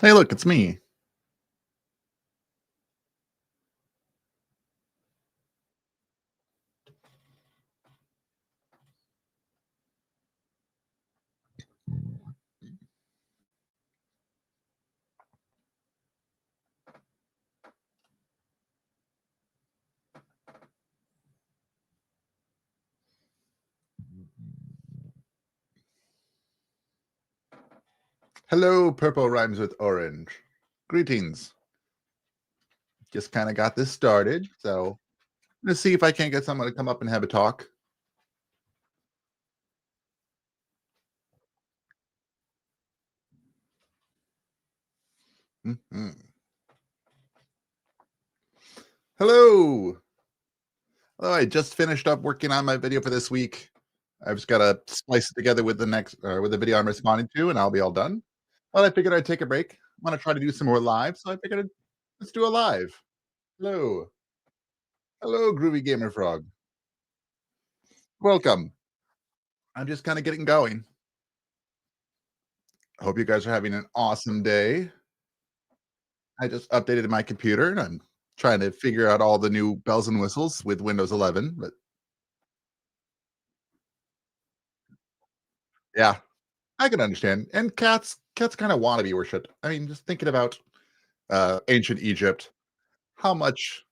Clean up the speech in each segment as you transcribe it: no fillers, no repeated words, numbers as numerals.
Hey, look, it's me. Hello, purple rhymes with orange. Greetings. Just kind of got this started, so let's see if I can't get someone to come up and have a talk. Mhm. Hello. Hello. I just finished up working on my video for this week. I've just got to splice it together with the next with the video I'm responding to, and I'll be all done. But I figured I'd take a break. I want to try to do some more live, so I figured let's do a live. Hello. Hello, Groovy Gamer Frog. Welcome. I'm just kind of getting going. Hope you guys are having an awesome day. I just updated my computer and I'm trying to figure out all the new bells and whistles with Windows 11. But yeah, I can understand. And cats kind of want to be worshipped. I mean, just thinking about ancient Egypt, how much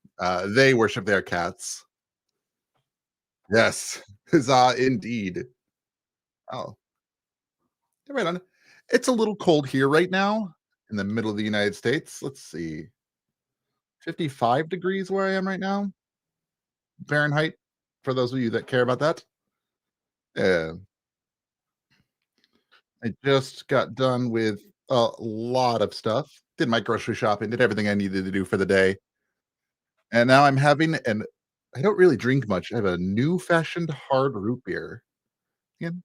they worship their cats. Yes, huzzah, indeed. Oh, right on. It's a little cold here right now in the middle of the United States. Let's see, 55 degrees where I am right now, Fahrenheit, for those of you that care about that. Yeah. I just got done with a lot of stuff, did my grocery shopping, did everything I needed to do for the day, and now I'm having and I don't really drink much. I have a new-fashioned hard root beer. Again,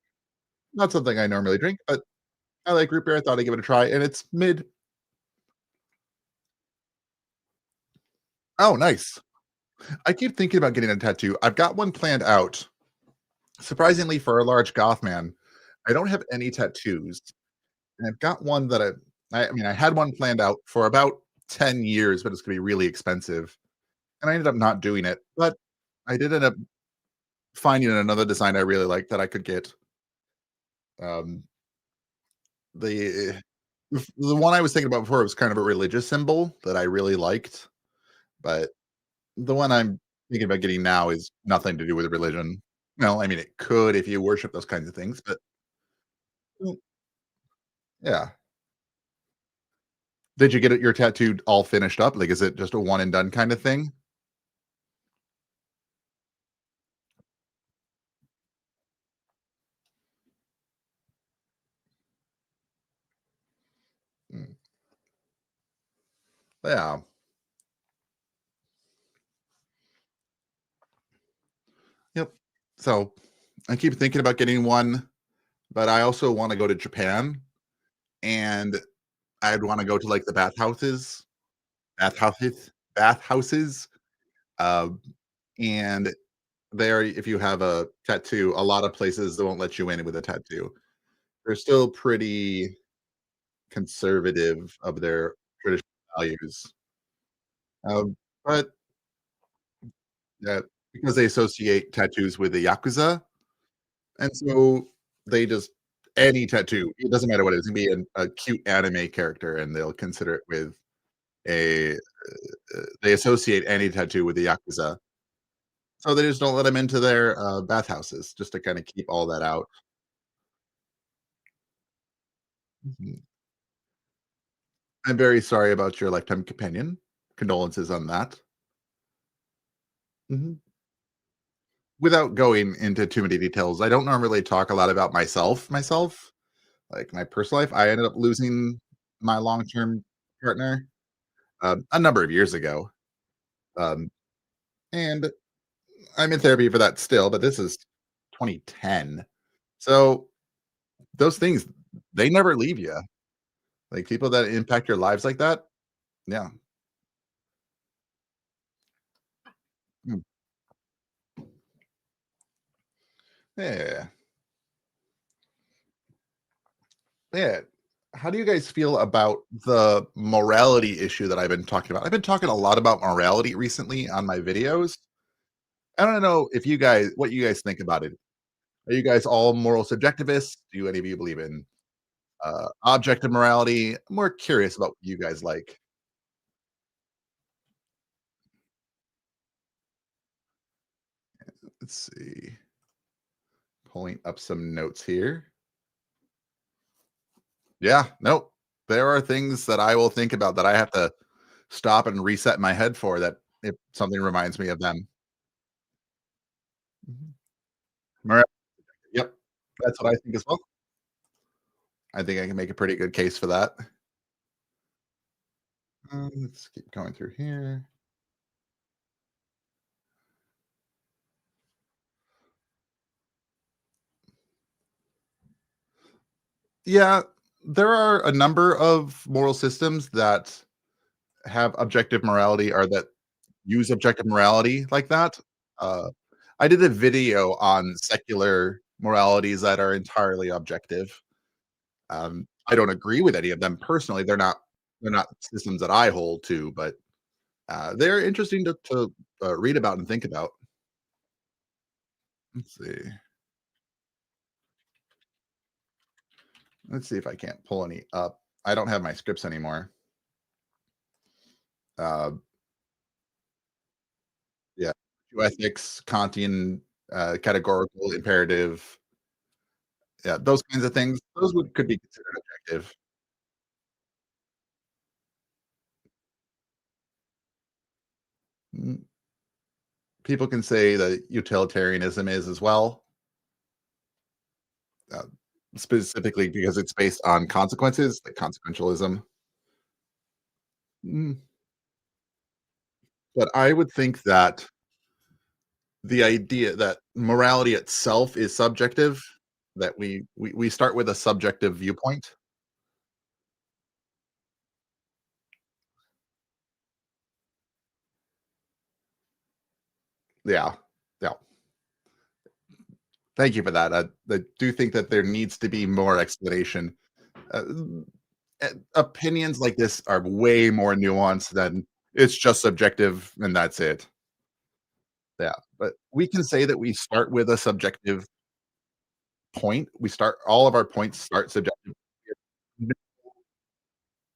not something I normally drink, but I like root beer. I thought I'd give it a try, and it's mid. Oh, nice. I keep thinking about getting a tattoo. I've got one planned out. Surprisingly, for a large goth man, I don't have any tattoos, and I've got one that I mean, I had one planned out for about 10 years, but it's gonna be really expensive. And I ended up not doing it, but I did end up finding another design I really liked that I could get. Um, the one I was thinking about before was kind of a religious symbol that I really liked, but the one I'm thinking about getting now is nothing to do with religion. No, I mean, it could if you worship those kinds of things, but mm, yeah. Did you get it your tattoo all finished up? Like, is it just a one and done kind of thing? Mm, yeah. Yep. So I keep thinking about getting one, but I also want to go to Japan and I'd wanna go to, like, the bathhouses, um, and there, if you have a tattoo, a lot of places they won't let you in with a tattoo. They're still pretty conservative of their traditional values, but, yeah, because they associate tattoos with the yakuza, and so they just any tattoo, it doesn't matter what it is, it can be a cute anime character, and they'll consider it with a they associate any tattoo with the yakuza. So they just don't let them into their, bathhouses just to kinda keep all that out. Mhm. I'm very sorry about your lifetime companion. Condolences on that. Mhm. Without going into too many details, I don't normally talk a lot about myself, like my personal life. I ended up losing my long-term partner, a number of years ago, um, and I'm in therapy for that still, but this is 2010. So, those things, they never leave you. Like, people that impact your lives like that, yeah. Mm, yeah. Yeah. How do you guys feel about the morality issue that I've been talking about? I've been talking a lot about morality recently on my videos. I don't know if you guys what you guys think about it. Are you guys all moral subjectivists? Do any of you believe in objective morality? I'm more curious about what you guys like. Let's see. Pulling up some notes here. Yeah, nope. There are things that I will think about that I have to stop and reset my head for that if something reminds me of them. Mhm. Mora Yep, that's what I think as well. I think I can make a pretty good case for that. Let's keep going through here. Yeah, there are a number of moral systems that have objective morality or that use objective morality like that. Uh, I did a video on secular moralities that are entirely objective. I don't agree with any of them personally. They're not systems that I hold to, but they're interesting to read about and think about. Let's see. Let's see if I can't pull any up. I don't have my scripts anymore. Uh, yeah, Virtue ethics, Kantian categorical imperative. Yeah, those kinds of things. Those would could be considered objective. Mm, People can say that utilitarianism is as well, uh, specifically because it's based on consequences, like consequentialism. Mm, But I would think that the idea that morality itself is subjective, that we start with a subjective viewpoint. Yeah, yeah. Thank you for that. I do think that there needs to be more explanation. Uh, Opinions like this are way more nuanced than it's just subjective and that's it. Yeah, but we can say that we start with a subjective point. We start all of our points start subjective.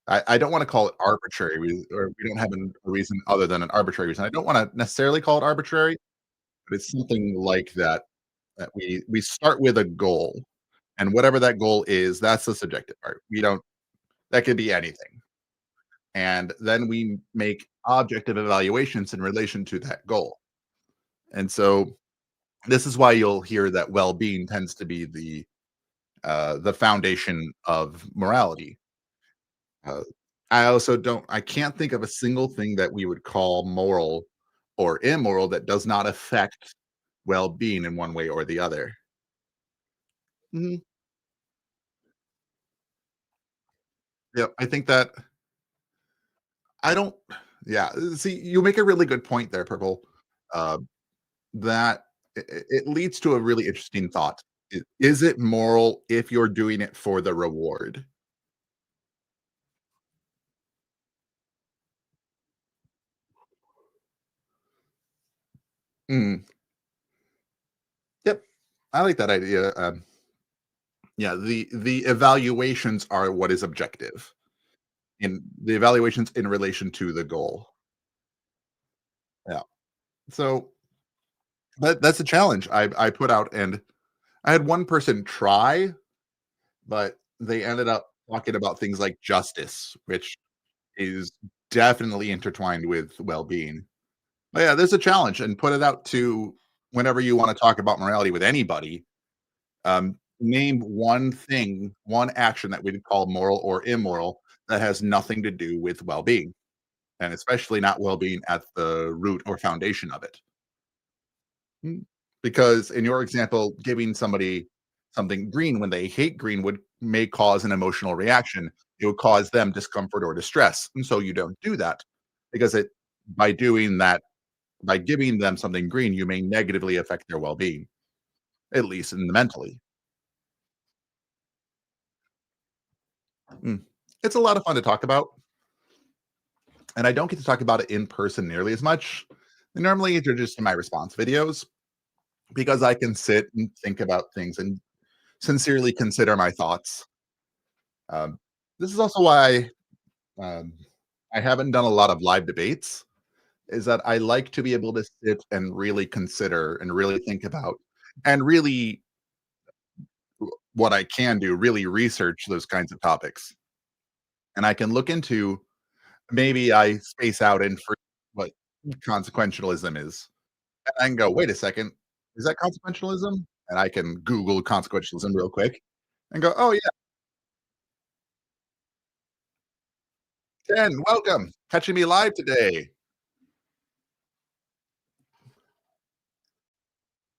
I don't want to call it arbitrary, or we don't have a reason other than an arbitrary reason. I don't want to necessarily call it arbitrary, but it's something like that. That we start with a goal, and whatever that goal is, that's the subjective part. We don't. That could be anything, and then we make objective evaluations in relation to that goal. And so this is why you'll hear that well-being tends to be the foundation of morality. Uh, I also don't I can't think of a single thing that we would call moral or immoral that does not affect well-being in one way or the other. Mhm. Yep, I think that I don't yeah, see, you make a really good point there, Purple, uh, that it leads to a really interesting thought. Is it moral if you're doing it for the reward? Mm, yep, I like that idea, yeah, the evaluations are what is objective. In the evaluations in relation to the goal. Yeah. So that's a challenge I put out, and I had one person try, but they ended up talking about things like justice, which is definitely intertwined with well-being. But yeah, there's a challenge, and put it out to whenever you want to talk about morality with anybody. Name one thing, one action that we'd call moral or immoral that has nothing to do with well-being, and especially not well-being at the root or foundation of it. Mm, because in your example, giving somebody something green when they hate green may cause an emotional reaction. It would cause them discomfort or distress, and so you don't do that because it by doing that, by giving them something green, you may negatively affect their well-being, at least in the mentally. Mm. It's a lot of fun to talk about, and I don't get to talk about it in person nearly as much. They normally introduced to my response videos because I can sit and think about things and sincerely consider my thoughts. Um, this is also why um, I haven't done a lot of live debates, is that I like to be able to sit and really consider and really think about and really what I can do, really research those kinds of topics. And I can look into maybe I space out in for what consequentialism is. And I can go, wait a second, is that consequentialism? And I can Google consequentialism real quick and go, oh yeah, Ken, welcome. Catching me live today.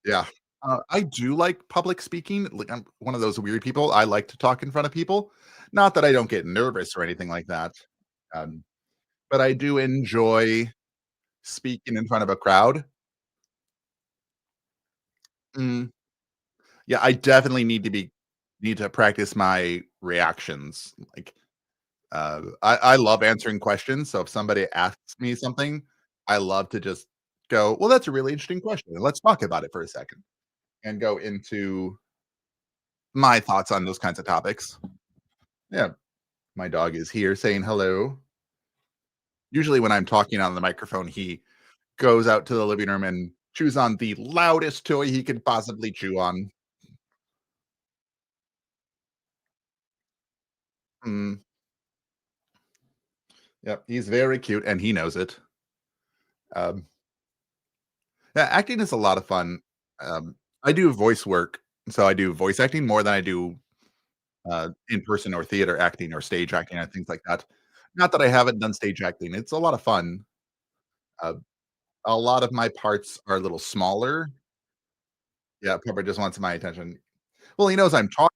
Yeah. I do like public speaking. Like, I'm one of those weird people. I like to talk in front of people. Not that I don't get nervous or anything like that. Um, but I do enjoy speaking in front of a crowd. Mm, yeah, I definitely need to practice my reactions. Like, I love answering questions. So if somebody asks me something, I love to just go, well, that's a really interesting question. Let's talk about it for a second and go into my thoughts on those kinds of topics. Yeah. My dog is here saying hello. Usually, when I'm talking on the microphone, he goes out to the living room and chews on the loudest toy he could possibly chew on. Mm, yep, he's very cute and he knows it. Um, yeah, acting is a lot of fun. I do voice work, so I do voice acting more than I do in person or theater acting or stage acting and things like that. Not that I haven't done stage acting; it's a lot of fun. Uh, a lot of my parts are a little smaller. Yeah, Pepper just wants my attention. Well, he knows I'm talking,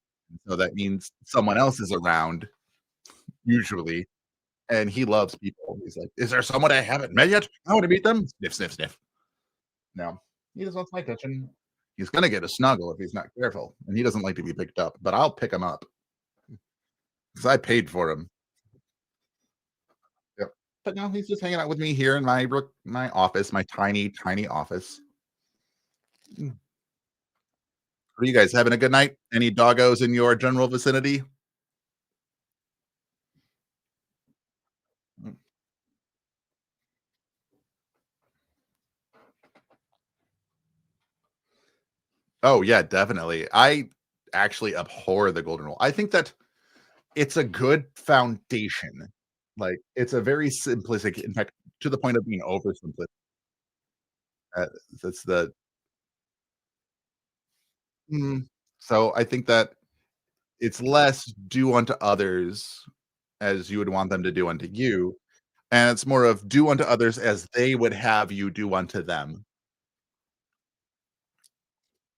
so that means someone else is around usually, and he loves people. He's like, "Is there someone I haven't met yet? I want to meet them." Sniff, sniff, sniff. No, he just wants my attention. He's gonna get a snuggle if he's not careful, and he doesn't like to be picked up, but I'll pick him up because I paid for him. Yep. But no, he's just hanging out with me here in my office, my tiny, tiny office. Mm. Are you guys having a good night? Any doggos in your general vicinity? Mm. Oh yeah, definitely. I actually abhor the golden rule. I think that it's a good foundation. Like, it's a very simplistic, in fact, to the point of being oversimplistic. Uh, that's the mm, so I think that it's less do unto others as you would want them to do unto you, and it's more of do unto others as they would have you do unto them.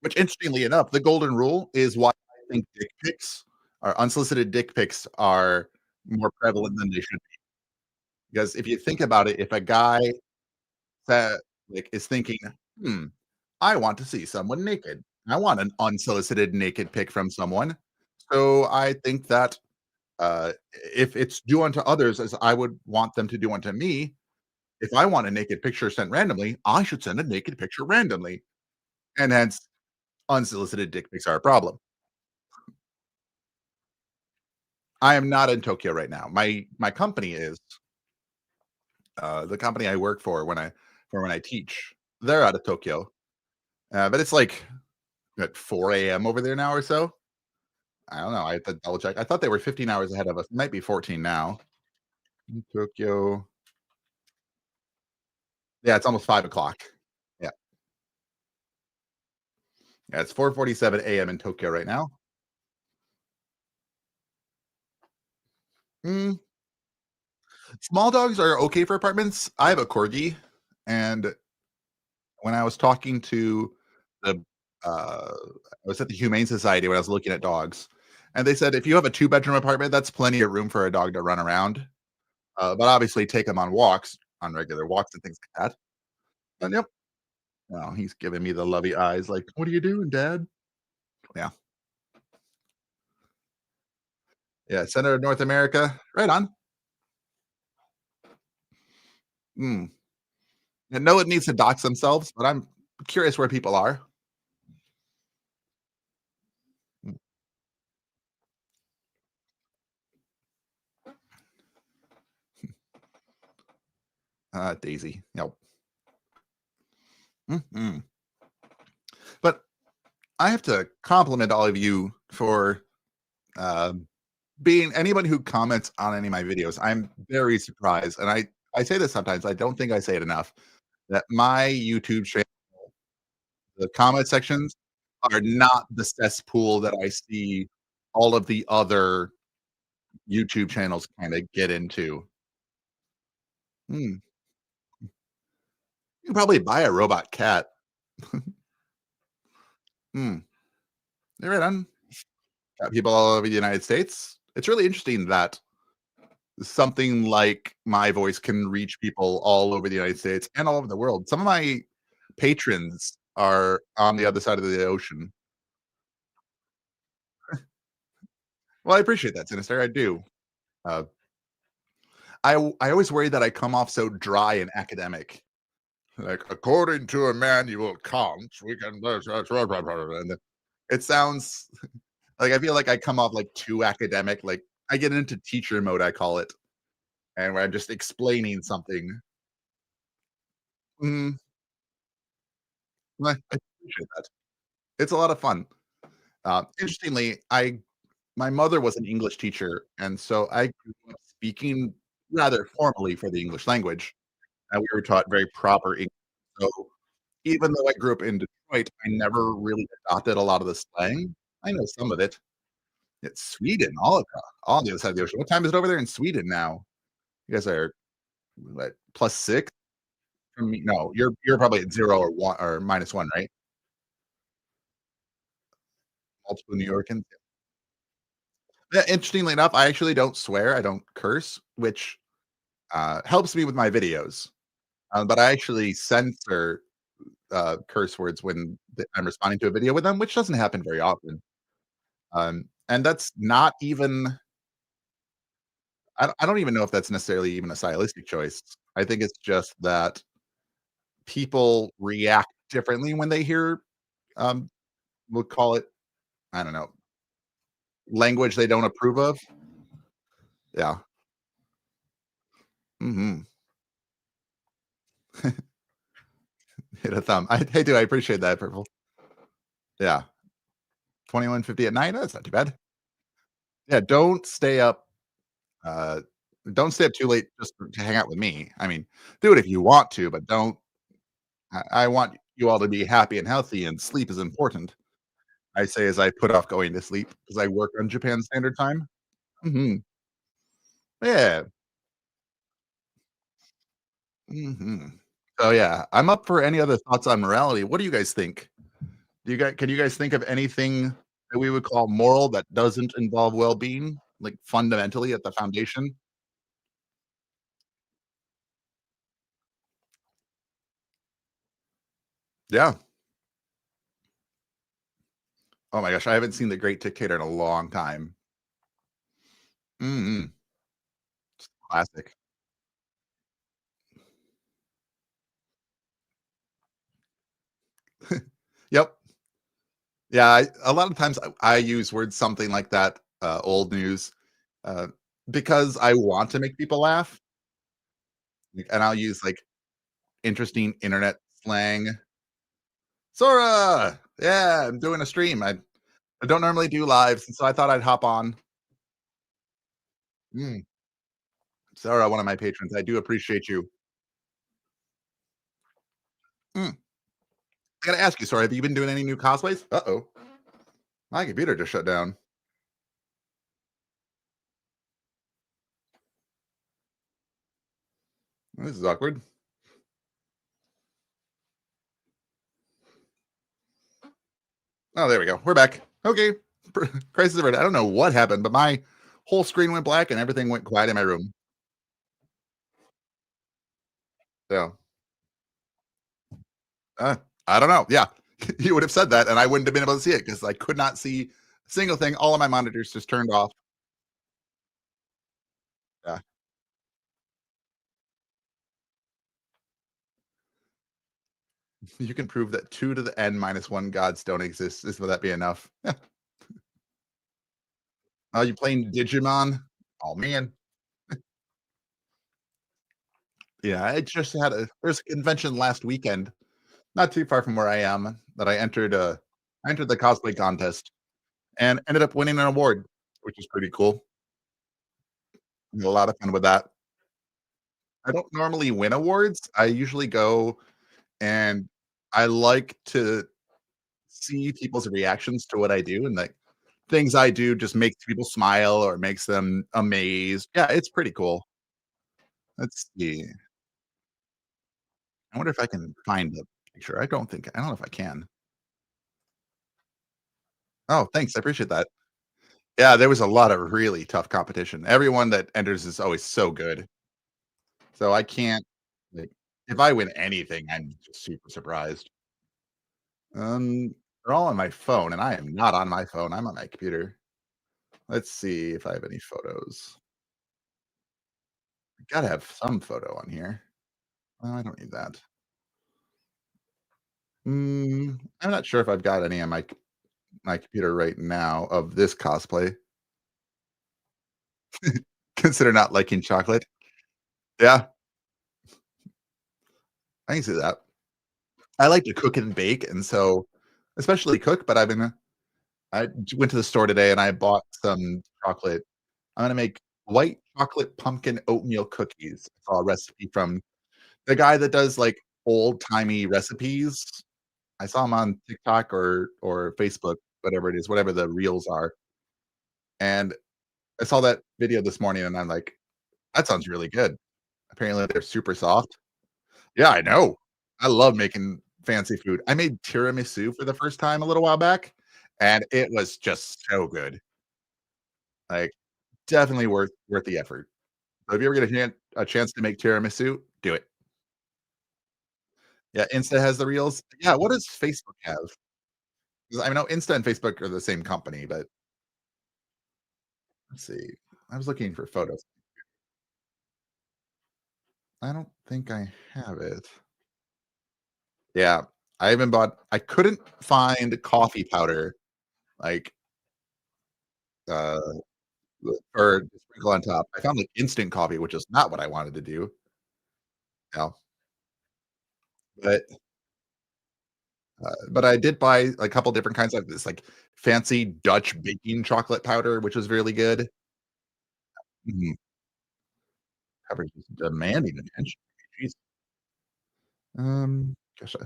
Which, interestingly enough, the golden rule is why I think dick pics or unsolicited dick pics are more prevalent than they should be. Because if you think about it, if a guy that, like, is thinking, "Hmm, I want to see someone naked. I want an unsolicited naked pic from someone." So I think that, if it's do unto others as I would want them to do unto me, if I want a naked picture sent randomly, I should send a naked picture randomly, and hence unsolicited dick pics are a problem. I am not in Tokyo right now. My company is, the company I work for when I teach, they're out of Tokyo, but it's like at 4 a.m. over there now or so. I don't know. I have to double check. I thought they were 15 hours ahead of us. It might be 14 now. In Tokyo. Yeah, it's almost 5 o'clock. Yeah. Yeah, it's 4:47 a.m. in Tokyo right now. Mm, small dogs are okay for apartments. I have a corgi, and when I was talking to the, I was at the Humane Society when I was looking at dogs, and they said if you have a two-bedroom apartment, that's plenty of room for a dog to run around. But obviously take them on walks, on regular walks and things like that. And yep. Oh, he's giving me the lovey eyes like, "What are you doing, dad?" Yeah. Yeah, center of North America. Right on. Mm. And no one needs to dox themselves, but I'm curious where people are. Mm. Daisy. Yep. Mhm. But I have to compliment all of you for um, being anyone who comments on any of my videos. I'm very surprised, and I say this sometimes. I don't think I say it enough that my YouTube channel, the comment sections are not the cesspool that I see all of the other YouTube channels kind of get into. Hmm. You can probably buy a robot cat. Hmm. You're right on. Got people all over the United States. It's really interesting that something like my voice can reach people all over the United States and all over the world. Some of my patrons are on the other side of the ocean. Well, I appreciate that, Sinister. I do. Uh, I always worry that I come off so dry and academic. Like, according to Immanuel Kant, we can. And it sounds like I feel like I come off like too academic. Like I get into teacher mode, I call it, and where I'm just explaining something. Mm, I appreciate that. It's a lot of fun. Interestingly, I my mother was an English teacher, and so I grew up speaking rather formally for the English language, and we were taught very proper English. So even though I grew up in Detroit, I never really adopted a lot of the slang. I know some of it. It's Sweden, all on the other side of the ocean. What time is it over there in Sweden now? You guys are what, +6 from me? No, you're probably at 0 or 1 or -1, right? Multiple New Yorkans. Yeah, interestingly enough, I actually don't swear, I don't curse, which, helps me with my videos, but I actually censor, curse words when I'm responding to a video with them, which doesn't happen very often, and that's not even I don't even know if that's necessarily even a stylistic choice. I think it's just that people react differently when they hear, um, we'll call it, I don't know, language they don't approve of. Yeah. Mhm. Hit a thumb. I do, I appreciate that, Purple. Yeah. 21:50 at night? That's not too bad. Yeah, uh, don't stay up too late just to hang out with me. I mean, do it if you want to, but don't I want you all to be happy and healthy, and sleep is important. I say as I put off going to sleep because I work on Japan Standard Time. Mhm. Yeah. Mhm. So, yeah, I'm up for any other thoughts on morality. What do you guys think? Do you guys can you guys think of anything that we would call moral that doesn't involve well-being, like, fundamentally at the foundation? Yeah. Oh my gosh, I haven't seen The Great Dictator in a long time. Mhm. Classic. Yep. Yeah, a lot of times I use words something like that, old news, uh, because I want to make people laugh, like, and I'll use, like, interesting internet slang. "Sora! Yeah, I'm doing a stream. I don't normally do lives, and so I thought I'd hop on." Mm, Sora, one of my patrons, I do appreciate you. Mm, I gotta ask you, Sora, have you been doing any new cosplays? Uh-oh, my computer just shut down. This is awkward. Oh, there we go. We're back. Okay. Crisis averted. I don't know what happened, but my whole screen went black and everything went quiet in my room. So, uh, I don't know. Yeah. You would have said that and I wouldn't have been able to see it because I could not see a single thing. All of my monitors just turned off. Yeah. You can prove that 2 to the n minus 1 gods don't exist. Will that be enough? Oh, you playing Digimon? Oh, man. Yeah, I just had a there's a convention last weekend, not too far from where I am, that I entered the cosplay contest and ended up winning an award, which is pretty cool. Had a lot of fun with that. I don't normally win awards. I usually go and I like to see people's reactions to what I do, and, like, things I do just makes people smile or makes them amazed. Yeah, it's pretty cool. Let's see. I wonder if I can find the picture. I don't know if I can. Oh, thanks. I appreciate that. Yeah, there was a lot of really tough competition. Everyone that enters is always so good. So I can't like if I win anything, I'm just super surprised. They're all on my phone, and I am not on my phone. I'm on my computer. Let's see if I have any photos. I gotta have some photo on here. Oh, I don't need that. I'm not sure if I've got any on my computer right now of this cosplay. Consider not liking chocolate. Yeah, I can see that. I like to cook and bake, and so especially cook, but I went to the store today and I bought some chocolate. I'm gonna make white chocolate pumpkin oatmeal cookies. I saw a recipe from the guy that does, like, old-timey recipes. I saw him on TikTok or Facebook, whatever it is, whatever the reels are, and I saw that video this morning and I'm like, "That sounds really good." Apparently, they're super soft. Yeah, I know. I love making fancy food. I made tiramisu for the first time a little while back, and it was just so good. Like, definitely worth the effort. So if you ever get a chance to make tiramisu, do it. Yeah, Insta has the reels. Yeah, what does Facebook have? 'Cause I know Insta and Facebook are the same company, but let's see. I was looking for photos. I don't think I have it. Yeah, I couldn't find coffee powder, like, uh or to sprinkle on top. I found, like, instant coffee, which is not what I wanted to do, yeah, but, but I did buy a couple different kinds of this, like, fancy Dutch baking chocolate powder, which was really good. Mhm. Covers this demanding attention. Jeez. Gosh,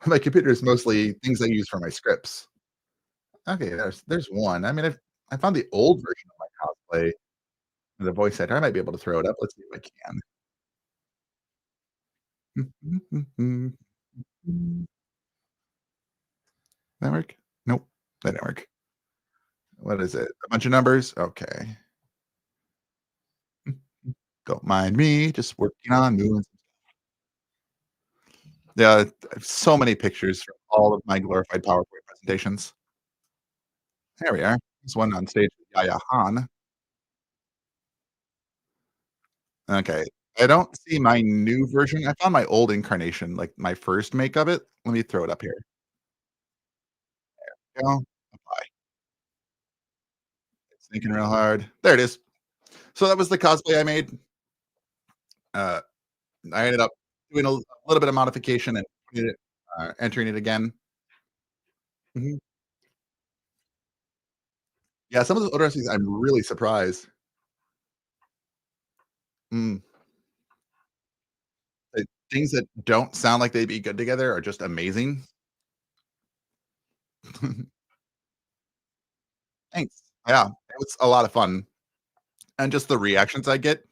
my computer is mostly things I use for my scripts. Okay, there's one. I mean, I found the old version of my cosplay, the voice actor. I might be able to throw it up. Let's see if I can. That work? Nope, that didn't work. What is it? A bunch of numbers? Okay. Don't mind me, just working on moving. Yeah, I have so many pictures from all of my glorified PowerPoint presentations. There we are. There's one on stage with Yaya Han. Okay. I don't see my new version. I found my old incarnation, like my first make of it. Let me throw it up here. Go. Apply. It's thinking real hard. There it is. So that was the cosplay I made. Uh, I ended up doing a little bit of modification and putting entering it again. Mhm. Yeah, some of the older recipes, I'm really surprised. Mm. Things that don't sound like they'd be good together are just amazing. Thanks. Yeah, it was a lot of fun, and just the reactions I get.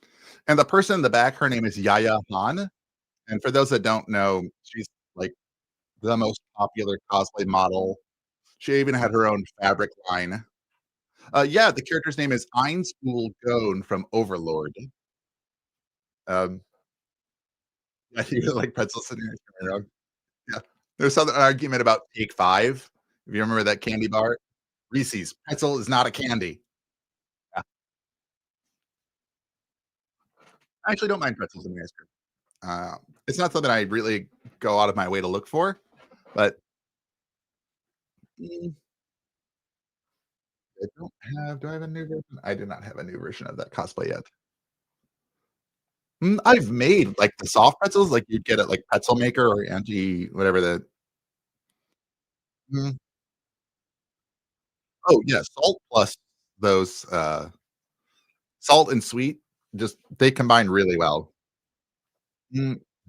And the person in the back, her name is Yaya Han, and for those that don't know, she's, like, the most popular cosplay model. She even had her own fabric line. Yeah, the character's name is Einspul Gone from Overlord. Um, yeah, you like pretzels in your own. Yeah. There's some argument about Take 5. If you remember that candy bar? Reese's, pretzel is not a candy. Yeah. I actually don't mind pretzels in the ice cream. It's not something I really go out of my way to look for, but mm, I don't have do I have a new version? I do not have a new version of that cosplay yet. I've made, like, the soft pretzels, like, you'd get at, like, Pretzel Maker or Auntie whatever the mm, oh, yeah, salt plus those, salt and sweet, just they combine really well.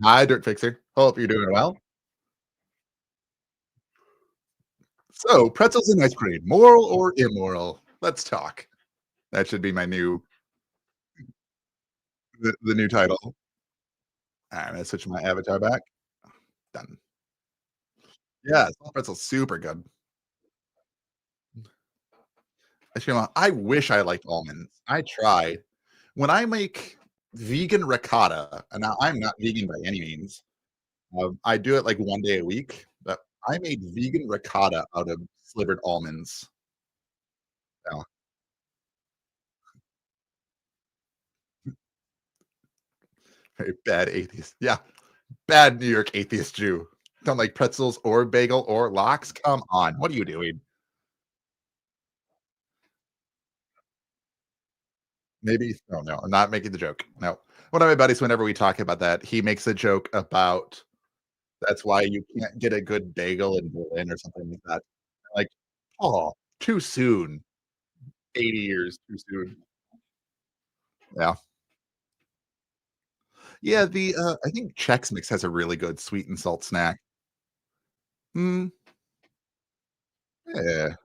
Hi, Dirt Fixer. Hope you're doing well. So, pretzels and ice cream, moral or immoral? Let's talk. That should be my new the new title. I'm gonna switch my avatar back. Done. Yeah, salt pretzel's super good. I wish I liked almonds. I try. When I make vegan ricotta, and now I'm not vegan by any means, I do it, like, 1 day a week, but I made vegan ricotta out of slivered almonds. Yeah, very bad atheist. Yeah, bad New York atheist Jew. Don't like pretzels or bagel or lox? Come on, what are you doing? Maybe oh, no, I'm not making the joke. No. One of my buddies, whenever we talk about that, he makes a joke about that's why you can't get a good bagel in Berlin or something like that. Like, "Oh, too soon. 80 years too soon." Yeah. Yeah, I think Chex Mix has a really good sweet and salt snack. Mm, yeah.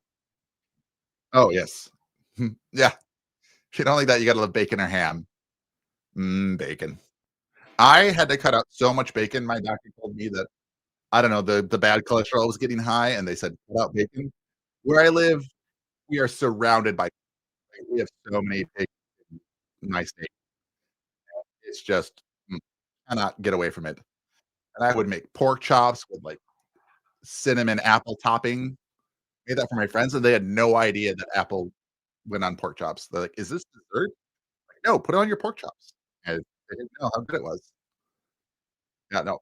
Oh, yes. Yeah. If you don't like that, you gotta love bacon or ham. Bacon. I had to cut out so much bacon, my doctor told me that, I don't know, the bad cholesterol was getting high, and they said, "Cut out bacon." Where I live, we are surrounded by we have so many pigs in my state. It's just, cannot get away from it. And I would make pork chops with, like, cinnamon apple topping. Made that for my friends, and they had no idea that apple went on pork chops. They're like, "Is this dessert?" Like, "No, put it on your pork chops." And they didn't know how good it was. Yeah, no,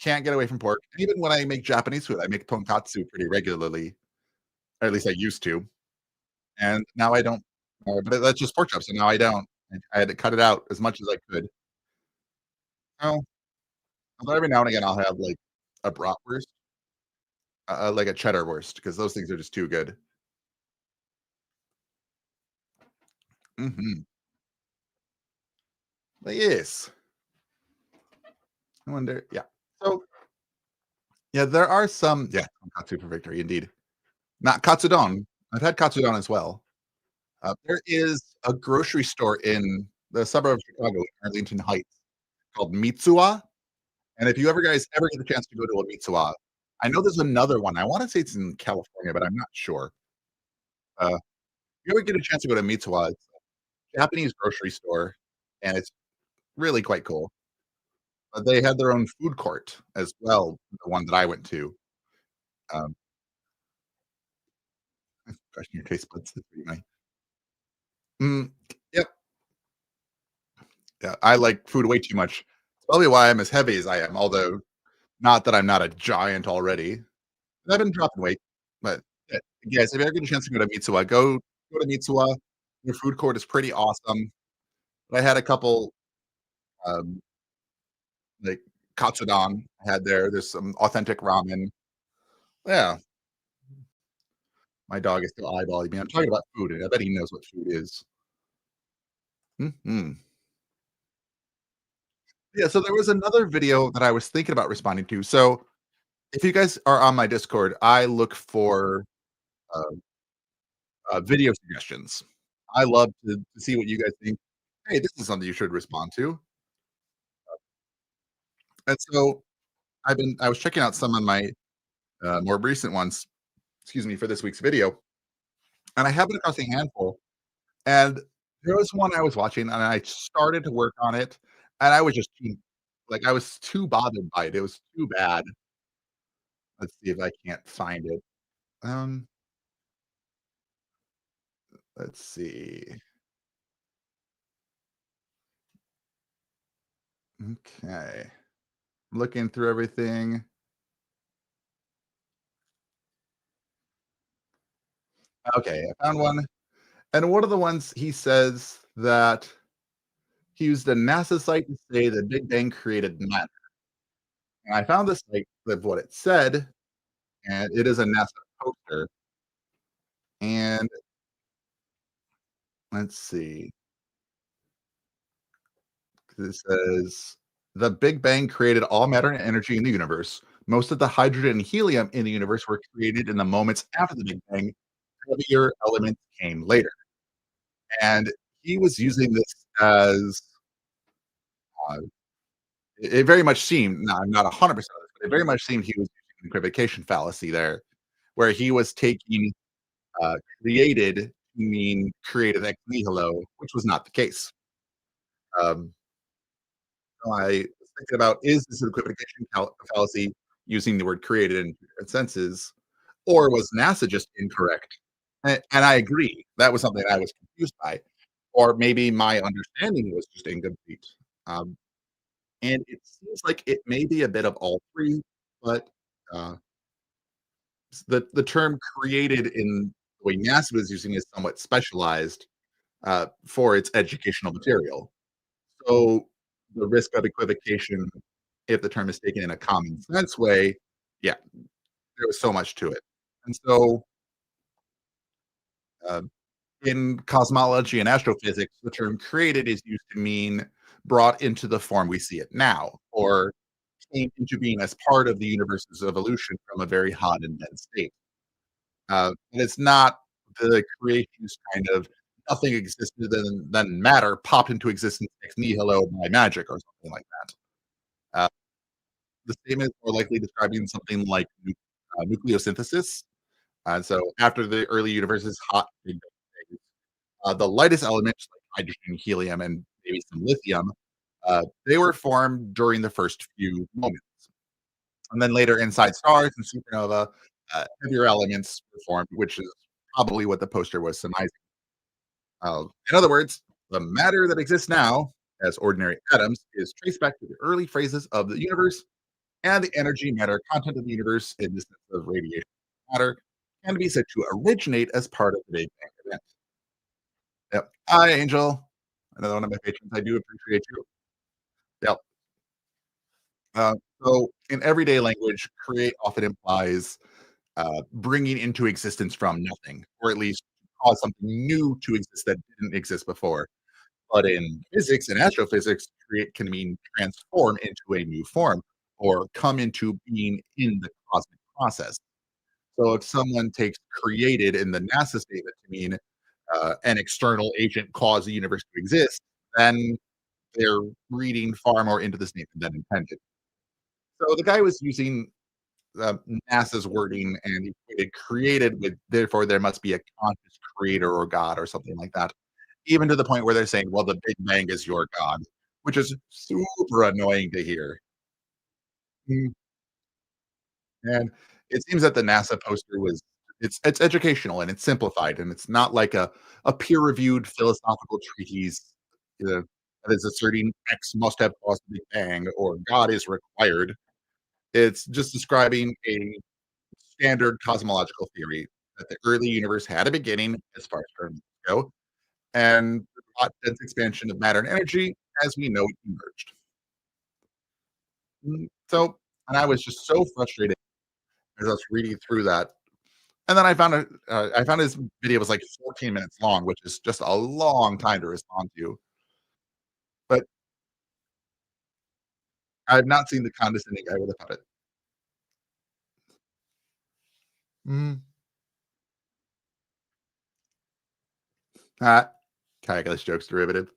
can't get away from pork. Even when I make Japanese food, I make tonkatsu pretty regularly, or at least I used to, and now I don't. But that's just pork chops, and now I don't. I had to cut it out as much as I could. Oh, although every now and again, I'll have, like, a bratwurst, like a cheddar wurst, because those things are just too good. Mhm. But yes, I wonder yeah. So, yeah, there are some yeah, tonkatsu for victory, indeed. Not katsudon. I've had katsudon as well. There is a grocery store in the suburb of Chicago, in Arlington Heights, called Mitsuwa, and if you ever guys ever get the chance to go to a Mitsuwa, I know there's another one. I wanna say it's in California, but I'm not sure. If you ever get a chance to go to Mitsuwa, it's a Japanese grocery store, and it's really quite cool. But they had their own food court as well, the one that I went to. Um, Question your taste buds, that's pretty nice. Mm, yep, yeah, I like food way too much. It's probably why I'm as heavy as I am, although not that I'm not a giant already. I've been dropping weight, but, guys, if you ever get a chance to go to Mitsuwa, go to Mitsuwa. Their food court is pretty awesome. I had a couple, um, like, katsudon I had there. There's some authentic ramen. Yeah, my dog is still eyeballing me. I'm talking about food, and I bet he knows what food is. Mhm. Yeah, so there was another video that I was thinking about responding to. So, if you guys are on my Discord, I look for, uh, video suggestions. I love to see what you guys think. "Hey, this is something you should respond to." And so, I was checking out some of my, more recent ones, excuse me, for this week's video, and I happened across a handful, and there was one I was watching, and I started to work on it, and I was just too like, I was too bothered by it. It was too bad. Let's see if I can't find it. Um, let's see. Okay. Looking through everything. Okay, I found one. And one of the ones he says that he used a NASA site to say the Big Bang created matter. And I found this site with what it said, and it is a NASA poster. And let's see. It says the Big Bang created all matter and energy in the universe. Most of the hydrogen and helium in the universe were created in the moments after the Big Bang. Heavier elements came later. And he was using this as uh, it very much seemed. Now, I'm not 100%, but it very much seemed he was using an equivocation fallacy there, where he was taking created to mean created ex nihilo, which was not the case. Um, so I was thinking about, is this an equivocation fallacy using the word created in different senses, or was NASA just incorrect? And I agree. That was something I was confused by. Or maybe my understanding was just incomplete. Um, and it seems like it may be a bit of all three, but uh, the term created in the way NASA was using is somewhat specialized for its educational material. So the risk of equivocation, if the term is taken in a common sense way, yeah, there was so much to it. And so uh, in cosmology and astrophysics, the term created is used to mean brought into the form we see it now, or came into being as part of the universe's evolution from a very hot and dense state. And it's not the creationist kind of nothing existed, then matter popped into existence ex nihilo by magic or something like that. The statement is more likely describing something like nucleosynthesis. And so after the early universe's hot Big Bang phase, the lightest elements like hydrogen, helium, and maybe some lithium, they were formed during the first few moments. And then later inside stars and supernova, heavier elements were formed, which is probably what the poster was surmising. In other words, the matter that exists now as ordinary atoms is traced back to the early phases of the universe, and the energy matter content of the universe in the sense of radiation matter can be said to originate as part of the Big Bang event. Yep. Hi, Angel. Another one of my patrons. I do appreciate you. Yep. Uh, so, in everyday language, create often implies bringing into existence from nothing, or at least cause something new to exist that didn't exist before. But in physics and astrophysics, create can mean transform into a new form or come into being in the cosmic process. So if someone takes created in the NASA statement to mean an external agent caused the universe to exist, then they're reading far more into the statement than intended. So the guy was using uh, NASA's wording and equated created with therefore there must be a conscious creator or God or something like that. Even to the point where they're saying, well, the Big Bang is your God, which is super annoying to hear. Mm, and it seems that the NASA poster was it's educational and it's simplified and it's not like a peer-reviewed philosophical treatise uh, that is asserting X must have caused the Big Bang or God is required. It's just describing a standard cosmological theory that the early universe had a beginning as far as terms go, and the hot dense expansion of matter and energy as we know it emerged. So, and I was just so frustrated as I was reading through that. And then I found his video was like 14 minutes long, which is just a long time to respond to. But I've not seen the condescending guy with about it. Mm. Ah, calculus jokes derivative.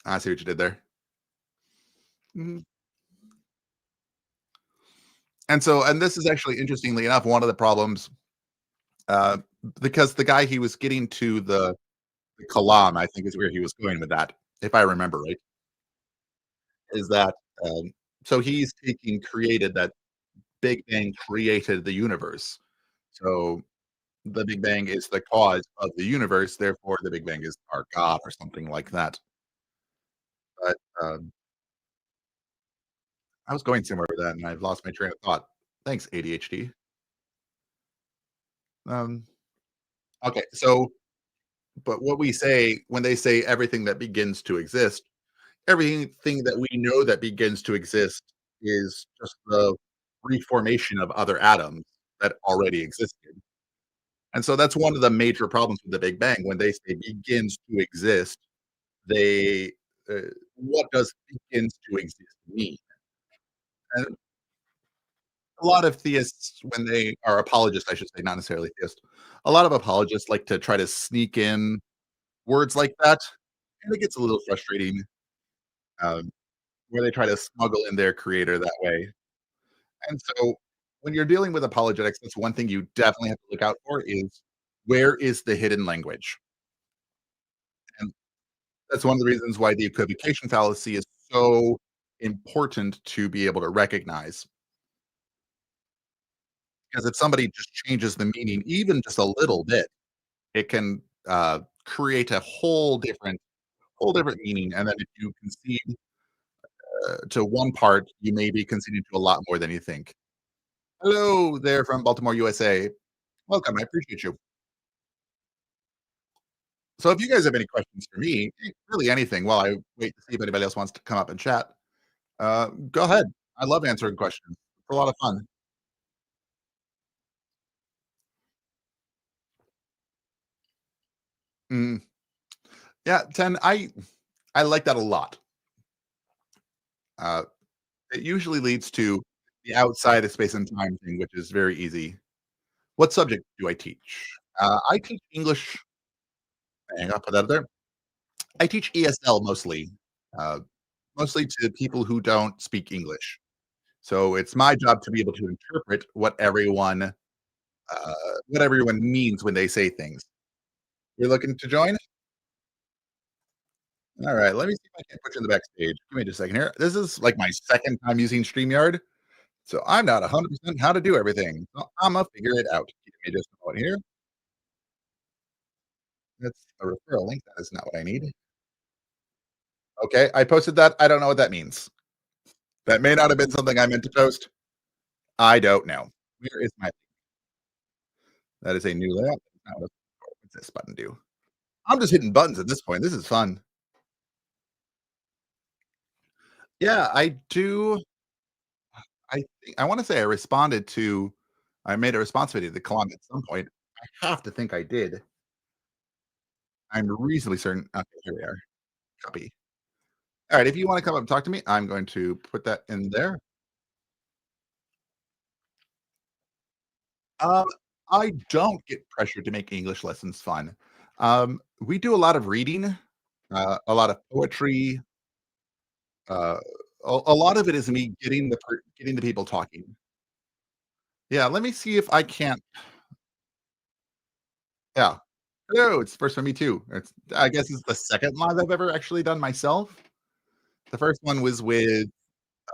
I see what you did there. Mhm. And so, and this is actually interestingly enough one of the problems uh, because the guy he was getting to the Kalam, I think is where he was going with that, if I remember right, is that so he's taking created that Big Bang created the universe. So the Big Bang is the cause of the universe, therefore the Big Bang is our God or something like that. But I was going somewhere with that, and I've lost my train of thought. Thanks, ADHD. Um, okay, so but what we say when they say everything that begins to exist, everything that we know that begins to exist is just the reformation of other atoms that already existed. And so that's one of the major problems with the Big Bang. When they say begins to exist, they uh, what does begins to exist mean? And a lot of theists, when they are apologists, I should say, not necessarily theists, a lot of apologists like to try to sneak in words like that, and it gets a little frustrating, um, where they try to smuggle in their creator that way. And so when you're dealing with apologetics, that's one thing you definitely have to look out for is where is the hidden language? And that's one of the reasons why the equivocation fallacy is so important to be able to recognize. Because if somebody just changes the meaning even just a little bit, it can create a whole different meaning. And then if you concede to one part, you may be conceding to a lot more than you think. Hello there from Baltimore, USA. Welcome. I appreciate you. So if you guys have any questions for me, really anything, while I wait to see if anybody else wants to come up and chat, go ahead. I love answering questions. It's a lot of fun. Mm, yeah, 10. I like that a lot. Uh, it usually leads to the outside of space and time thing, which is very easy. What subject do I teach? I teach English. Hang on, put that there. I teach ESL mostly, uh, mostly to people who don't speak English. So it's my job to be able to interpret what everyone means when they say things. You're looking to join? All right, let me see if I can put you in the backstage. Give me just a second here. This is like my second time using StreamYard, so I'm not 100% how to do everything. So Imma figure it out. Give me just a moment here. That's a referral link. That is not what I need. Okay, I posted that. I don't know what that means. That may not have been something I meant to post. I don't know. Where is my that is a new layout. Now what's this button do? I'm just hitting buttons at this point. This is fun. Yeah, I do. I wanna say I made a response video to Kalani at some point. I have to think I did. I'm reasonably certain. Okay, here we are. Copy. Alright, if you wanna come up and talk to me, I'm going to put that in there. Um, I don't get pressured to make English lessons fun. We do a lot of reading, a lot of poetry, uh, a lot of it is me getting the people talking. Yeah, let me see if I can't yeah. No, it's first for me too. I guess it's the second live I've ever actually done myself. The first one was with,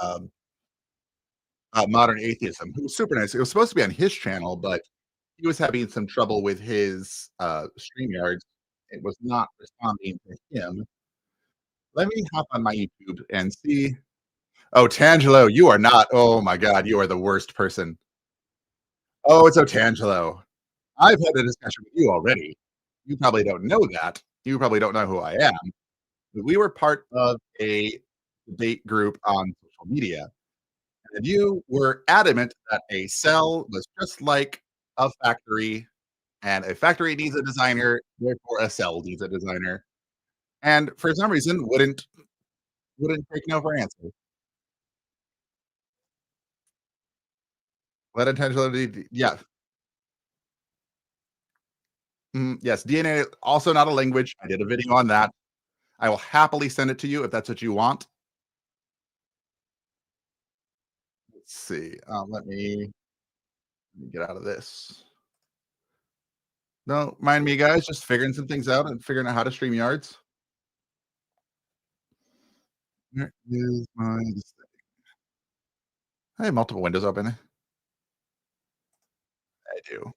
um, Modern Atheism, who was super nice. It was supposed to be on his channel, but he was having some trouble with his, StreamYard. It was not responding to him. Let me hop on my YouTube and see. Oh, Tangelo, you are not oh my god, you are the worst person. Oh, it's Otangelo. I've had a discussion with you already. You probably don't know that. You probably don't know who I am. We were part of a debate group on social media, and you were adamant that a cell was just like a factory, and a factory needs a designer, therefore a cell needs a designer. And for some reason, wouldn't take no for an answer. Let intentionality, yeah, yes, DNA also not a language. I did a video on that. I will happily send it to you if that's what you want. Let's see. Let me get out of this. No, mind me, guys, just figuring some things out and figuring out how to stream yards. Where is my I have multiple windows open. I do.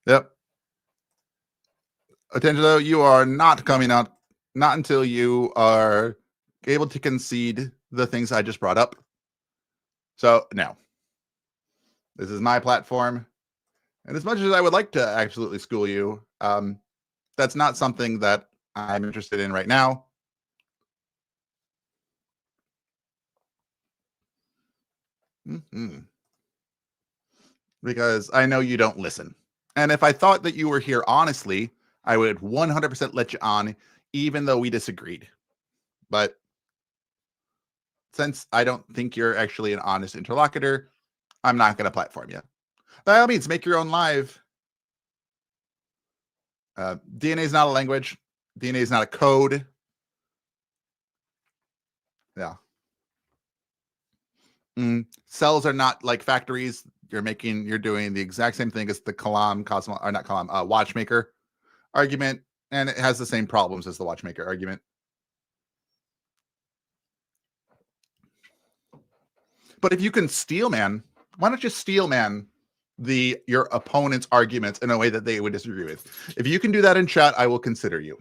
Yep. Otangelo, you are not coming out, not until you are able to concede the things I just brought up. So, no. This is my platform. And as much as I would like to absolutely school you, that's not something that I'm interested in right now. Because I know you don't listen. And if I thought that you were here honestly, I would 100% let you on, even though we disagreed. But since I don't think you're actually an honest interlocutor, I'm not going to platform you. By all means, make your own live. DNA is not a language. DNA is not a code. Yeah. Cells are not like factories. You're doing the exact same thing as the watchmaker argument, and it has the same problems as the watchmaker argument. But if you can steel man, why don't you steel man your opponent's arguments in a way that they would disagree with? If you can do that in chat, I will consider you.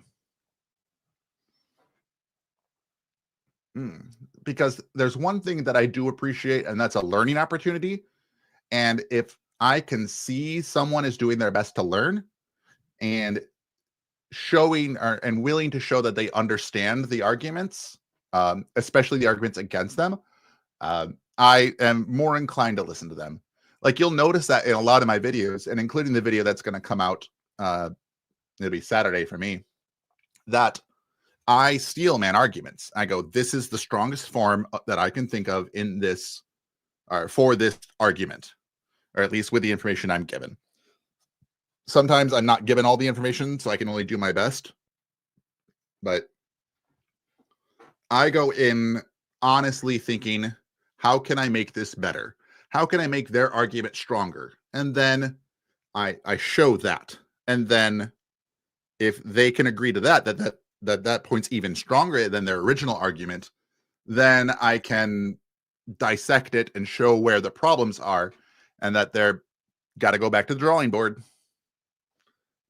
Because there's one thing that I do appreciate, and that's a learning opportunity. And if I can see someone is doing their best to learn and showing and willing to show that they understand the arguments, especially the arguments against them, I am more inclined to listen to them. Like, you'll notice that in a lot of my videos, and including the video that's going to come out, it'll be Saturday for me, that I steel man arguments. I go, this is the strongest form that I can think of in this, or for this argument, or at least with the information I'm given. Sometimes I'm not given all the information, so I can only do my best. But I go in honestly thinking, how can I make this better? How can I make their argument stronger? And then I show that. And then if they can agree to that point's even stronger than their original argument, then I can dissect it and show where the problems are, and that they're got to go back to the drawing board.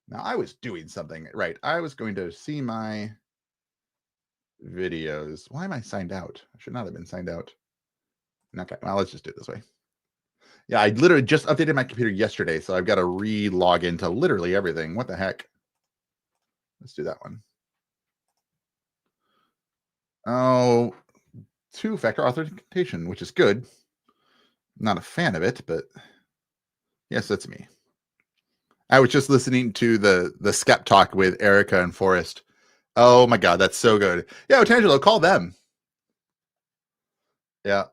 Now, I was doing something right. I was going to see my videos. Why am I signed out? I should not have been signed out. Okay, well, let's just do it this way. Yeah, I literally just updated my computer yesterday, so I've got to re-log into literally everything. What the heck? Let's do that one. Oh, two-factor authentication, which is good. Not a fan of it, but yes, that's me. I was just listening to the Skep Talk with Erica and Forrest. Oh my God, that's so good. Yeah, Otangelo, call them. Yeah.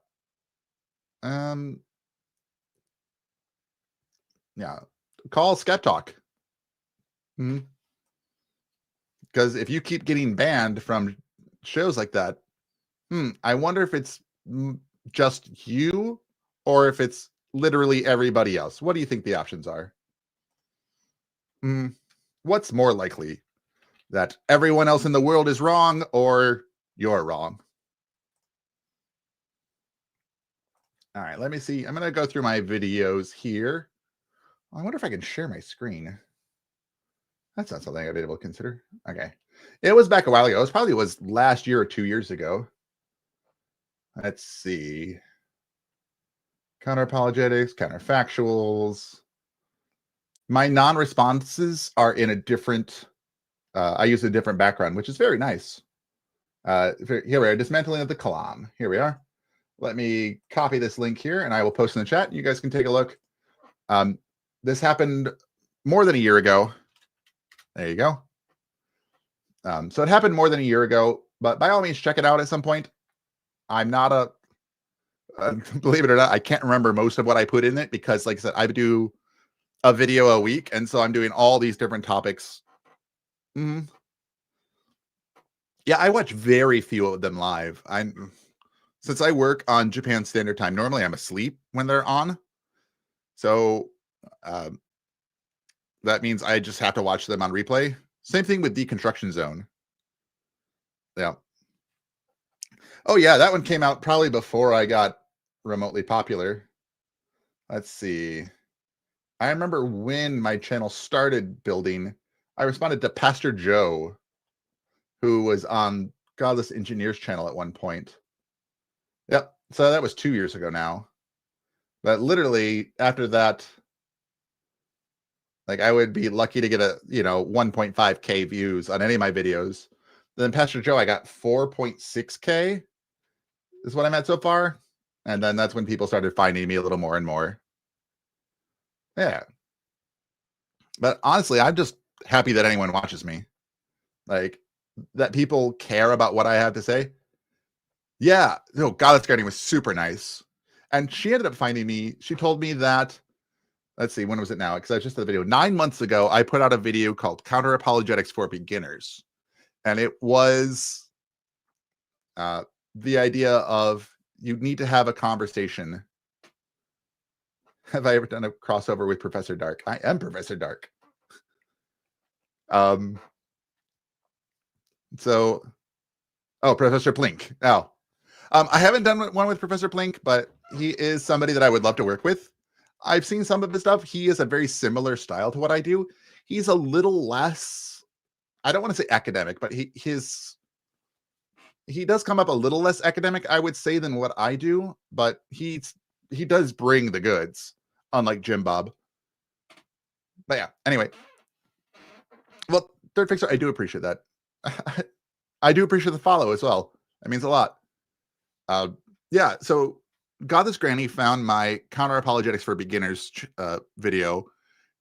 Yeah. Call Skep Talk. Because if you keep getting banned from shows like that, I wonder if it's just you or if it's literally everybody else. What do you think the options are? What's more likely? That everyone else in the world is wrong, or you're wrong? All right, let me see. I'm going to go through my videos here. I wonder if I can share my screen. That's not something I've been able to consider. Okay. It was back a while ago. It probably was last year or 2 years ago. Let's see. Counterapologetics, counterfactuals. My non-responses are in a different, I use a different background, which is very nice. Here we are, dismantling of the Kalam. Here we are. Let me copy this link here, and I will post in the chat. You guys can take a look. This happened more than a year ago. There you go. So it happened more than a year ago, but by all means, check it out at some point. I'm not believe it or not, I can't remember most of what I put in it because, like I said, I do a video a week, and so I'm doing all these different topics. Yeah, I watch very few of them live. Since I work on Japan Standard Time, normally I'm asleep when they're on. So that means I just have to watch them on replay. Same thing with Deconstruction Zone. Yeah. Oh, yeah, that one came out probably before I got remotely popular. Let's see. I remember when my channel started building, I responded to Pastor Joe, who was on Godless Engineers channel at one point. Yep. So that was 2 years ago now. But literally after that, like I would be lucky to get 1.5K views on any of my videos. Then Pastor Joe, I got 4.6K is what I'm at so far. And then that's when people started finding me a little more and more. Yeah. But honestly, I'm just happy that anyone watches me. Like that people care about what I have to say. Yeah. No, Godless Guardian was super nice. And she ended up finding me. She told me that, let's see, when was it now? Because I just did a video. 9 months ago, I put out a video called Counterapologetics for Beginners. And it was the idea of you need to have a conversation. Have I ever done a crossover with Professor Dark? I am Professor Dark. So, Professor Plink. Oh, I haven't done one with Professor Plink, but he is somebody that I would love to work with. I've seen some of his stuff. He is a very similar style to what I do. He's a little less, I don't want to say academic, but he does come up a little less academic, I would say, than what I do, but he does bring the goods, unlike Jim Bob. But yeah, anyway. Well, Third Fixer, I do appreciate that. I do appreciate the follow as well. That means a lot. Yeah, so Godless Granny found my Counter-Apologetics for Beginners video,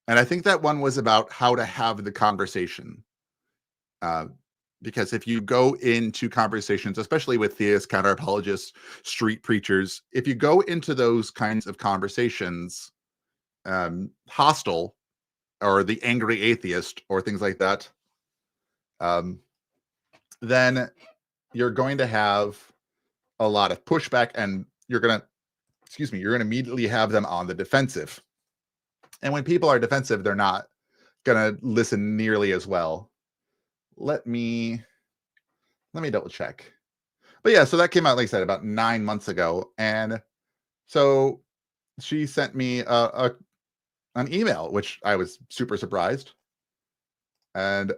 and I think that one was about how to have the conversation. Because if you go into conversations, especially with theists, counter-apologists, street preachers, if you go into those kinds of conversations hostile, or the angry atheist, or things like that, then you're going to have a lot of pushback, and you're going to immediately have them on the defensive. And when people are defensive, they're not going to listen nearly as well. Let me double check. But yeah, so that came out, like I said, about 9 months ago. And so she sent me an email, which I was super surprised. And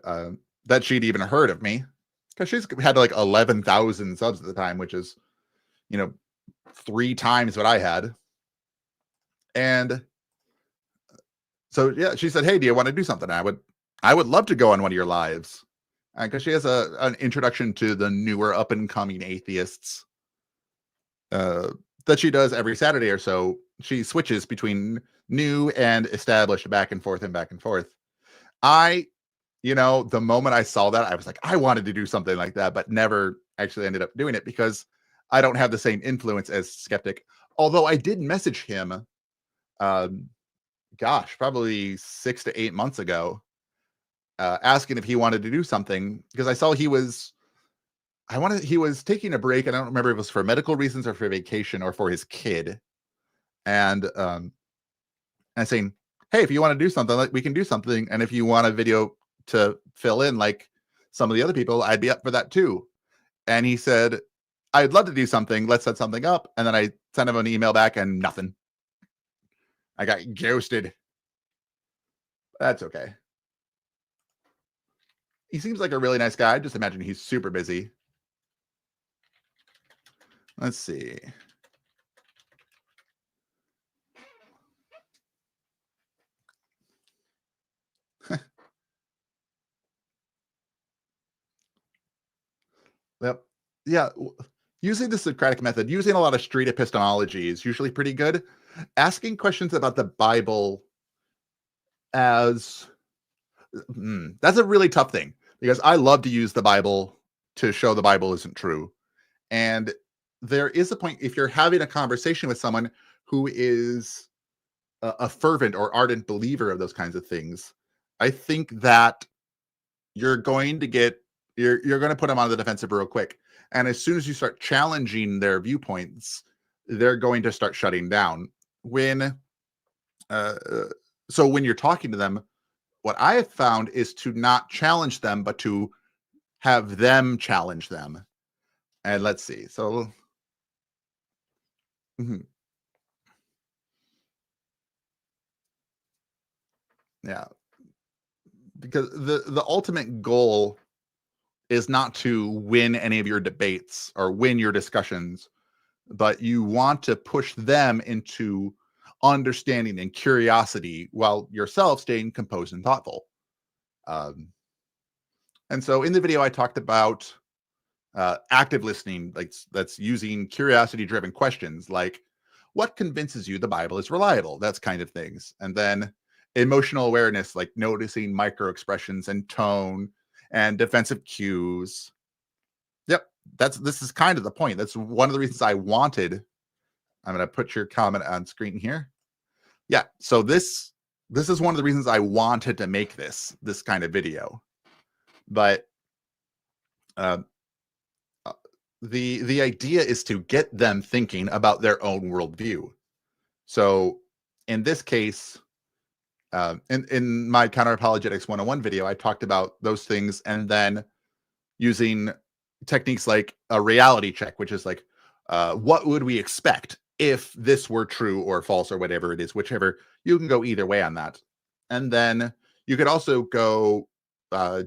that she'd even heard of me, because she's had like 11,000 subs at the time, which is, 3 times what I had. And so, yeah, she said, "Hey, do you want to do something?" I would love to go on one of your lives, because she has an introduction to the newer up and coming atheists that she does every Saturday or so. She switches between new and established, back and forth and back and forth. The moment I saw that, I was like, I wanted to do something like that, but never actually ended up doing it because I don't have the same influence as Skeptic. Although I did message him, probably 6 to 8 months ago, asking if he wanted to do something, because I saw he was taking a break. And I don't remember if it was for medical reasons or for vacation or for his kid. And saying, "Hey, if you want to do something, like, we can do something. And if you want a video to fill in like some of the other people, I'd be up for that too." And he said, "I'd love to do something. Let's set something up." And then I sent him an email back and nothing. I got ghosted. That's okay. He seems like a really nice guy. I just imagine he's super busy. Let's see. Yep. Yeah. Using the Socratic method, using a lot of street epistemology is usually pretty good. Asking questions about the Bible that's a really tough thing, because I love to use the Bible to show the Bible isn't true. And there is a point, if you're having a conversation with someone who is a fervent or ardent believer of those kinds of things, I think that you're going to you're going to put them on the defensive real quick. And as soon as you start challenging their viewpoints, they're going to start shutting down. So when you're talking to them, what I have found is to not challenge them, but to have them challenge them. And let's see. So, mhm, yeah. because the ultimate goal is not to win any of your debates or win your discussions, but you want to push them into understanding and curiosity while yourself staying composed and thoughtful. Um, and so in the video, I talked about active listening, like that's using curiosity driven questions like, what convinces you the Bible is reliable? That's kind of things. And then emotional awareness, like noticing micro expressions and tone and defensive cues. Yep, this is kind of the point. That's one of the reasons I wanted. I'm going to put your comment on screen here. Yeah, so this is one of the reasons I wanted to make this kind of video. But the idea is to get them thinking about their own worldview. So in this case, in my Counterapologetics 101 video, I talked about those things, and then using techniques like a reality check, which is like, what would we expect if this were true or false or whatever it is, whichever. You can go either way on that. And then you could also go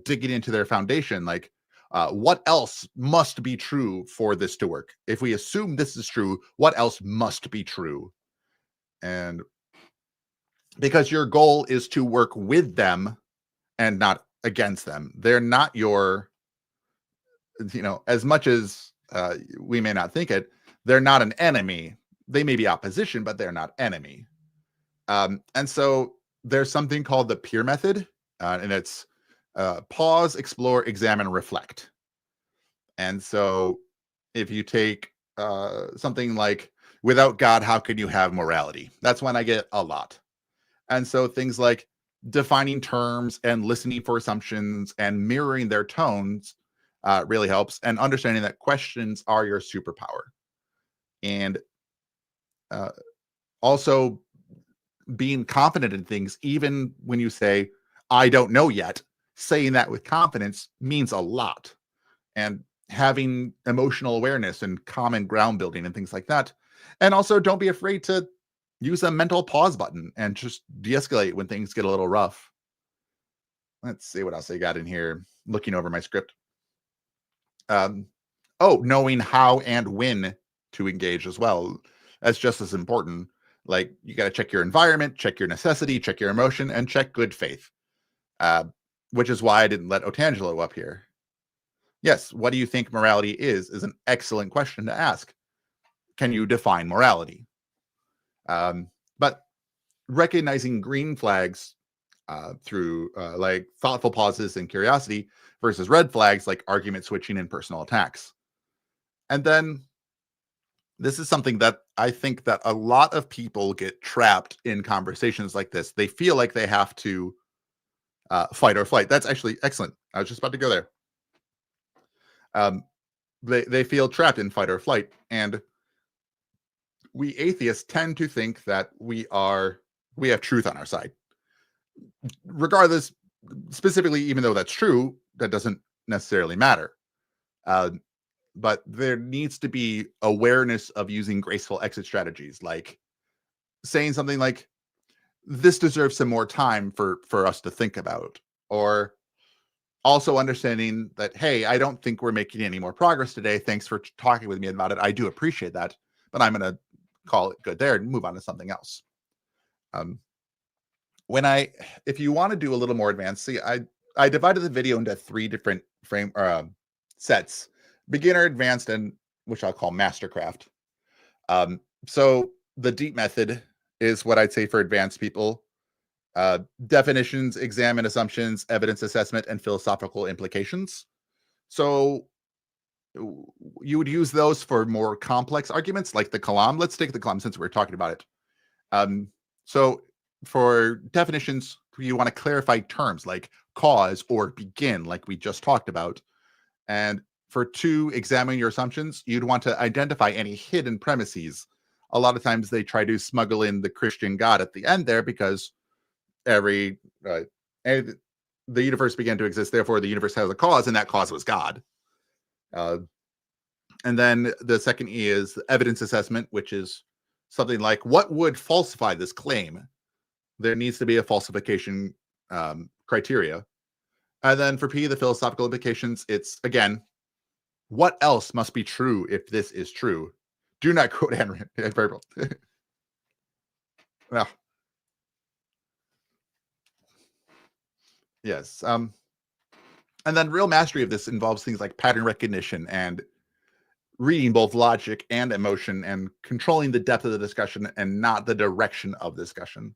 digging into their foundation, like, what else must be true for this to work? If we assume this is true, what else must be true? And because your goal is to work with them and not against them. They're not your, as much as we may not think it, they're not an enemy. They may be opposition, but they're not enemy. And so there's something called the peer method, and it's pause, explore, examine, reflect. And so if you take something like, without God, how can you have morality? That's one I get a lot. And so things like defining terms and listening for assumptions and mirroring their tones really helps, and understanding that questions are your superpower. And also being confident in things, even when you say, I don't know yet, saying that with confidence means a lot. And having emotional awareness and common ground building and things like that. And also don't be afraid to use a mental pause button and just de-escalate when things get a little rough. Let's see what else I got in here. Looking over my script. Knowing how and when to engage as well. That's just as important. Like, you got to check your environment, check your necessity, check your emotion, and check good faith. Which is why I didn't let Otangelo up here. Yes, what do you think morality is an excellent question to ask. Can you define morality? But recognizing green flags through like thoughtful pauses and curiosity versus red flags like argument switching and personal attacks. And then this is something that I think that a lot of people get trapped in conversations like this. They feel like they have to fight or flight. That's actually excellent. I was just about to go there. They feel trapped in fight or flight. And we atheists tend to think that we have truth on our side. Regardless, specifically, even though that's true, that doesn't necessarily matter. But there needs to be awareness of using graceful exit strategies, like saying something like, this deserves some more time for us to think about, or also understanding that, hey, I don't think we're making any more progress today. Thanks for talking with me about it. I do appreciate that, but I'm going to call it good there and move on to something else. If you want to do a little more advanced, see, I divided the video into 3 different sets: beginner, advanced, and which I'll call mastercraft. So the deep method is what I'd say for advanced people. Definitions, examine assumptions, evidence assessment, and philosophical implications. So you would use those for more complex arguments like the Kalam. Let's take the Kalam since we're talking about it. So for definitions, you want to clarify terms like cause or begin, like we just talked about. And for 2, examine your assumptions, you'd want to identify any hidden premises. A lot of times they try to smuggle in the Christian God at the end there because the universe began to exist, therefore the universe has a cause, and that cause was God. And then the second E is the evidence assessment, which is something like, what would falsify this claim? There needs to be a falsification criteria. And then for P, the philosophical implications, it's again, what else must be true if this is true? Do not quote Henry. Well, yes. And then real mastery of this involves things like pattern recognition and reading both logic and emotion and controlling the depth of the discussion and not the direction of discussion.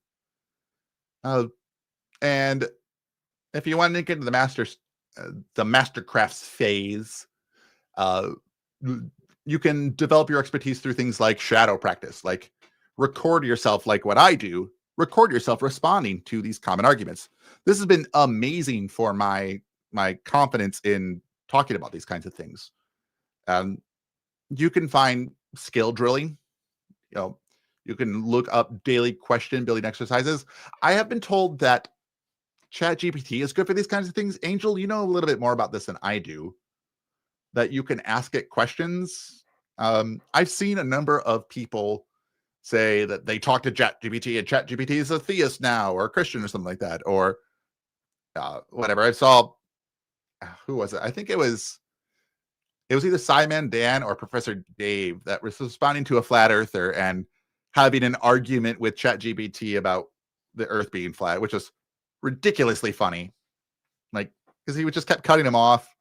Uh, and if you want to get into the mastercrafts phase, uh, you can develop your expertise through things like shadow practice, like record yourself, like what I do, record yourself responding to these common arguments. This has been amazing for my confidence in talking about these kinds of things. Um, you can find skill drilling. You know, you can look up daily question building exercises. I have been told that ChatGPT is good for these kinds of things. Angel, you know a little bit more about this than I do. That you can ask it questions. I've seen a number of people say that they talk to ChatGPT and ChatGPT is a theist now or a Christian or something like that, or whatever. I saw who was it? I think it was either Simon Dan or Professor Dave that was responding to a flat earther and having an argument with ChatGPT about the Earth being flat, which was ridiculously funny. Like, because he just kept cutting him off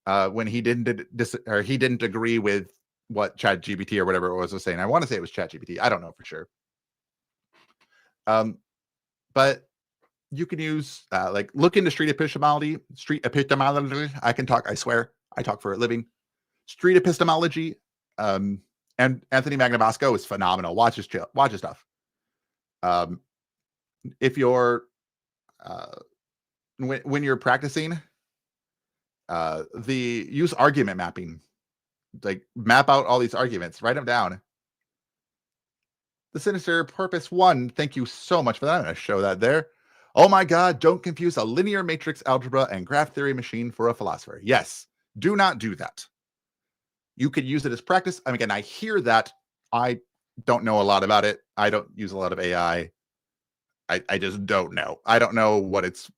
when he didn't agree with what ChatGPT or whatever it was saying. I want to say it was ChatGPT. I don't know for sure. But you can use like look into street epistemology. I can talk. I swear, I talk for a living. Street epistemology. And Anthony Magnabosco is phenomenal. Watch his stuff. If you're when you're practicing, use argument mapping. Like map out all these arguments, write them down. The Sinister Purpose 1, thank you so much for that. I'm going to show that there. Oh my God, don't confuse a linear matrix algebra and graph theory machine for a philosopher. Yes, do not do that. You could use it as practice. I mean, again, I hear that. I don't know a lot about it. I don't use a lot of AI. I just don't know. I don't know what it's.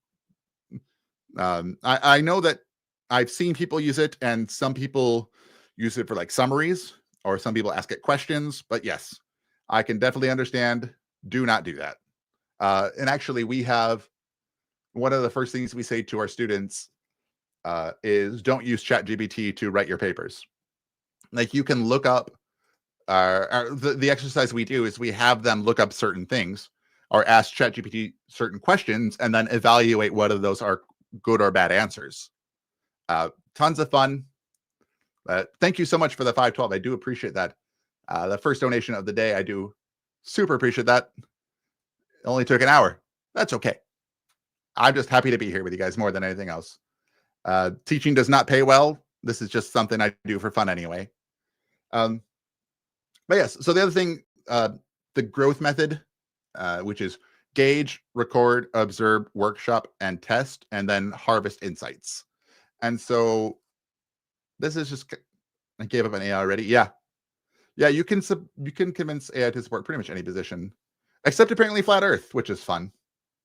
I know that I've seen people use it, and some people use it for like summaries, or some people ask it questions. But yes, I can definitely understand. Do not do that. And actually, we have one of the first things we say to our students is don't use ChatGPT to write your papers. Like you can look up the exercise we do is we have them look up certain things or ask ChatGPT certain questions and then evaluate whether those are good or bad answers. Tons of fun. Thank you so much for the 512. I do appreciate that. The first donation of the day, I do super appreciate that. It only took an hour. That's okay. I'm just happy to be here with you guys more than anything else. Teaching does not pay well. This is just something I do for fun anyway. But yes, so the other thing, the growth method, which is gauge, record, observe, workshop, and test, and then harvest insights. And so this is just, I gave up an AI already. Yeah. You can convince AI to support pretty much any position, except apparently flat Earth, which is fun.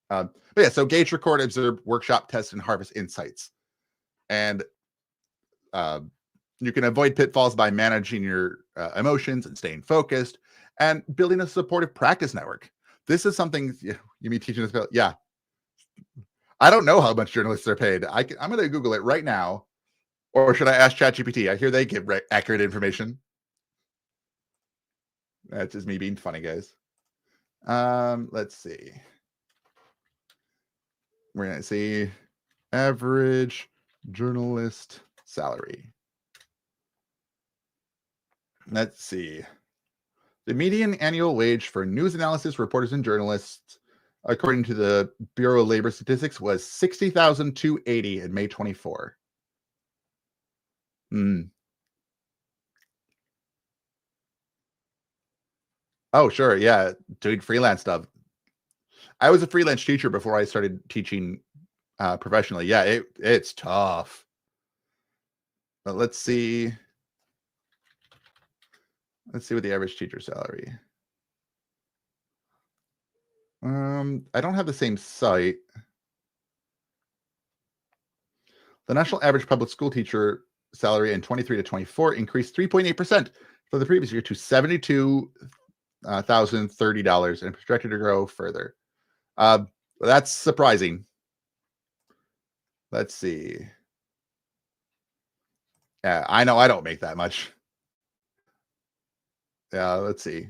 But yeah, so gauge, record, observe, workshop, test, and harvest insights. And you can avoid pitfalls by managing your emotions and staying focused and building a supportive practice network. This is something you mean teaching us about. Yeah. I don't know how much journalists are paid. I'm going to Google it right now. Or should I ask ChatGPT? I hear they give accurate information. That's just me being funny, guys. Let's see. We're going to see average journalist salary. Let's see. The median annual wage for news analysis reporters and journalists, according to the Bureau of Labor Statistics, was $60,280 in May 24. Oh, sure. Yeah. Doing freelance stuff. I was a freelance teacher before I started teaching professionally. Yeah, it's tough. But let's see. Let's see what the average teacher salary. I don't have the same site. The national average public school teacher salary in 23 to 24 increased 3.8% for the previous year to $72,030 and projected to grow further. That's surprising. Let's see. Yeah, I know I don't make that much. Yeah, let's see.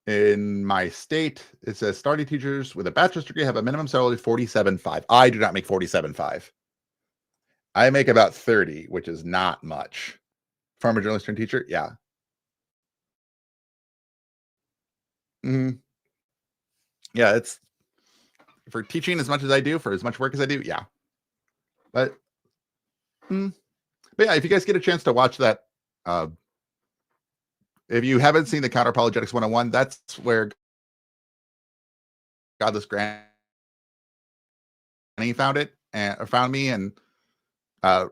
In my state, it says starting teachers with a bachelor's degree have a minimum salary of 47.5. I do not make 47.5. I make about 30, which is not much. Farmer journalist turned teacher, yeah. Mhm. Yeah, it's for teaching as much as I do, for as much work as I do, yeah. But, mm, but yeah, if you guys get a chance to watch that, uh, if you haven't seen the Counterapologetics 101, that's where Godless Granny found it and found me and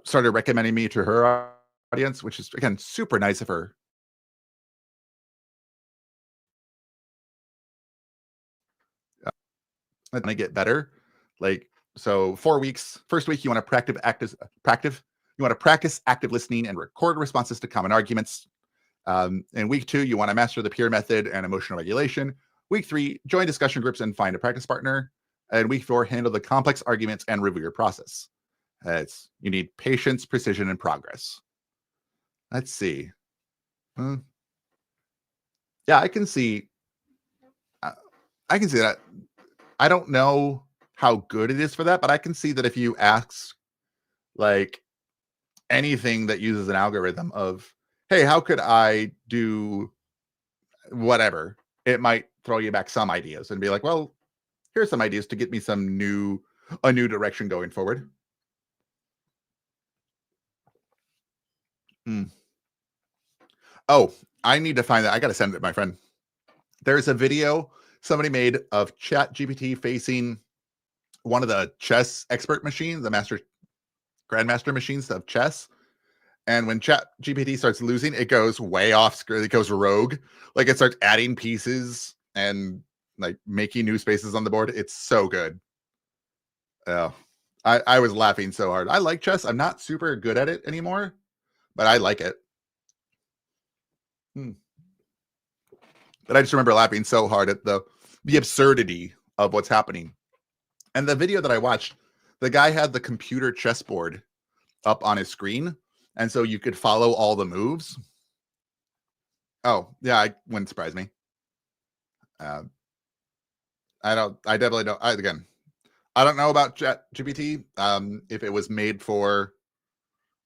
started recommending me to her audience, which is again super nice of her. To get better, like so 4 weeks. First week you want to practice. You want to practice active listening and record responses to common arguments. In week 2, you want to master the peer method and emotional regulation. Week 3, join discussion groups and find a practice partner. And week 4, handle the complex arguments and review your process. You need patience, precision, and progress. Let's see. Yeah, I can see. I can see that. I don't know how good it is for that, but I can see that if you ask like anything that uses an algorithm of, hey, how could I do whatever, it might throw you back some ideas and be like, well, here's some ideas to get me a new direction going forward. Mm. Oh, I need to find that. I got to send it to my friend. There's a video somebody made of Chat GPT facing one of the chess expert machines, the grandmaster machines of chess. And when Chat GPT starts losing, it goes way off screen. It goes rogue. Like it starts adding pieces and like making new spaces on the board. It's so good. Oh, I was laughing so hard. I like chess. I'm not super good at it anymore, but I like it. But I just remember laughing so hard at the absurdity of what's happening. And the video that I watched, the guy had the computer chessboard up on his screen, and so you could follow all the moves. Oh, yeah, it wouldn't surprise me. I definitely don't. I don't know about ChatGPT. If it was made for,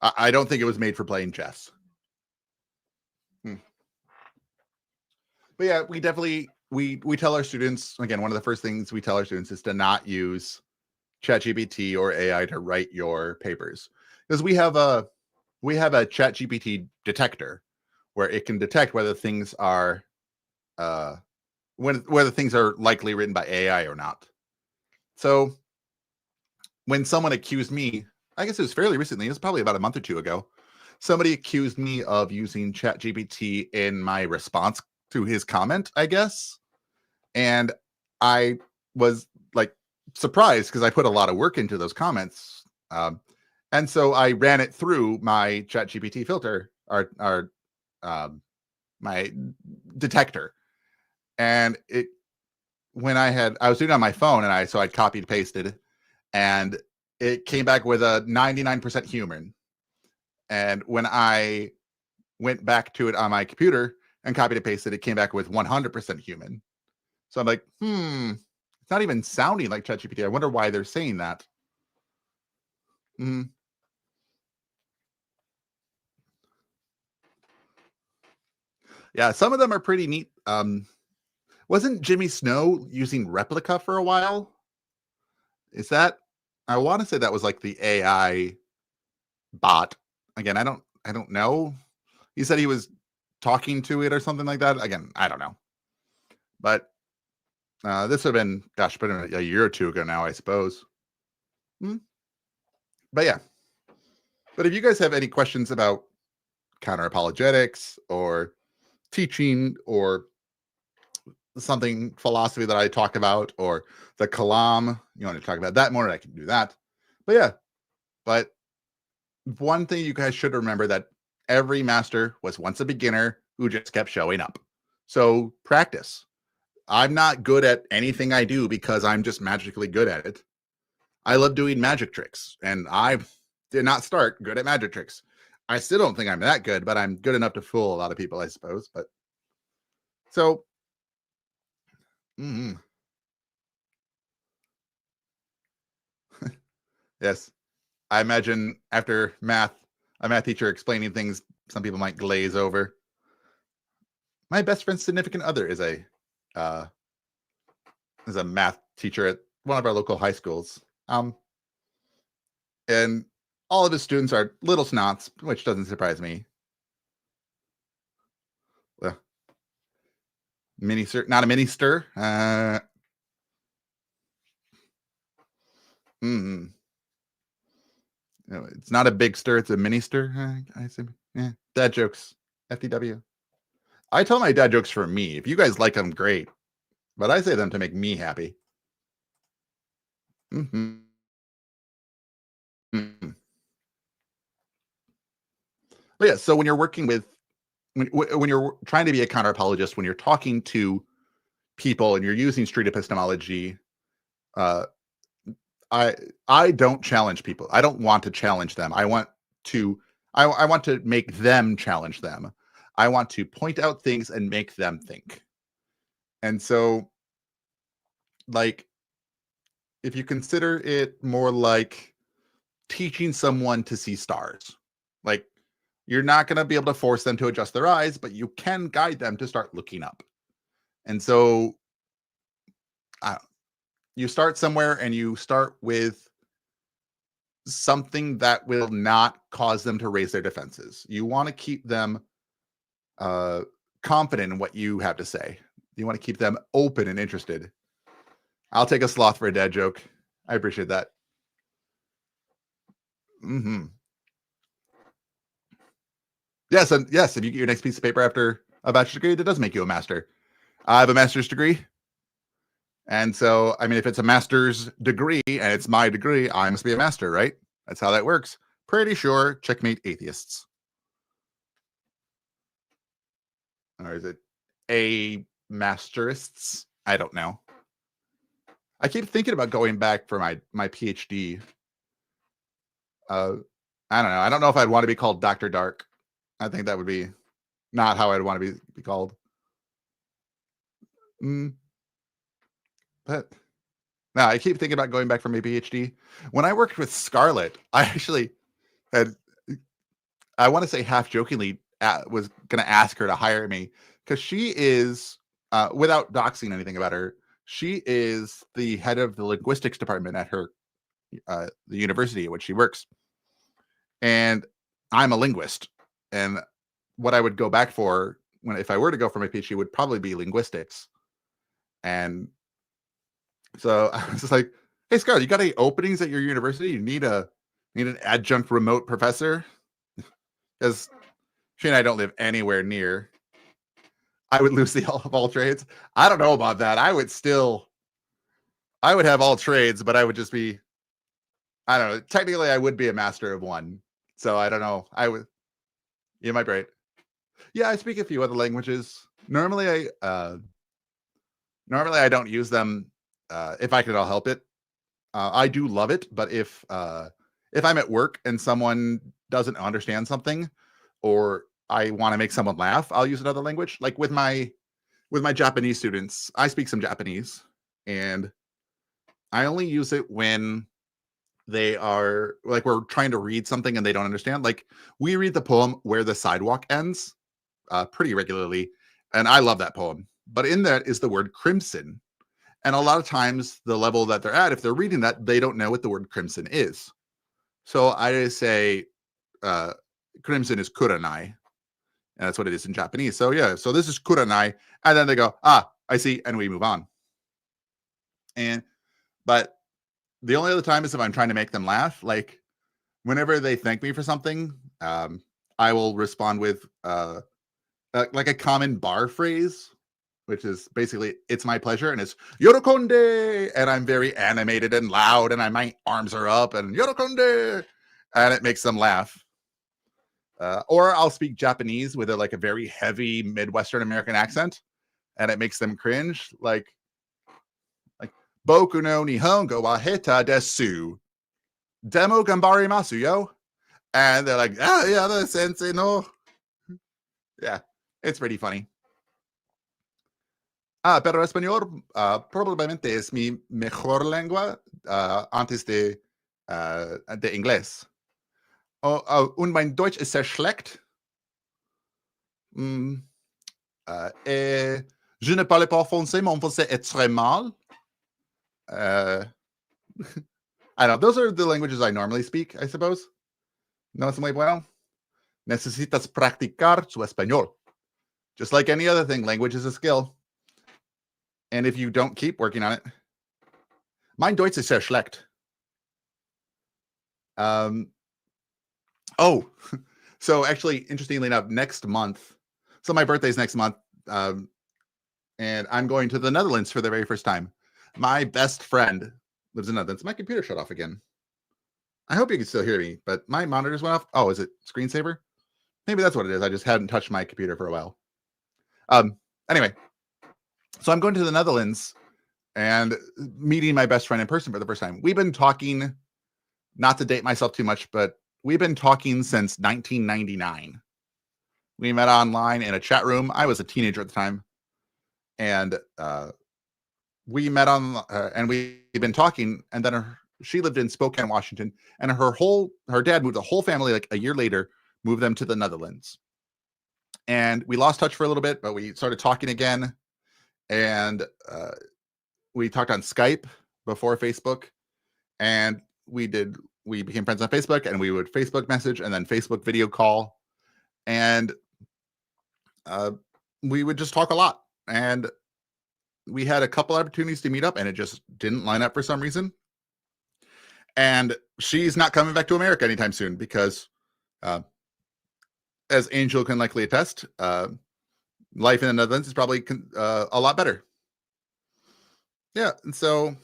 I don't think it was made for playing chess. But yeah, we definitely we tell our students, again, one of the first things we tell our students is to not use ChatGPT or AI to write your papers, because we have a ChatGPT detector where it can detect whether things are whether things are likely written by AI or not. So when someone accused me, I guess it was fairly recently, it was probably about a month or two ago, somebody accused me of using ChatGPT in my response to his comment, I guess. And I was like surprised because I put a lot of work into those comments. And so I ran it through my ChatGPT filter, my detector. And I was doing it on my phone, and I copied pasted, and it came back with a 99% human. And when I went back to it on my computer and copied and pasted, it came back with 100% human. So I'm like, it's not even sounding like ChatGPT. I wonder why they're saying that. Yeah, some of them are pretty neat. Wasn't Jimmy Snow using Replica for a while? I want to say that was like the AI bot. Again, I don't know. He said he was talking to it or something like that. Again, I don't know. But this would have been, a year or two ago now, I suppose. But yeah. But if you guys have any questions about counter apologetics or teaching or something philosophy that I talk about, or the Kalam, you want to talk about that more, I can do that. But yeah, But one thing you guys should remember that every master was once a beginner who just kept showing up. So practice. I'm not good at anything I do because I'm just magically good at it. I love doing magic tricks, and I did not start good at magic tricks. I still don't think I'm that good, but I'm good enough to fool a lot of people, I suppose. But so, mm, yes, I imagine after math, a math teacher explaining things, some people might glaze over. My best friend's significant other uh, is a math teacher at one of our local high schools. And all of his students are little snots, which doesn't surprise me. Well, not a minister. Mm, no, it's not a big stir, it's a mini stir. I assume. Yeah, dad jokes. FTW. I tell my dad jokes for me. If you guys like them, great. But I say them to make me happy. Mm-hmm. Mm-hmm. But yeah, so when you're working with, when you're trying to be a counter apologist, when you're talking to people and you're using street epistemology, uh, I I don't challenge people. I don't want to challenge them. To I want to make them challenge them. I want to point out things and make them think. And so, like, if you consider it more like teaching someone to see stars, like you're not going to be able to force them to adjust their eyes, but you can guide them to start looking up. And so, uh, you start somewhere and you start with something that will not cause them to raise their defenses. You want to keep them uh, confident in what you have to say. You want to keep them open and interested. I'll take a sloth for a dad joke. I appreciate that. Hmm. Yes, and yes, if you get your next piece of paper after a bachelor's degree, that does make you a master. I have a master's degree. And so, I mean, if it's a master's degree and it's my degree, I must be a master, right? That's how that works. Pretty sure. Checkmate atheists. Or is it a masterists? I don't know. I keep thinking about going back for my PhD. Uh, I don't know. I don't know if I'd want to be called Dr. Dark. I think that would be not how I'd want to be called. Mm, but no, I keep thinking about going back for my PhD. When I worked with Scarlett, I actually had, I want to say half jokingly, was going to ask her to hire me because she is, without doxing anything about her, she is the head of the linguistics department at the university in which she works. And I'm a linguist. And what I would go back for if I were to go for my PhD would probably be linguistics. And so I was just like, hey, Scarlett, you got any openings at your university? You need an adjunct remote professor? Because she and I don't live anywhere near. I would lose the all of all trades. I don't know about that. I would have all trades, but I would just be, I don't know. Technically, I would be a master of one. So I don't know. You might be right. Yeah, I speak a few other languages. Normally I don't use them if I can all help it. I do love it, but if I'm at work and someone doesn't understand something, or I want to make someone laugh, I'll use another language. Like with my Japanese students, I speak some Japanese, and I only use it when they are like we're trying to read something and they don't understand. Like we read the poem "Where the Sidewalk Ends" pretty regularly, and I love that poem. But in that is the word crimson, and a lot of times the level that they're at, if they're reading that, they don't know what the word crimson is. So I just say uh, crimson is kuranai, and that's what it is in Japanese. So yeah, so this is kuranai, and then they go, I see, and we move on. And but the only other time is if I'm trying to make them laugh. Like whenever they thank me for something, I will respond with like a common bar phrase, which is basically "It's my pleasure," and it's "Yorokonde," and I'm very animated and loud, and my arms are up and "Yorokonde," and it makes them laugh. Or I'll speak Japanese with a very heavy Midwestern American accent, and it makes them cringe. Like Boku no Nihongo wa heta desu. Demo gambarimasu yo. And they're like, ah, yeah, the sensei no. Yeah, it's pretty funny. Pero español probablemente es mi mejor lengua antes de inglés. Und mein Deutsch ist sehr schlecht. Je ne parle pas français, mon français est très mal. I don't know. Those are the languages I normally speak, I suppose. No es muy bueno. Necesitas practicar su español. Just like any other thing, language is a skill. And if you don't keep working on it, mein Deutsch ist sehr schlecht. So actually, interestingly enough, next month, so my birthday's next month, and I'm going to the Netherlands for the very first time. My best friend lives in the Netherlands. My computer shut off again. I hope you can still hear me, but my monitors went off. Oh, is it screensaver? Maybe that's what it is. I just hadn't touched my computer for a while. Anyway, so I'm going to the Netherlands and meeting my best friend in person for the first time. We've been talking, not to date myself too much, but we've been talking since 1999. We met online in a chat room. I was a teenager at the time. And we met on, and we've been talking. And then she lived in Spokane, Washington. And her dad moved the whole family, like a year later, moved them to the Netherlands. And we lost touch for a little bit, but we started talking again. And we talked on Skype before Facebook. And we became friends on Facebook, and we would Facebook message and then Facebook video call. And we would just talk a lot. And we had a couple opportunities to meet up, and it just didn't line up for some reason. And she's not coming back to America anytime soon because, as Angel can likely attest, life in the Netherlands is probably a lot better. Yeah, and so,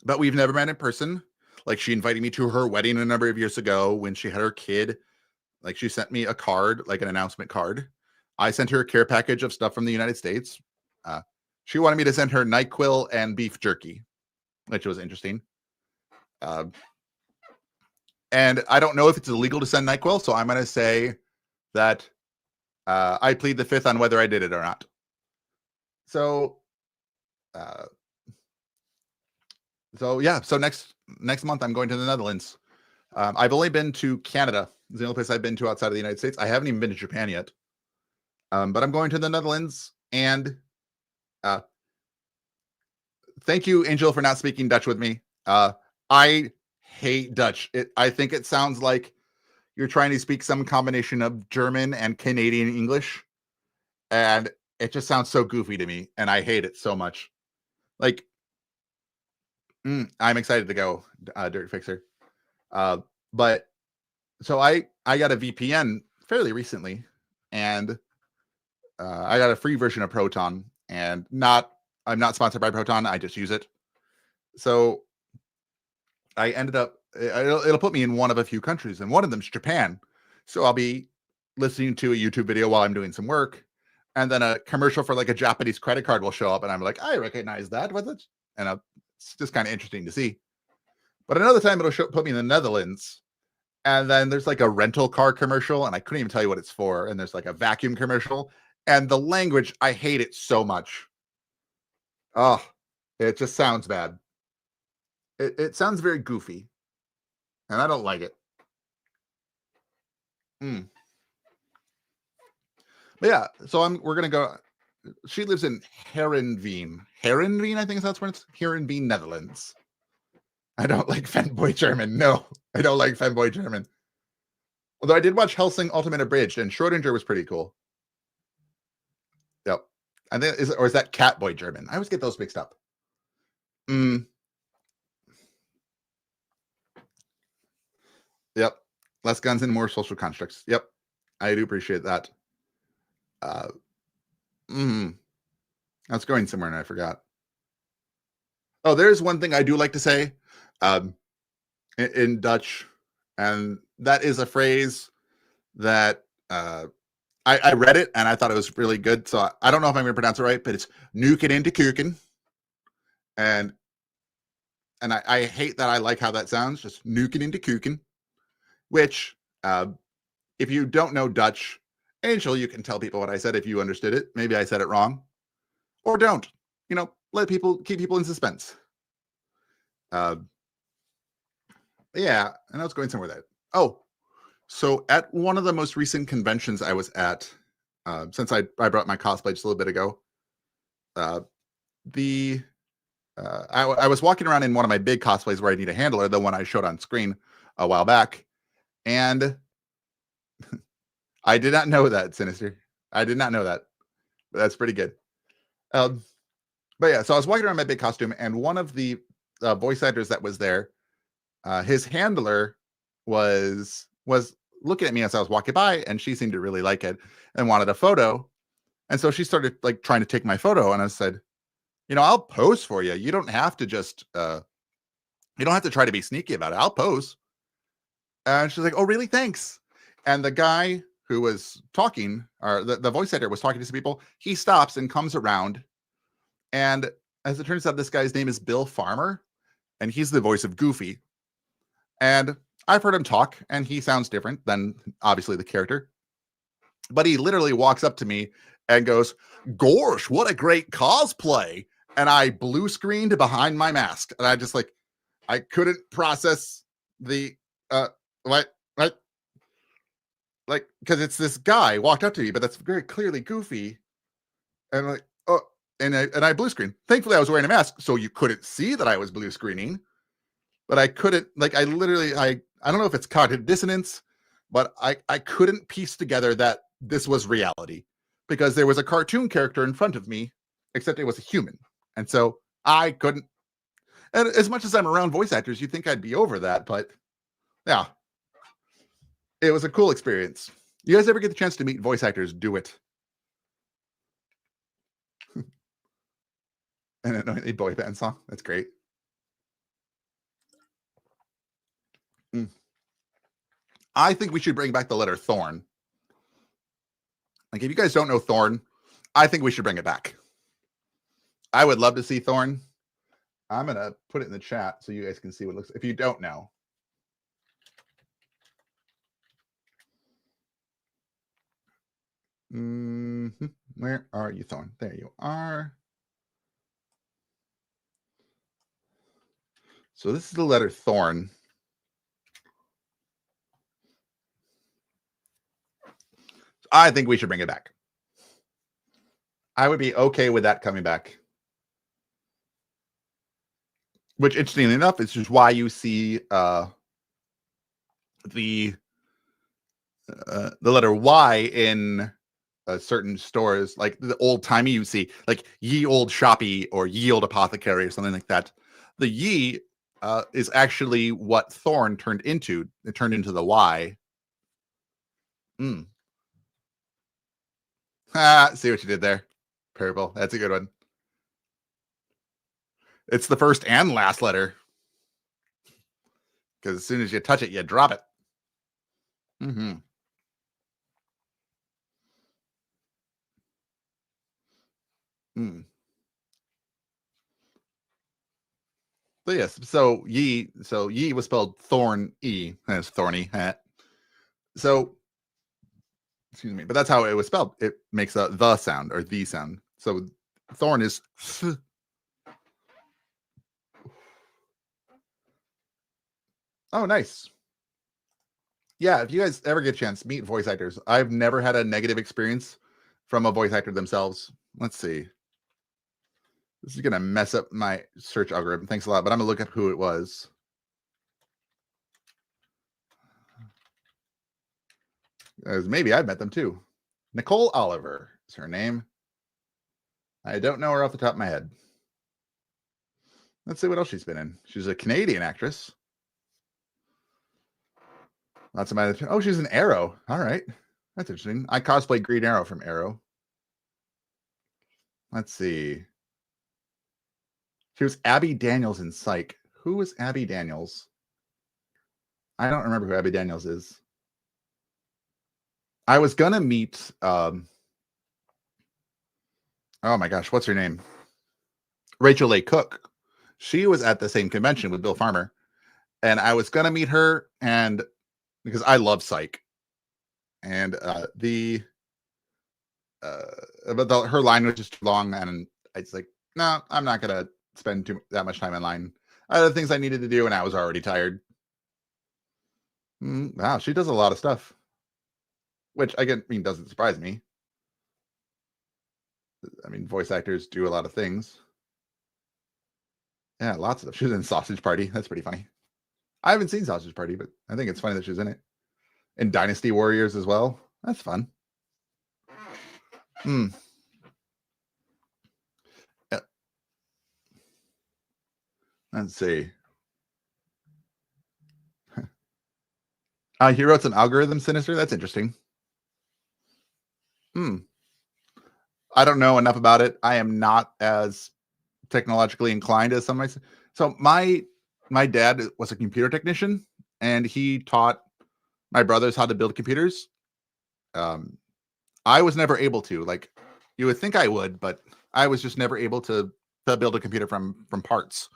but we've never met in person. Like, she invited me to her wedding a number of years ago when she had her kid. Like, she sent me a card, like an announcement card. I sent her a care package of stuff from the United States. She wanted me to send her NyQuil and beef jerky, which was interesting. And I don't know if it's illegal to send NyQuil, so I'm going to say that I plead the fifth on whether I did it or not. So yeah. So next month I'm going to the Netherlands. I've only been to Canada. It's the only place I've been to outside of the United States. I haven't even been to Japan yet. But I'm going to the Netherlands, and thank you, Angel, for not speaking Dutch with me. I hate Dutch. I think it sounds like you're trying to speak some combination of German and Canadian English, and it just sounds so goofy to me, and I hate it so much. Like, I'm excited to go, Dirt Fixer. But so I got a VPN fairly recently, and I got a free version of Proton, and I'm not sponsored by Proton. I just use it. So I ended up, it'll put me in one of a few countries, and one of them's Japan. So I'll be listening to a YouTube video while I'm doing some work, and then a commercial for like a Japanese credit card will show up, and I'm like, I recognize that. What's it? And it's just kind of interesting to see. But another time it'll put me in the Netherlands, and then there's like a rental car commercial, and I couldn't even tell you what it's for. And there's like a vacuum commercial, and the language, I hate it so much. Oh, it just sounds bad. It sounds very goofy, and I don't like it. But yeah, so we're gonna go. She lives in Herenveen. Herenveen, I think that's where it's Herenveen, Netherlands. I don't like fanboy German. No, I don't like fanboy German. Although I did watch Helsing Ultimate Abridged, and Schrodinger was pretty cool. Yep. And then is that Catboy German? I always get those mixed up. Yep. Less guns and more social constructs. Yep. I do appreciate that. I was going somewhere and I forgot. Oh, there's one thing I do like to say in Dutch. And that is a phrase that I read it and I thought it was really good. So I don't know if I'm going to pronounce it right, but it's nuking into kuchen. And I hate that I like how that sounds, just nuking into kuchen, which uh, if you don't know Dutch, Angel, you can tell people what I said if you understood it. Maybe I said it wrong, or don't. Let people keep people in suspense. Uh, yeah, and I was going somewhere with that. Oh, so at one of the most recent conventions I was at, since I brought my cosplay just a little bit ago, uh, the I was walking around in one of my big cosplays where I need a handler, the one I showed on screen a while back, and I did not know that, Sinister. I did not know that. But that's pretty good. Um, but yeah, so I was walking around my big costume, and one of the voice actors that was there, his handler was looking at me as I was walking by, and she seemed to really like it and wanted a photo. And so she started like trying to take my photo, and I said, I'll pose for you. You don't have to just you don't have to try to be sneaky about it. I'll pose. And she's like, "Oh, really? Thanks." And the guy who was talking, or the voice actor was talking to some people, he stops and comes around. And as it turns out, this guy's name is Bill Farmer, and he's the voice of Goofy. And I've heard him talk, and he sounds different than obviously the character. But he literally walks up to me and goes, "Gosh, what a great cosplay." And I blue screened behind my mask. And I just I couldn't process the, what, like, because it's this guy walked up to me, but that's very clearly Goofy. And like, oh, and I blue screen. Thankfully, I was wearing a mask, so you couldn't see that I was blue screening. But I couldn't, like, I literally, I don't know if it's cognitive dissonance, but I couldn't piece together that this was reality because there was a cartoon character in front of me, except it was a human. And so I couldn't, and as much as I'm around voice actors, you'd think I'd be over that, but yeah, it was a cool experience. You guys ever get the chance to meet voice actors, do it. And a boy band song. That's great. Mm. I think we should bring back the letter Thorn. Like, if you guys don't know Thorn, I think we should bring it back. I would love to see Thorn. I'm going to put it in the chat so you guys can see what it looks like. If you don't know. Where are you, Thorn? There you are. So this is the letter Thorn. I think we should bring it back. I would be okay with that coming back. Which, interestingly enough, is just why you see the letter Y in certain stores, like the old timey. You see, like ye old shoppy or ye old apothecary or something like that. The ye is actually what Thorn turned into. It turned into the Y. See what you did there. Purple. That's a good one. It's the first and last letter. Because as soon as you touch it, you drop it. Mm-hmm. Mm. So yes, so ye was spelled Thorn E, and it's thorny. So excuse me, but that's how it was spelled. It makes a the sound or the sound. So Thorn is th. Oh, nice. Yeah, if you guys ever get a chance, meet voice actors. I've never had a negative experience from a voice actor themselves. Let's see. This is gonna mess up my search algorithm. Thanks a lot, but I'm gonna look up who it was. Maybe I've met them too. Nicole Oliver is her name. I don't know her off the top of my head. Let's see what else she's been in. She's a Canadian actress. Lots of my. Oh, she's an Arrow. All right, that's interesting. I cosplayed Green Arrow from Arrow. Let's see. She was Abby Daniels in Psych. Who was Abby Daniels? I don't remember who Abby Daniels is. I was gonna meet. Oh my gosh, what's her name? Rachel A. Cook. She was at the same convention with Bill Farmer, and I was gonna meet her, and because I love Psych, and her line was just too long, and it's like, no, I'm not gonna spend that much time in line. I had things I needed to do, and I was already tired. Wow, she does a lot of stuff, which doesn't surprise me. I mean, voice actors do a lot of things. Yeah, lots of stuff. She was in Sausage Party. That's pretty funny. I haven't seen Sausage Party, but I think it's funny that she's in it. And Dynasty Warriors as well. That's fun. Yeah. Let's see. He wrote some algorithm sinister. That's interesting. I don't know enough about it. I am not as technologically inclined as some of my. So my dad was a computer technician, and he taught my brothers how to build computers. I was never able to. Like, you would think I would, but I was just never able to build a computer from parts.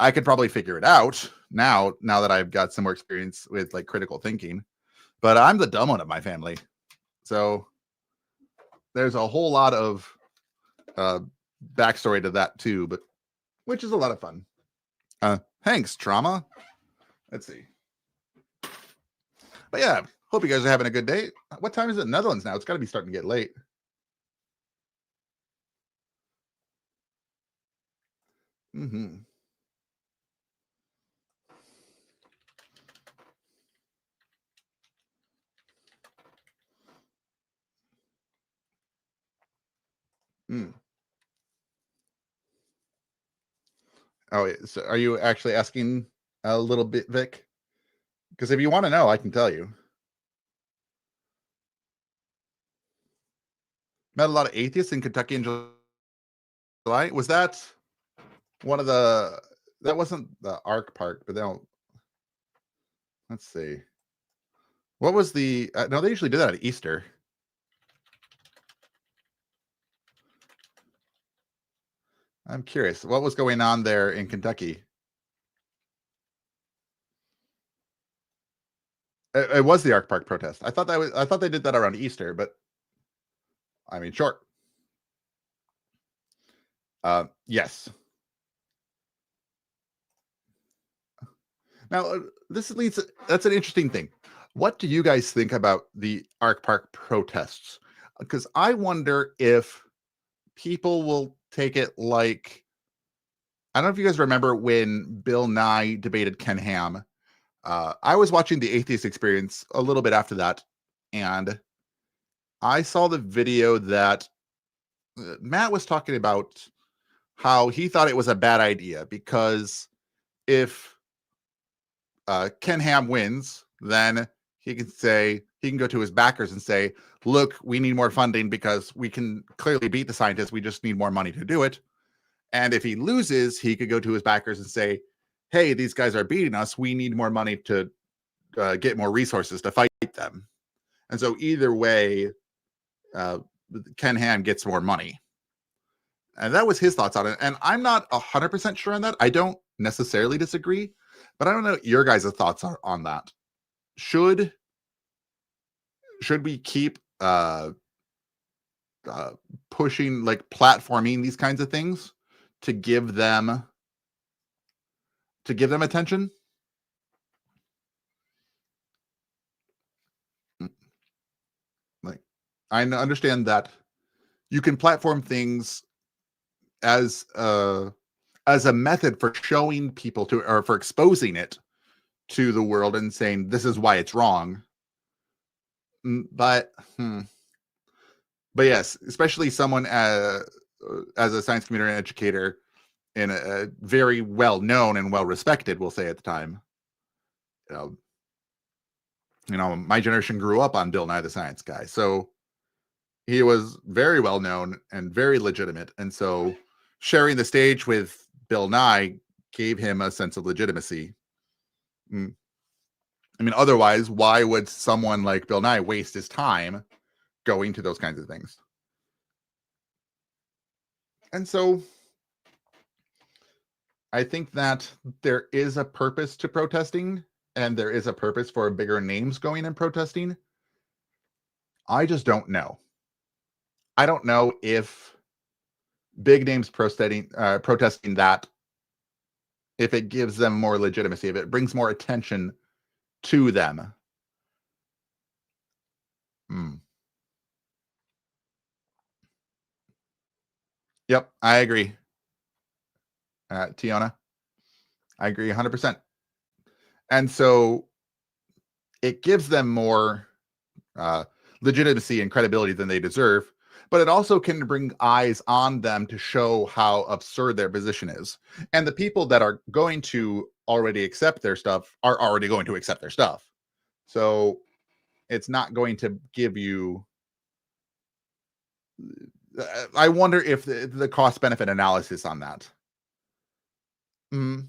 I could probably figure it out now that I've got some more experience with like critical thinking, but I'm the dumb one of my family. So there's a whole lot of backstory to that too, but which is a lot of fun. Thanks, Trauma. Let's see. But yeah, hope you guys are having a good day. What time is it in the Netherlands now? It's got to be starting to get late. Oh, so are you actually asking a little bit, Vic? Because if you want to know, I can tell you. Met a lot of atheists in Kentucky in July. Was that one of the? That wasn't the Ark Park, but then let's see. What was the? No, they usually do that at Easter. I'm curious. What was going on there in Kentucky? It was the Ark Park protest. I thought they did that around Easter, but I mean, sure. Yes. Now, that's an interesting thing. What do you guys think about the Ark Park protests? Because I wonder if people will take it like, I don't know if you guys remember when Bill Nye debated Ken Ham. I was watching the Atheist Experience a little bit after that, and I saw the video that Matt was talking about how he thought it was a bad idea because if Ken Ham wins, then he can go to his backers and say, look, we need more funding because we can clearly beat the scientists. We just need more money to do it. And if he loses, he could go to his backers and say, hey, these guys are beating us. We need more money to get more resources to fight them. And so either way, Ken Ham gets more money. And that was his thoughts on it. And I'm not 100% sure on that. I don't necessarily disagree, but I don't know what your guys' thoughts are on that. Should we keep pushing, like platforming these kinds of things to give them attention? Like, I understand that you can platform things as a method for showing people to, or for exposing it to the world and saying this is why it's wrong. But yes, especially someone as a science community educator and a very well known and well respected, we'll say at the time. My generation grew up on Bill Nye the Science Guy, so he was very well known and very legitimate, and so sharing the stage with Bill Nye gave him a sense of legitimacy. I mean, otherwise, why would someone like Bill Nye waste his time going to those kinds of things? And so I think that there is a purpose to protesting, and there is a purpose for bigger names going and protesting. I just don't know. I don't know if big names protesting that, if it gives them more legitimacy, if it brings more attention to them. Hmm. Yep, I agree. Tiona, I agree 100%. And so it gives them more uh, legitimacy and credibility than they deserve, but it also can bring eyes on them to show how absurd their position is. And the people that are going to already accept their stuff are already going to accept their stuff. So it's not going to give you. I wonder if the cost benefit analysis on that. Mm,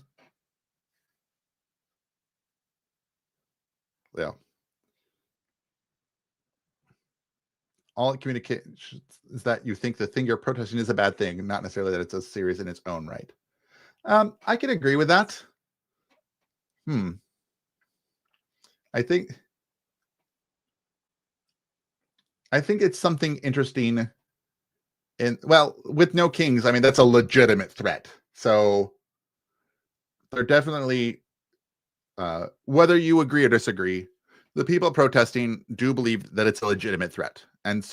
yeah. All it communicates is that you think the thing you're protesting is a bad thing, not necessarily that it's a serious in its own right. I can agree with that. Hmm. I think I think it's something interesting in, well, with no kings, I mean that's a legitimate threat. So they're definitely whether you agree or disagree, the people protesting do believe that it's a legitimate threat. And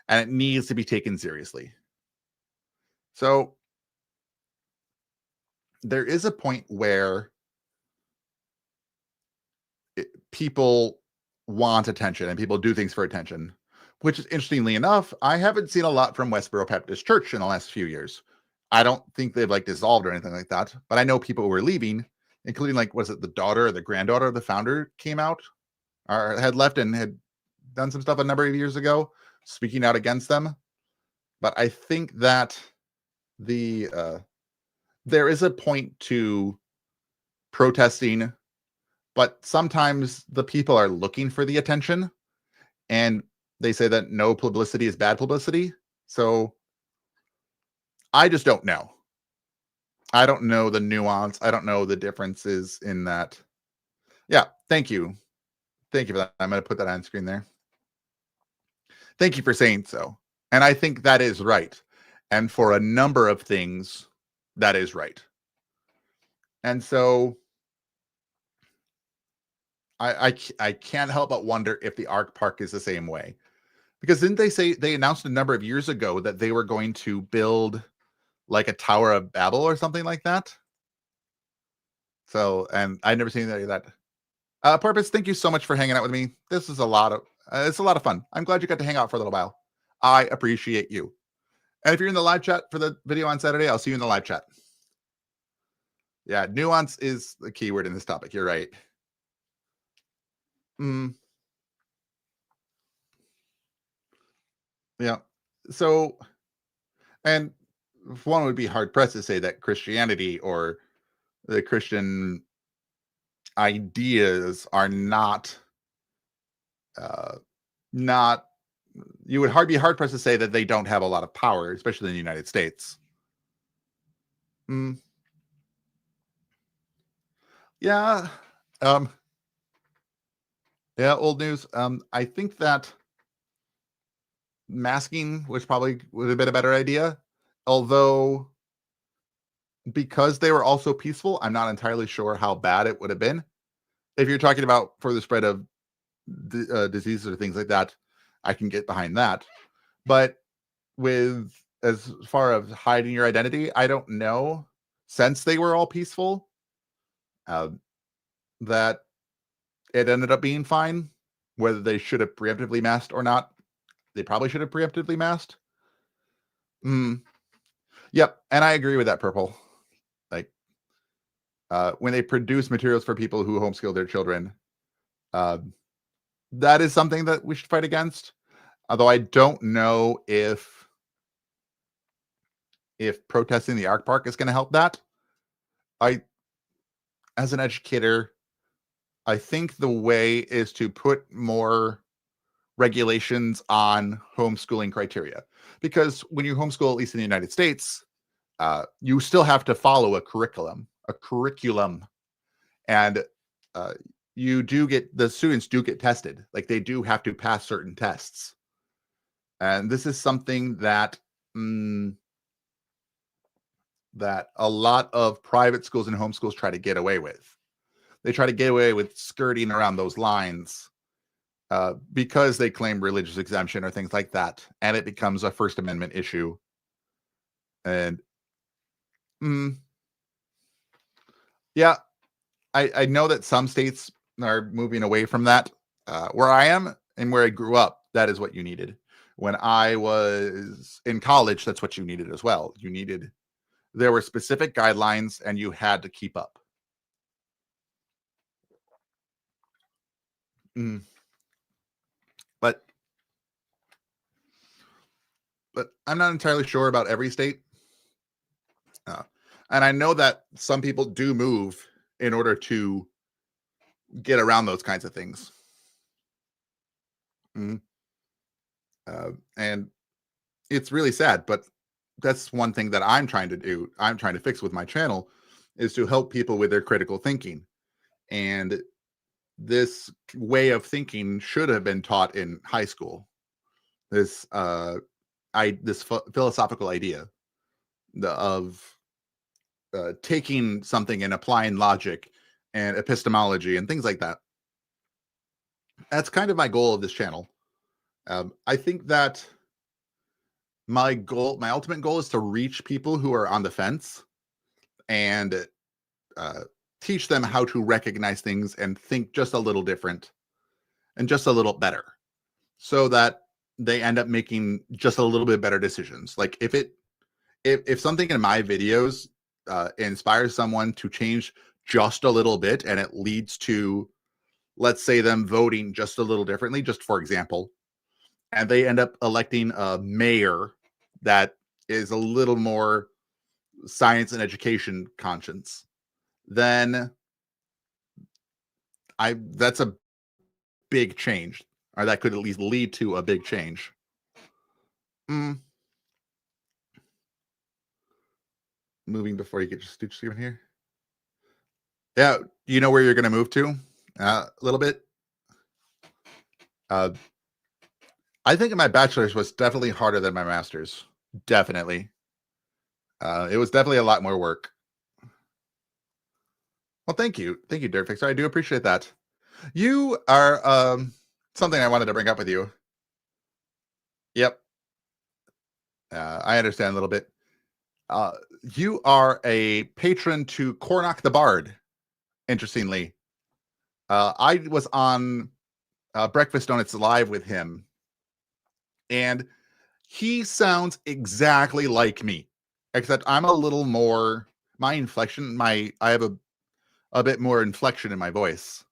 it needs to be taken seriously. So there is a point where people want attention and people do things for attention, which is interestingly enough, I haven't seen a lot from Westboro Baptist Church in the last few years. I don't think they've like dissolved or anything like that, but I know people who were leaving, including like, was it the daughter or the granddaughter of the founder came out or had left and had done some stuff a number of years ago, speaking out against them. But I think that there is a point to protesting, but sometimes the people are looking for the attention, and they say that no publicity is bad publicity. So I just don't know. I don't know the nuance. I don't know the differences in that. Yeah, thank you. Thank you for that. I'm going to put that on screen there. Thank you for saying so. And I think that is right. And for a number of things, that is right. And so I can't help but wonder if the Ark Park is the same way. Because didn't they say they announced a number of years ago that they were going to build like a Tower of Babel or something like that? So, and I'd never seen any of that. Purpose, thank you so much for hanging out with me. This is a lot of it's a lot of fun. I'm glad you got to hang out for a little while. I appreciate you. And if you're in the live chat for the video on Saturday, I'll see you in the live chat. Yeah, nuance is the key word in this topic. You're right. Mm, yeah. So, and one would be hard pressed to say that Christianity or the Christian ideas are uh, not. You would be hard pressed to say that they don't have a lot of power, especially in the United States. Mm, yeah. Um, yeah. Old news. I think that masking was probably would have been a better idea, although because they were also peaceful, I'm not entirely sure how bad it would have been. If you're talking about for the spread of diseases or things like that, I can get behind that. But with as far as hiding your identity, I don't know. Since they were all peaceful, uh, that it ended up being fine. Whether they should have preemptively masked or not, they probably should have preemptively masked. Mm, yep, and I agree with that. Purple, like when they produce materials for people who homeschool their children, uh, that is something that we should fight against. Although I don't know if protesting the Ark Park is going to help that. I, as an educator, I think the way is to put more regulations on homeschooling criteria, because when you homeschool, at least in the United States, you still have to follow a curriculum, and uh, the students do get tested. Like, they do have to pass certain tests, and this is something that mm, that a lot of private schools and homeschools try to get away with. They try to get away with skirting around those lines, because they claim religious exemption or things like that, and it becomes a First Amendment issue. And mm, yeah, I know that some states are moving away from that. Where I am and where I grew up, that is what you needed. When I was in college, that's what you needed as well. There were specific guidelines, and you had to keep up. Mm, But I'm not entirely sure about every state. Uh, and I know that some people do move in order to get around those kinds of things. Mhm. And it's really sad, but that's one thing that I'm trying to do. I'm trying to fix with my channel, is to help people with their critical thinking. And this way of thinking should have been taught in high school. This philosophical idea of taking something and applying logic and epistemology and things like that. That's kind of my goal of this channel. I think that my ultimate goal is to reach people who are on the fence, and uh, teach them how to recognize things and think just a little different and just a little better, so that they end up making just a little bit better decisions. Like, if something in my videos inspires someone to change just a little bit, and it leads to, let's say, them voting just a little differently, just for example, and they end up electing a mayor that is a little more science and education conscious, then that's a big change, or that could at least lead to a big change. Mm, Moving before you get your stooge screaming here. Yeah, you know where you're going to move to? A little bit. Uh, I think my bachelor's was definitely harder than my master's. Definitely. It was definitely a lot more work. Well, thank you, Dirt Fixer. I do appreciate that. You are something I wanted to bring up with you. Yep, I understand a little bit. Uh, you are a patron to Cornock the Bard. Interestingly, I was on Breakfast Donuts Live with him, and he sounds exactly like me, except I'm a little more, my inflection, I have a bit more inflection in my voice.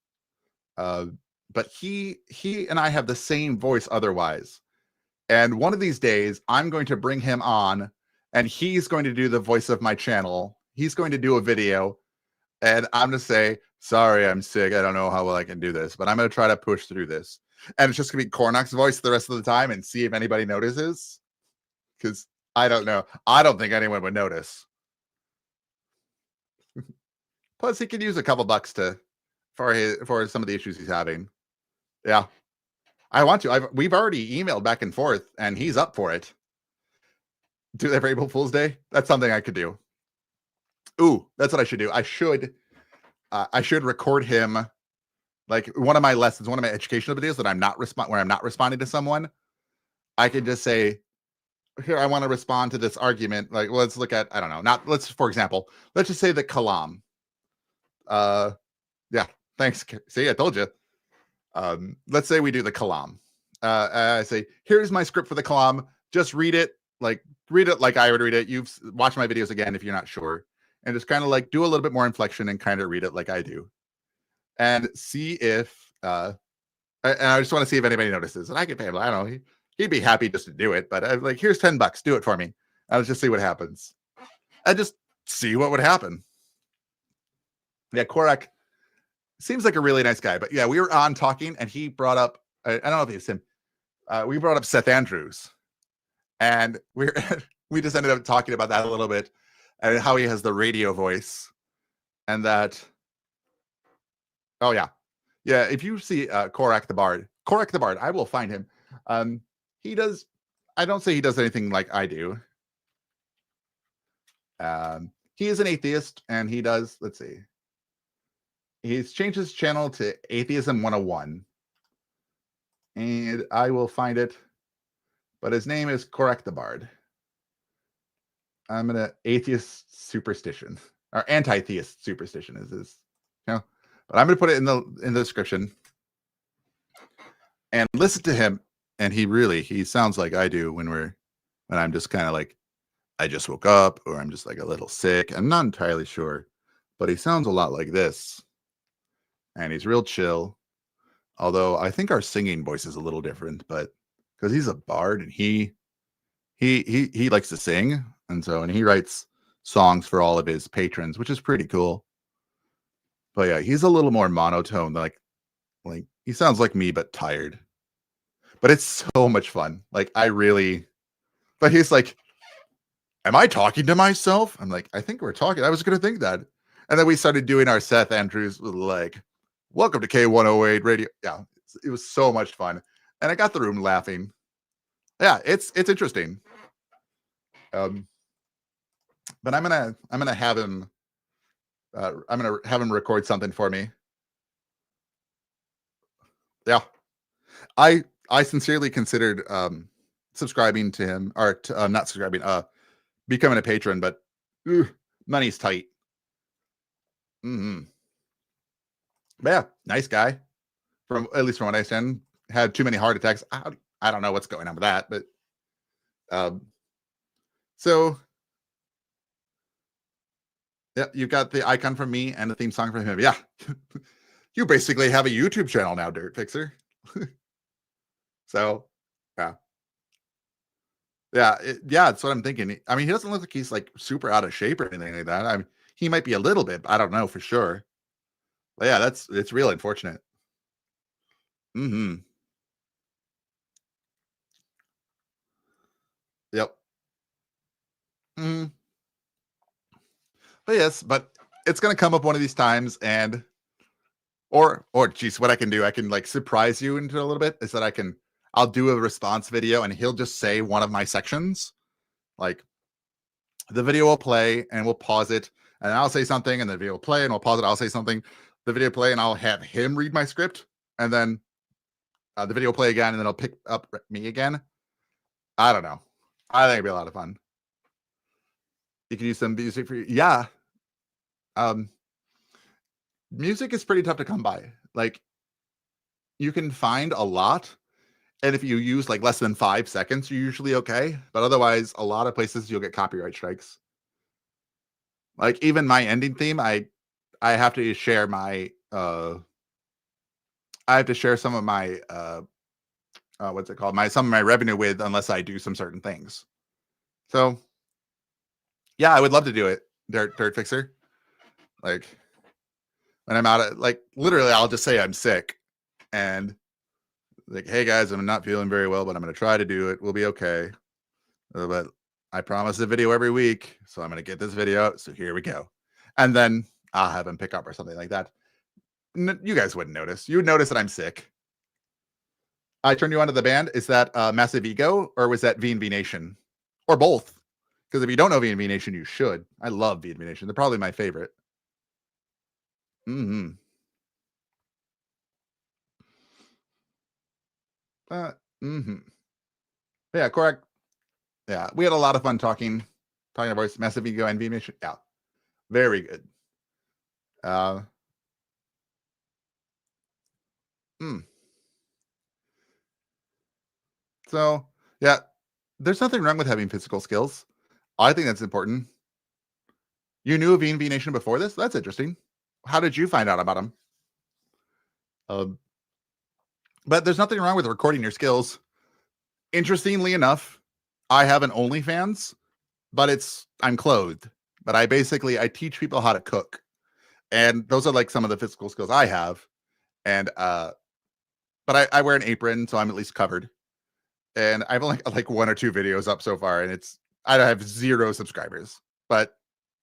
Uh, but he and I have the same voice otherwise. And one of these days, I'm going to bring him on, and he's going to do the voice of my channel. He's going to do a video, and I'm going to say, sorry, I'm sick. I don't know how well I can do this, but I'm going to try to push through this. And it's just going to be Cornock's voice the rest of the time, and see if anybody notices. Because I don't know. I don't think anyone would notice. Plus, he could use a couple bucks for some of the issues he's having. Yeah, I want to. We've already emailed back and forth, and he's up for it. Do that for April Fool's Day. That's something I could do. Ooh, that's what I should do. I should record him, like, one of my lessons, one of my educational videos that where I'm not responding to someone. I could just say, here, I want to respond to this argument. Like, let's look at, I don't know, for example, let's just say the Kalam. Yeah, thanks. See, I told you. Let's say we do the Kalam. I say, here's my script for the Kalam. Just read it like I would read it. You've watched my videos again if you're not sure, and just kind of like do a little bit more inflection and kind of read it like I do, and see if and I just want to see if anybody notices. And I could pay him. I don't know. He'd be happy just to do it, but I'm like, here's $10. Do it for me. I'll just see what happens. I just see what would happen. Yeah, Korak. seems like a really nice guy. But yeah, we were on talking, and he brought up. I don't know if it's him. We brought up Seth Andrews, and we're we just ended up talking about that a little bit, and how he has the radio voice, and that. Oh yeah, yeah. If you see Korak the Bard, I will find him. He does. I don't say he does anything like I do. He is an atheist, and he does. Let's see. He's changed his channel to Atheism 101, and I will find it. But his name is Korak the Bard. I'm gonna atheist superstition or anti-theist superstition is his. But I'm gonna put it in the description and listen to him. And he sounds like I do when I'm just kind of like, I just woke up, or I'm just like a little sick. I'm not entirely sure, but he sounds a lot like this. And he's real chill. Although I think our singing voice is a little different, but because he's a bard and he likes to sing, and he writes songs for all of his patrons, which is pretty cool. But yeah, he's a little more monotone, like he sounds like me but tired. But it's so much fun. Like but he's like, am I talking to myself? I'm like, I think we're talking. I was gonna think that. And then we started doing our Seth Andrews with like, welcome to K108 radio. Yeah, it was so much fun. And I got the room laughing. Yeah, it's interesting. But I'm gonna have him record something for me. Yeah. I sincerely considered subscribing to him, or not subscribing, becoming a patron, but money's tight. But yeah, nice guy. At least from what I understand, had too many heart attacks. I don't know what's going on with that, but so yeah, you've got the icon from me and the theme song from him. Yeah, you basically have a YouTube channel now, Dirt Fixer. So yeah, that's what I'm thinking. I mean, he doesn't look like he's like super out of shape or anything like that. I mean, he might be a little bit, but I don't know for sure. But yeah, it's real unfortunate. Yep. But yes, but it's gonna come up one of these times, and or geez, what I can do, I can like surprise you into a little bit, is that I'll do a response video, and he'll just say one of my sections. Like the video will play, and we'll pause it, and I'll say something, and the video will play, and we'll pause it. I'll say something, the video play, and I'll have him read my script, and then the video will play again, and then I'll pick up me again. I don't know. I think it'd be a lot of fun. You can use some music for yeah. Music is pretty tough to come by. Like, you can find a lot, and if you use like less than 5 seconds, you're usually okay. But otherwise, a lot of places you'll get copyright strikes. Like even my ending theme, I have to share my I have to share some of my what's it called? Some of my revenue with, unless I do some certain things. So yeah, I would love to do it, Dirt Fixer. Like when I'm out of, like, literally I'll just say I'm sick, and like, hey guys, I'm not feeling very well, but I'm gonna try to do it. We'll be okay. But I promise a video every week, so I'm gonna get this video out. So here we go. And then I'll have him pick up or something like that. You guys wouldn't notice. You would notice that I'm sick. I turned you onto the band. Is that Massive Ego, or was that V&V Nation, or both? Because if you don't know V&V Nation, you should. I love V&V Nation. They're probably my favorite. Yeah, correct. Yeah, we had a lot of fun talking about Massive Ego and V&V Nation. Yeah, very good. So yeah, there's nothing wrong with having physical skills. I think that's important. You knew of V&V Nation before this? That's interesting. How did you find out about them? But there's nothing wrong with recording your skills. Interestingly enough, I have an OnlyFans, but I'm clothed. But I teach people how to cook. And those are like some of the physical skills I have. And but I wear an apron, so I'm at least covered. And I've only got like 1 or 2 videos up so far, and I have 0 subscribers. But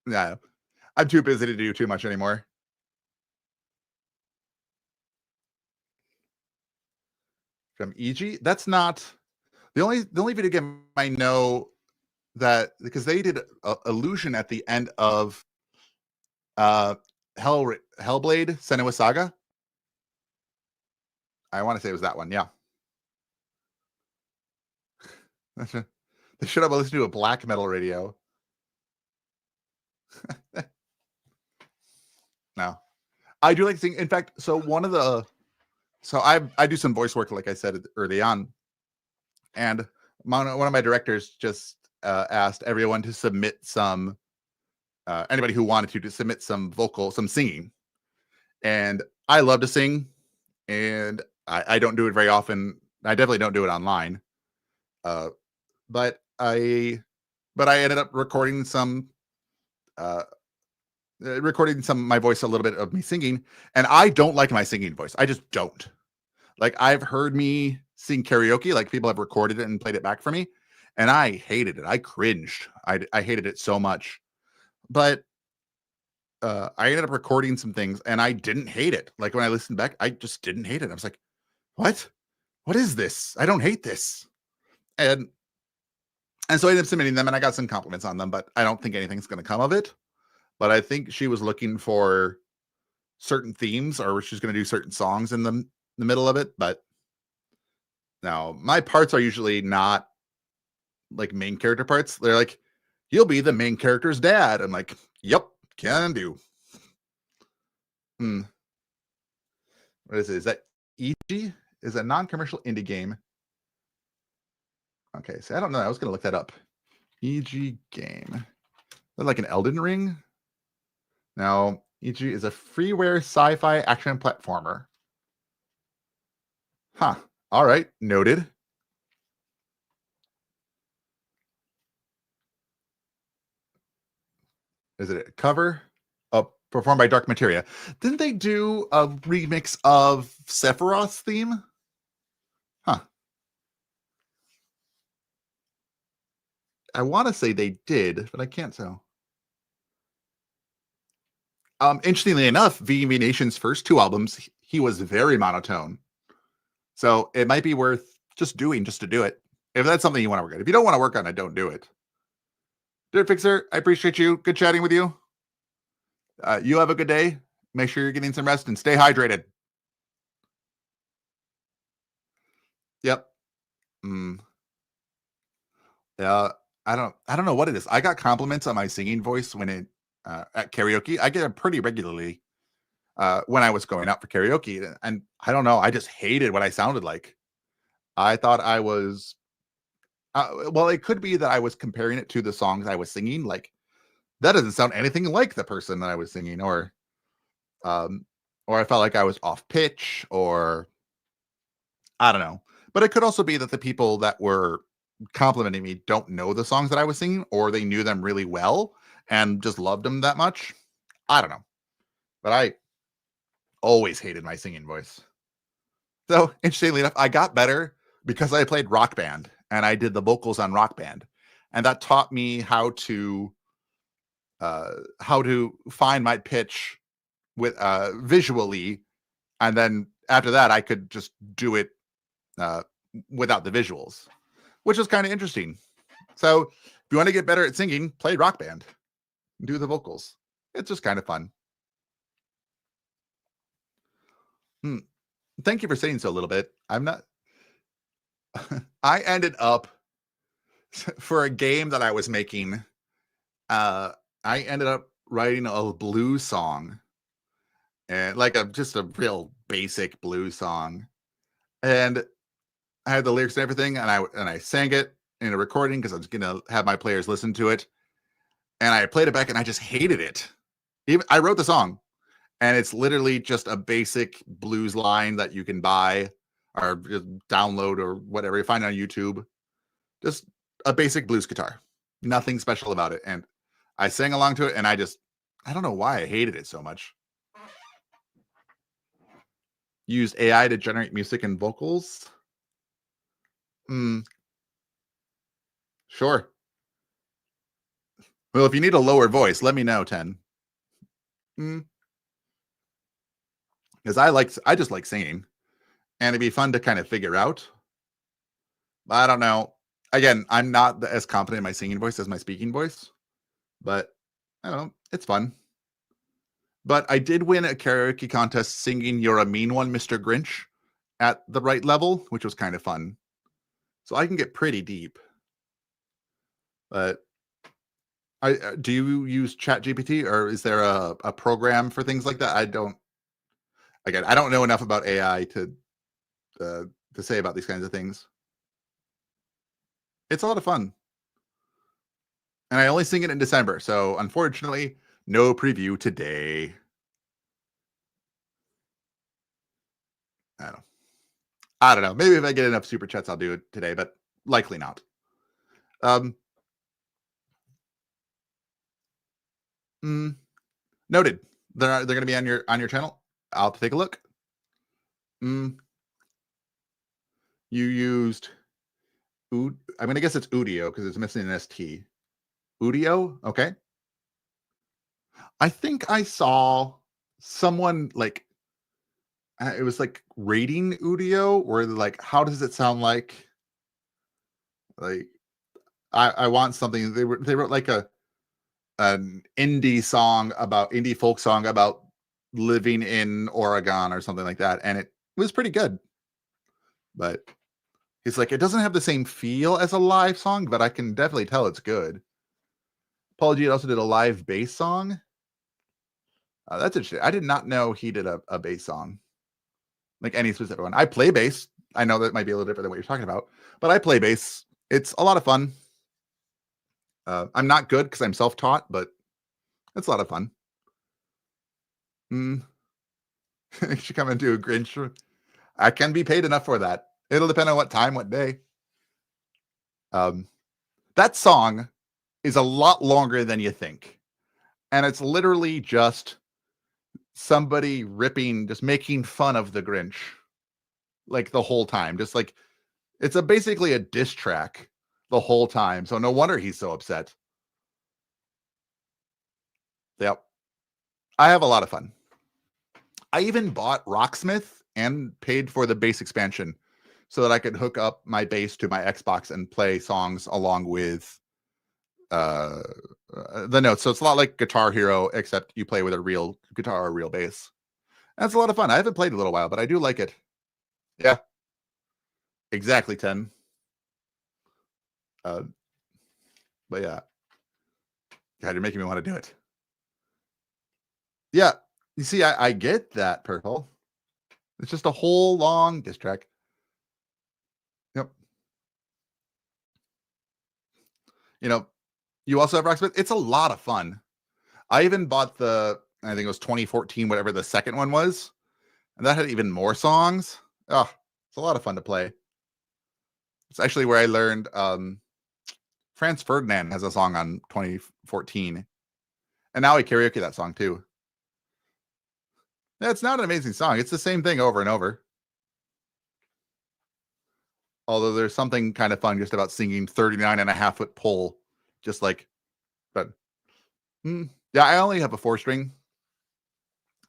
yeah, I'm too busy to do too much anymore. From EG, that's not the only video game I know that, because they did Illusion at the end of uh Hellblade Senua's Saga. I want to say it was that one. Yeah. They should have listened to a black metal radio. No. I do like to sing. In fact, so I do some voice work, like I said early on, and one of my directors just asked everyone to submit some, anybody who wanted to submit some some singing. And I love to sing, and I don't do it very often. I definitely don't do it online. But I ended up recording some my voice, a little bit of me singing, and I don't like my singing voice. I just don't. Like, I've heard me sing karaoke, like people have recorded it and played it back for me, and I hated it. I cringed. I hated it so much. But I ended up recording some things, and I didn't hate it. Like, when I listened back, I just didn't hate it. I was like, what? What is this? I don't hate this. And so I ended up submitting them, and I got some compliments on them, but I don't think anything's going to come of it. But I think she was looking for certain themes, or she's going to do certain songs in the middle of it. But now my parts are usually not like main character parts. They're like, you'll be the main character's dad. I'm like, yep, can do. What is it? Is that EG? Is a non-commercial indie game. Okay, so I don't know. I was going to look that up. EG game. Is that like an Elden Ring? Now, EG is a freeware sci-fi action platformer. Huh. All right. Noted. Is it a cover? Performed by Dark Materia. Didn't they do a remix of Sephiroth's theme? Huh. I want to say they did, but I can't tell. Interestingly enough, VV Nation's first 2 albums, he was very monotone. So it might be worth just to do it. If that's something you want to work on. If you don't want to work on it, don't do it. Dirt Fixer, I appreciate you. Good chatting with you. You have a good day. Make sure you're getting some rest and stay hydrated. Yep. Yeah. I don't know what it is. I got compliments on my singing voice when at karaoke. I get them pretty regularly when I was going out for karaoke, and I don't know. I just hated what I sounded like. I thought I was. Well, it could be that I was comparing it to the songs I was singing. Like, that doesn't sound anything like the person that I was singing, or I felt like I was off pitch, or I don't know. But it could also be that the people that were complimenting me don't know the songs that I was singing, or they knew them really well and just loved them that much. I don't know. But I always hated my singing voice. So, interestingly enough, I got better because I played Rock Band and I did the vocals on Rock Band. And that taught me how to find my pitch with visually. And then after that, I could just do it without the visuals, which was kind of interesting. So if you want to get better at singing, play Rock Band, do the vocals. It's just kind of fun. Thank you for saying so a little bit. I'm not. I ended up for a game that I was making. I ended up writing a blues song, and like just a real basic blues song, and I had the lyrics and everything, and I sang it in a recording because I was gonna have my players listen to it, and I played it back, and I just hated it. I wrote the song, and it's literally just a basic blues line that you can buy or just download or whatever you find on YouTube. Just a basic blues guitar, nothing special about it. And I sang along to it, and I don't know why I hated it so much. Used AI to generate music and vocals? Mm, sure. Well, if you need a lower voice, let me know, 10. Because I just like singing, and it'd be fun to kind of figure out. I don't know. Again, I'm not as confident in my singing voice as my speaking voice, but I don't know. It's fun. But I did win a karaoke contest singing "You're a Mean One, Mr. Grinch" at the right level, which was kind of fun. So I can get pretty deep. But do you use ChatGPT, or is there a program for things like that? I don't. Again, I don't know enough about AI to say about these kinds of things. It's a lot of fun, and I only sing it in December, so unfortunately, no preview today. I don't. I don't know. Maybe if I get enough super chats, I'll do it today, but likely not. Um, mm, Noted. They're going to be on your channel. I'll have to take a look. Mm, you used I'm going to guess it's Udio because it's missing an ST. Udio? Okay. I think I saw someone like it was like rating Udio, where they're like, how does it sound like I want something. They wrote like an indie folk song about living in Oregon or something like that, and it was pretty good. But he's like, it doesn't have the same feel as a live song, but I can definitely tell it's good. Paul G also did a live bass song. That's interesting. I did not know he did a bass song, like any specific one. I play bass. I know that might be a little different than what you're talking about, but I play bass. It's a lot of fun. I'm not good because I'm self-taught, but it's a lot of fun. You should come and do a Grinch. I can be paid enough for that. It'll depend on what time, what day. That song is a lot longer than you think. And it's literally just somebody just making fun of the Grinch, like the whole time. Just like it's basically a diss track the whole time. So no wonder he's so upset. Yep. I have a lot of fun. I even bought Rocksmith and paid for the bass expansion so that I could hook up my bass to my Xbox and play songs along with uh, the notes. So it's a lot like Guitar Hero, except you play with a real guitar or real bass. That's a lot of fun. I haven't played in a little while, but I do like it. Yeah, exactly 10. Uh, but yeah, God, you're making me want to do it. Yeah, you see, I get that, Purple. It's just a whole long diss track. Yep. You know, you also have Rocksmith. It's a lot of fun. I even bought I think it was 2014, whatever the second one was, and that had even more songs. Oh, it's a lot of fun to play. It's actually where I learned Franz Ferdinand has a song on 2014, and now I karaoke that song too. Yeah, it's not an amazing song. It's the same thing over and over. Although there's something kind of fun just about singing 39.5-foot pole, just like, but yeah, I only have a 4-string.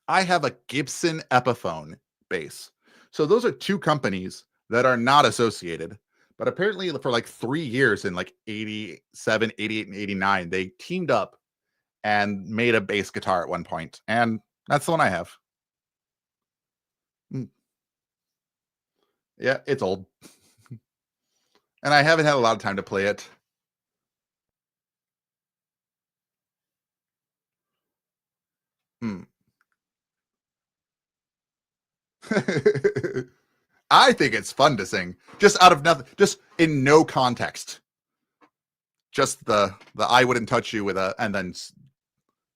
I have a Gibson Epiphone bass. So those are two companies that are not associated, but apparently for like 3 years in like 87, 88, and 89, they teamed up and made a bass guitar at one point. And that's the one I have. Yeah, it's old. And I haven't had a lot of time to play it. I think it's fun to sing, just out of nothing, just in no context. Just the I wouldn't touch you with and then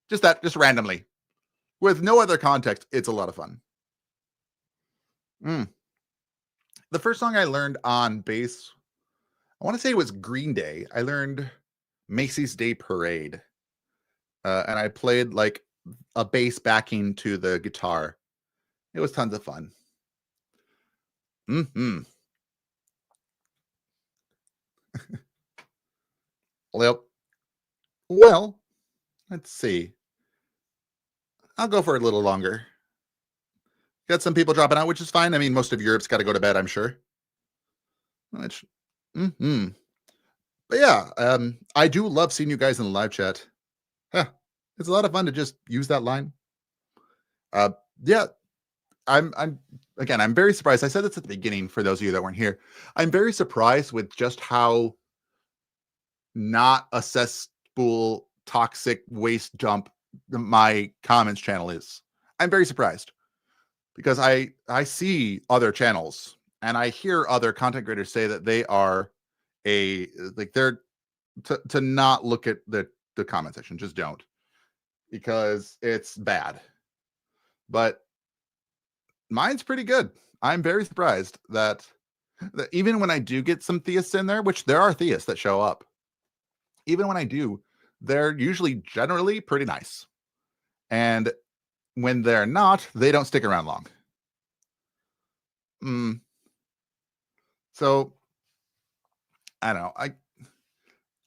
just randomly with no other context. It's a lot of fun. The first song I learned on bass, I want to say it was Green Day. I learned Macy's Day Parade, and I played like a bass backing to the guitar. It was tons of fun. Mhm. Well, well, let's see. I'll go for a little longer. Got some people dropping out, which is fine. I mean, most of Europe's got to go to bed, I'm sure. Which, mhm. But yeah, I do love seeing you guys in the live chat. Yeah, it's a lot of fun to just use that line. Uh, yeah, I'm again, I'm very surprised. I said this at the beginning for those of you that weren't here. I'm very surprised with just how not a cesspool, toxic waste dump my comments channel is. I'm very surprised because I see other channels and I hear other content creators say that they are a like they're to not look at the comment section. Just don't, because it's bad. But mine's pretty good. I'm very surprised that even when I do get some theists in there, which there are theists that show up, even when I do, they're usually generally pretty nice. And when they're not, they don't stick around long. Mm, so I don't know.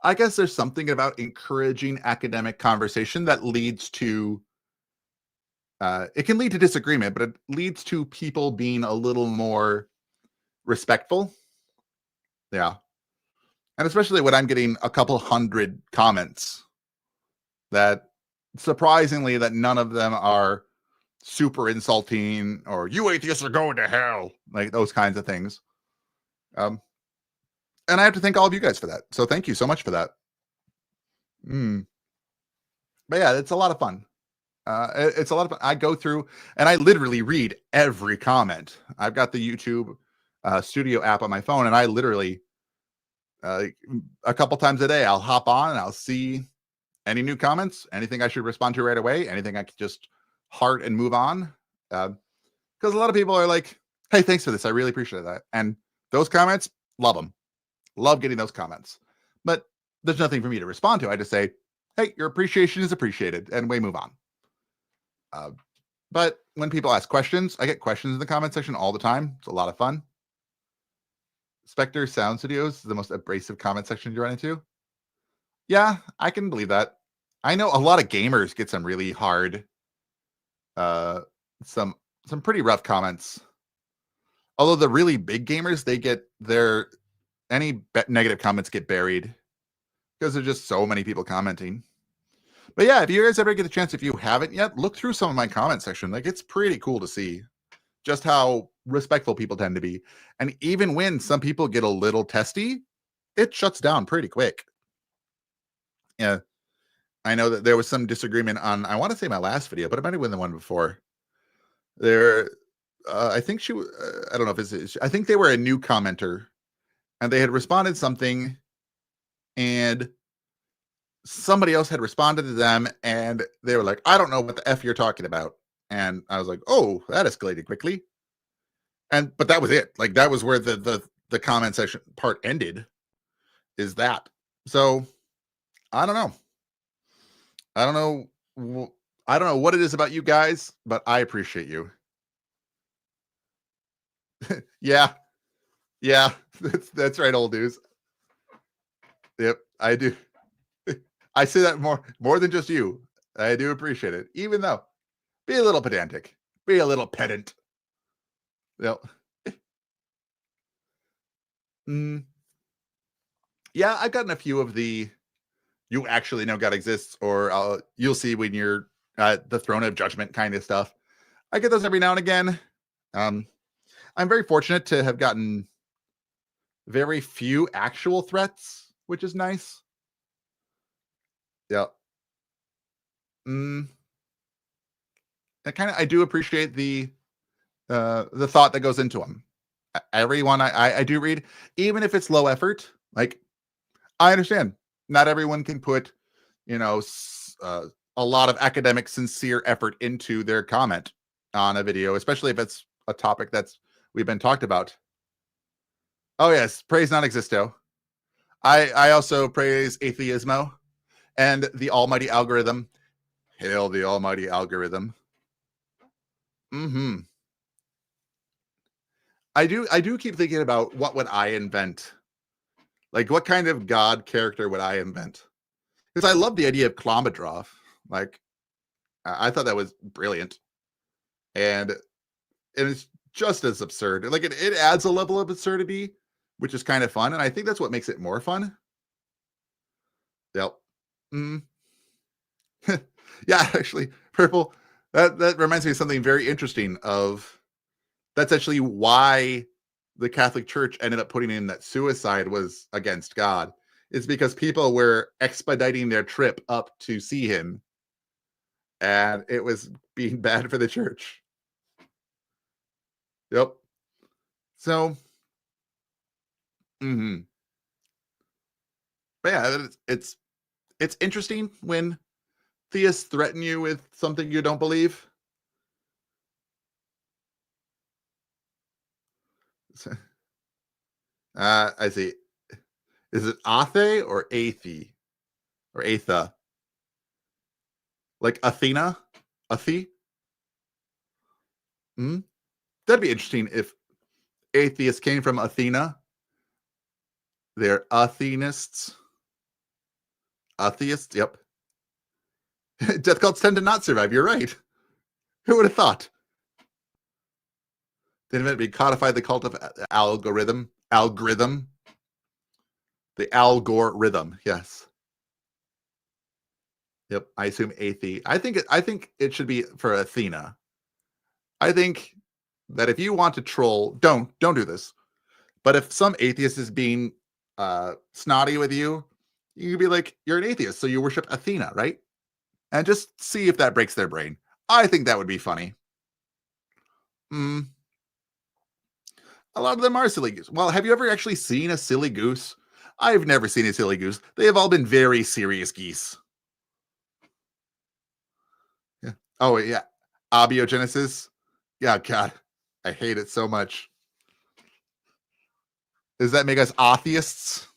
I guess there's something about encouraging academic conversation that leads to it can lead to disagreement, but it leads to people being a little more respectful. Yeah. And especially when I'm getting a couple hundred comments that surprisingly that none of them are super insulting or you atheists are going to hell, like those kinds of things. Um, and I have to thank all of you guys for that. So thank you so much for that. Mm. But yeah, it's a lot of fun. It's a lot of fun. I go through and I literally read every comment. I've got the YouTube Studio app on my phone, and I literally uh, a couple times a day I'll hop on and I'll see any new comments, anything I should respond to right away, anything I could just heart and move on. Because a lot of people are like, "Hey, thanks for this. I really appreciate that." And those comments, love them. Love getting those comments. But there's nothing for me to respond to. I just say, "Hey, your appreciation is appreciated," and we move on. Uh, but when people ask questions, I get questions in the comment section all the time. It's a lot of fun. Spectre Sound Studios is the most abrasive comment section you run into. Yeah, I can believe that. I know a lot of gamers get some really hard, uh, some some pretty rough comments. Although the really big gamers, they get their negative comments get buried because there's just so many people commenting. But yeah, if you guys ever get the chance, if you haven't yet, look through some of my comment section. Like it's pretty cool to see just how respectful people tend to be. And even when some people get a little testy, it shuts down pretty quick. Yeah. I know that there was some disagreement on, I want to say my last video, but it might have been the one before. There, I think I don't know if I think they were a new commenter and they had responded something and somebody else had responded to them and they were like, I don't know what the F you're talking about. And I was like, oh, that escalated quickly. But that was it. Like that was where the comment section part ended, is that. So I don't know. I don't know. I don't know what it is about you guys, but I appreciate you. Yeah. Yeah. That's right, old news. Yep. I do. I say that more than just you. I do appreciate it. Even though be a little pedantic. Be a little pedant. Yep. Mm, yeah, I've gotten a few of the you actually know God exists, or you'll see when you're at the throne of judgment kind of stuff. I get those every now and again. Um, I'm very fortunate to have gotten very few actual threats, which is nice. Yeah. Mm, I do appreciate the thought that goes into them. Everyone I do read, even if it's low effort, like I understand not everyone can put, you know, a lot of academic, sincere effort into their comment on a video, especially if it's a topic that's we've been talked about. Oh yes, praise non-existo. I also praise atheismo and the almighty algorithm. Hail the almighty algorithm. Hmm. I do keep thinking about what would I invent? Like, what kind of God character would I invent? Because I love the idea of Klamadrav. Like, I thought that was brilliant. And it's just as absurd. Like, it adds a level of absurdity, which is kind of fun. And I think that's what makes it more fun. Yep. Mm. Yeah, actually, Purple, that reminds me of something very interesting of that's actually why the Catholic Church ended up putting in that suicide was against God. It's because people were expediting their trip up to see him, and it was being bad for the church. Yep. So, mhm. But yeah, it's interesting when theists threaten you with something you don't believe. I see. Is it Athe or Athe or Atha? Like Athena? Athe? Hmm? That'd be interesting if atheists came from Athena. They're Athenists. Atheists, yep. Death cults tend to not survive. You're right. Who would have thought? They invented codified the cult of algorithm. The algorithm, yes. Yep. I assume Athe. I think it should be for Athena. I think that if you want to troll, don't do this. But if some atheist is being snotty with you, you can be like, you're an atheist, so you worship Athena, right? And just see if that breaks their brain. I think that would be funny. Mm, a lot of them are silly goose. Well, have you ever actually seen a silly goose? I've never seen a silly goose. They have all been very serious geese. Yeah. Oh, yeah. Abiogenesis. Yeah, God. I hate it so much. Does that make us atheists?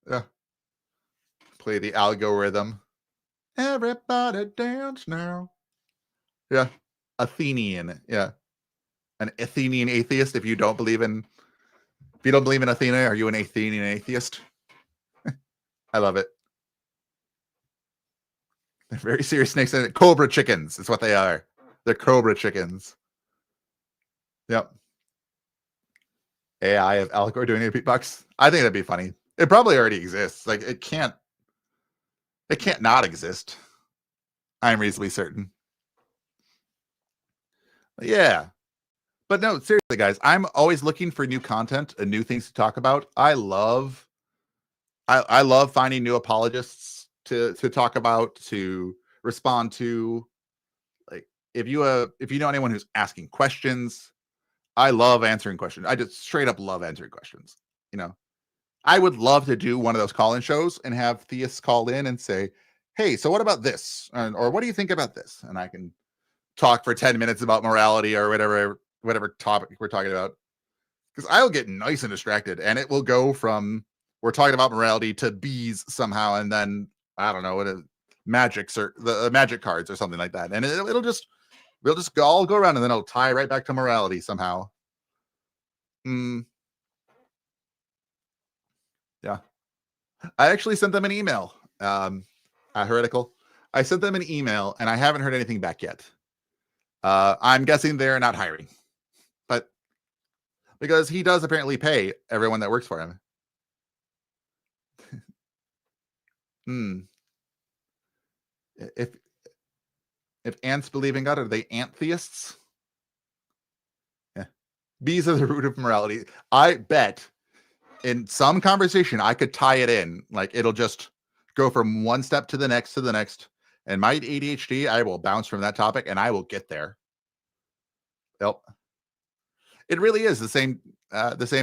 Yeah. Play the algorithm. Everybody dance now. Yeah. Athenian. Yeah. An Athenian atheist. If you don't believe in Athena, are you an Athenian atheist? I love it. They're very serious snakes and cobra chickens is what they are. They're cobra chickens. Yep. AI of Alcor doing a beatbox. I think that'd be funny. It probably already exists. Like it can't not exist. I'm reasonably certain. Yeah. But no, seriously, guys, I'm always looking for new content and new things to talk about. I love finding new apologists to talk about, to respond to. Like if you know anyone who's asking questions, I love answering questions. I just straight up love answering questions. You know, I would love to do one of those call-in shows and have theists call in and say, "Hey, so what about this?" Or "What do you think about this?" And I can talk for 10 minutes about morality or whatever topic we're talking about. Because I'll get nice and distracted, and it will go from we're talking about morality to bees somehow, and then I don't know what a magics or the magic cards or something like that, and it'll just we'll just all go around, and then it'll tie right back to morality somehow. Mm, yeah, I actually sent them an email. Heretical. I sent them an email, and I haven't heard anything back yet. I'm guessing they're not hiring, but because he does apparently pay everyone that works for him. Hmm. If ants believe in God, are they antheists? Yeah. Bees are the root of morality. I bet in some conversation I could tie it in. Like it'll just go from one step to the next to the next. And my ADHD, I will bounce from that topic and I will get there. Yep. It really is the same